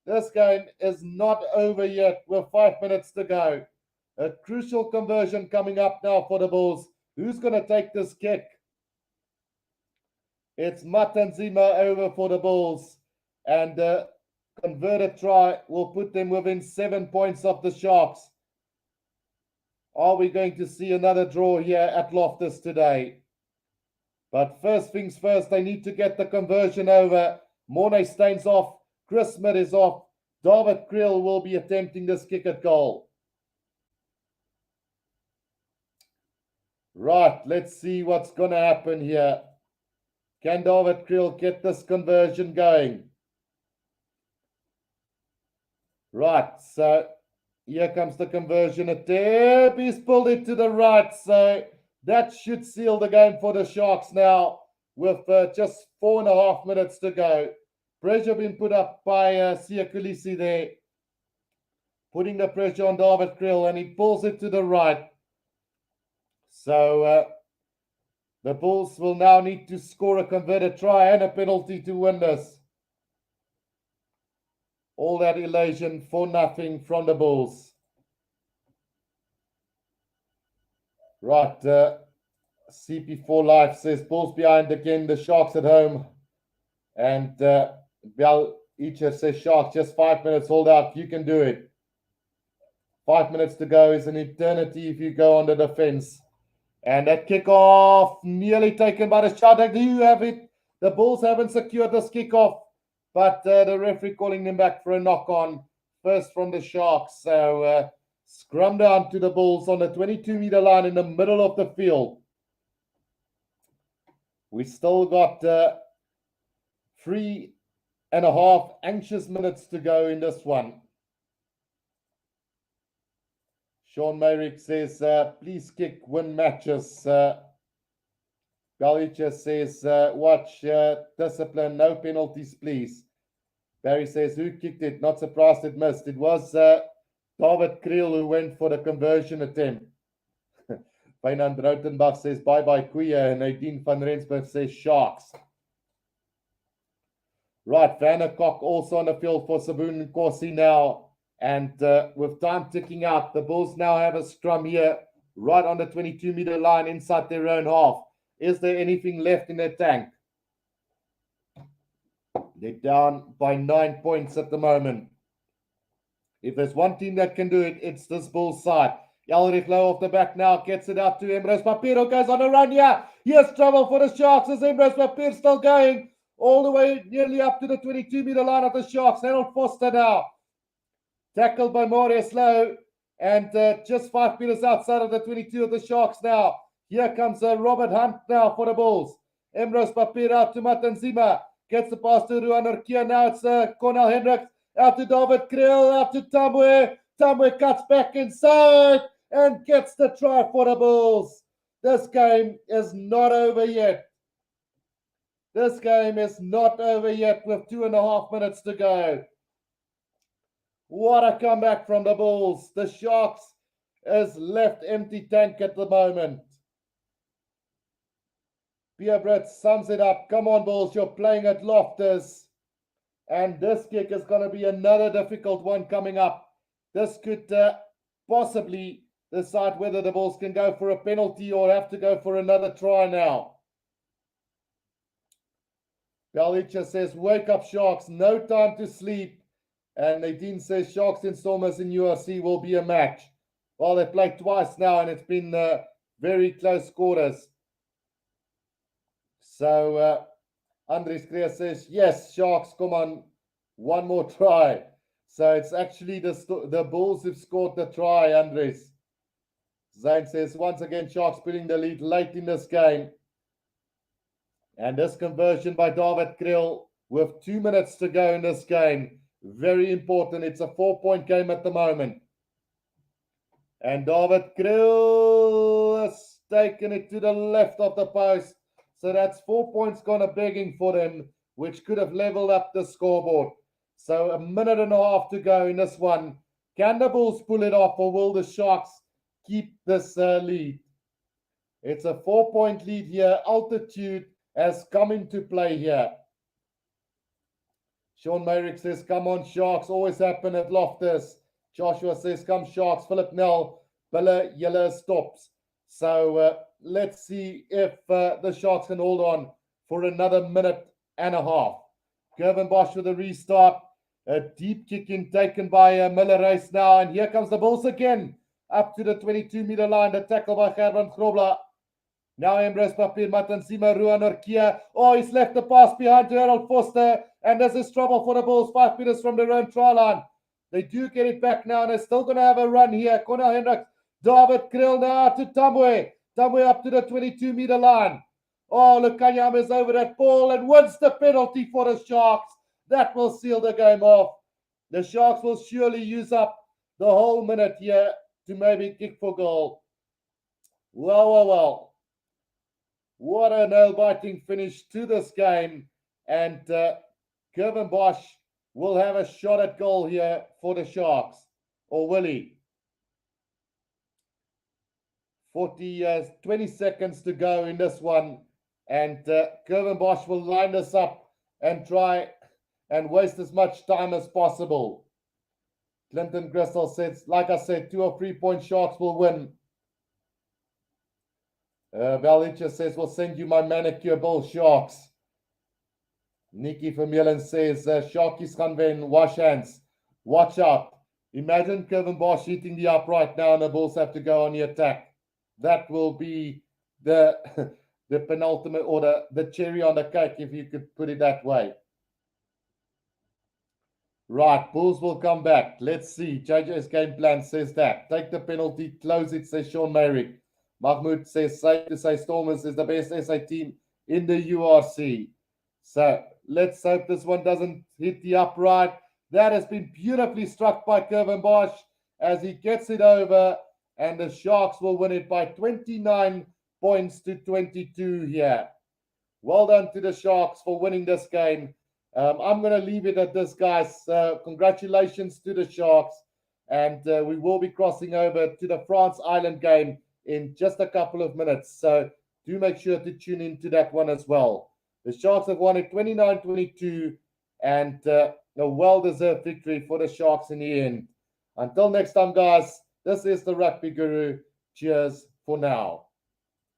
This game is not over yet with 5 minutes to go. A crucial conversion coming up now for the Bulls. Who's going to take this kick? It's Matan Zima over for the Bulls. And converted try will put them within 7 points of the Sharks. Are we going to see another draw here at Loftus today? But first things first, they need to get the conversion over. Mornay Steyn's off. Chris Smith is off. David Kriel will be attempting this kick at goal. Right, let's see what's going to happen here. Can David Kriel get this conversion going? Right, so here comes the conversion attempt. He's pulled it to the right, so that should seal the game for the Sharks now with just 4.5 minutes to go. Pressure being put up by Sia Kulisi there, putting the pressure on David Kriel, and he pulls it to the right. So the Bulls will now need to score a converted try and a penalty to win this. All that elation for nothing from the Bulls. Right, CP4 Life says Bulls behind again, the Sharks at home. And Bel Eacher says Sharks, just 5 minutes, hold out, you can do it. 5 minutes to go is an eternity if you go on the defense. And that kickoff nearly taken by the Sharks. They do have it. The Bulls haven't secured this kickoff, but the referee calling them back for a knock-on. First from the Sharks. So scrum down to the Bulls on the 22-meter line in the middle of the field. We still got 3.5 anxious minutes to go in this one. Sean Mayrick says, please kick, win matches. Galicia says, watch, discipline, no penalties, please. Barry says, who kicked it? Not surprised it missed. It was David Kriel who went for the conversion attempt. Fernand Rautenbach says, bye-bye, Kuya. And Nadine van Rensburg says, Sharks. Right, Vanderkok also on the field for Saboon Nkosi now. And with time ticking out, the Bulls now have a scrum here right on the 22-meter line inside their own half. Is there anything left in their tank? They're down by 9 points at the moment. If there's one team that can do it, it's this Bulls side. Elrich low off the back now, gets it out to Emrys Papiro, goes on a run here. Here's trouble for the Sharks as Emrys Papiro still going all the way nearly up to the 22-meter line of the Sharks. Harold Foster now. Tackled by Marius Low, and just 5 meters outside of the 22 of the Sharks now. Here comes Robert Hunt now for the Bulls. Emrys Papiro out to Matanzima. Gets the pass to Ruan Orkia. Now it's Cornel Hendricks. Out to David Kriel, out to Tambwe. Tambwe cuts back inside and gets the try for the Bulls. This game is not over yet. This game is not over yet with 2.5 minutes to go. What a comeback from the Bulls. The Sharks is left empty tank at the moment. Pierre Brett sums it up. Come on, Bulls, you're playing at Loftus. And this kick is going to be another difficult one coming up. This could possibly decide whether the Bulls can go for a penalty or have to go for another try now. Galicia says, wake up Sharks, no time to sleep. And Nadine says, Sharks and Stormers in URC will be a match. Well, they played twice now and it's been very close quarters. So, Andres Kriya says, yes, Sharks, come on, one more try. So it's actually the Bulls who've scored the try, Andres. Zain says, once again, Sharks putting the lead late in this game. And this conversion by David Kriel with 2 minutes to go in this game. Very important. It's a 4-point game at the moment. And David Kriel has taken it to the left of the post. So that's 4 points gone a begging for them, which could have leveled up the scoreboard. So 1.5 minutes to go in this one. Can the Bulls pull it off or will the Sharks keep this lead? It's a 4-point lead here. Altitude has come into play here. Sean Mayrick says, come on, Sharks. Always happen at Loftus. Joshua says, come, Sharks. Philip Nell, Billa Yella stops. So let's see if the Sharks can hold on for another 1.5 minutes. Gervin Bosch with a restart. A deep kick in taken by Miller Race now. And here comes the Bulls again. Up to the 22-meter line. The tackle by Gerben Grobler. Now Emrys Papir, Matanzima, Ruan Orkia. Oh, he's left the pass behind to Harold Foster. And there's this trouble for the Bulls 5 meters from their own try line. They do get it back now. And they're still going to have a run here. Cornel Hendricks. David Kriel now to Tambwe. Tambwe up to the 22-meter line. Oh, Lukanyam is over that ball and wins the penalty for the Sharks. That will seal the game off. The Sharks will surely use up the whole minute here to maybe kick for goal. Well. What a nail-biting finish to this game. And Gervin Bosch will have a shot at goal here for the Sharks. Or will he? 20 seconds to go in this one. And Gervin Bosch will line this up and try and waste as much time as possible. Clinton Gristle says, like I said, 2 or 3 point Sharks will win. Valicha says, we'll send you my manicure Bull Sharks. Nikki Vermeulen says, Sharkies gaan wen, wash hands. Watch out. Imagine Kevin Bosch hitting the upright now and the Bulls have to go on the attack. That will be the penultimate or the cherry on the cake, if you could put it that way. Right, Bulls will come back. Let's see. JJ's game plan says that. Take the penalty, close it, says Sean Mayrick. Mahmoud says, safe to say Stormers is the best SA team in the URC. So let's hope this one doesn't hit the upright. That has been beautifully struck by Kevin Bosch as he gets it over, and the Sharks will win it by 29 points to 22 here. Well done to the Sharks for winning this game. I'm going to leave it at this, guys. Congratulations to the Sharks. And we will be crossing over to the France Island game in just a couple of minutes. So do make sure to tune into that one as well. The Sharks have won it 29-22 and a well-deserved victory for the Sharks in the end. Until next time, guys, this is the Rugby Guru. Cheers for now.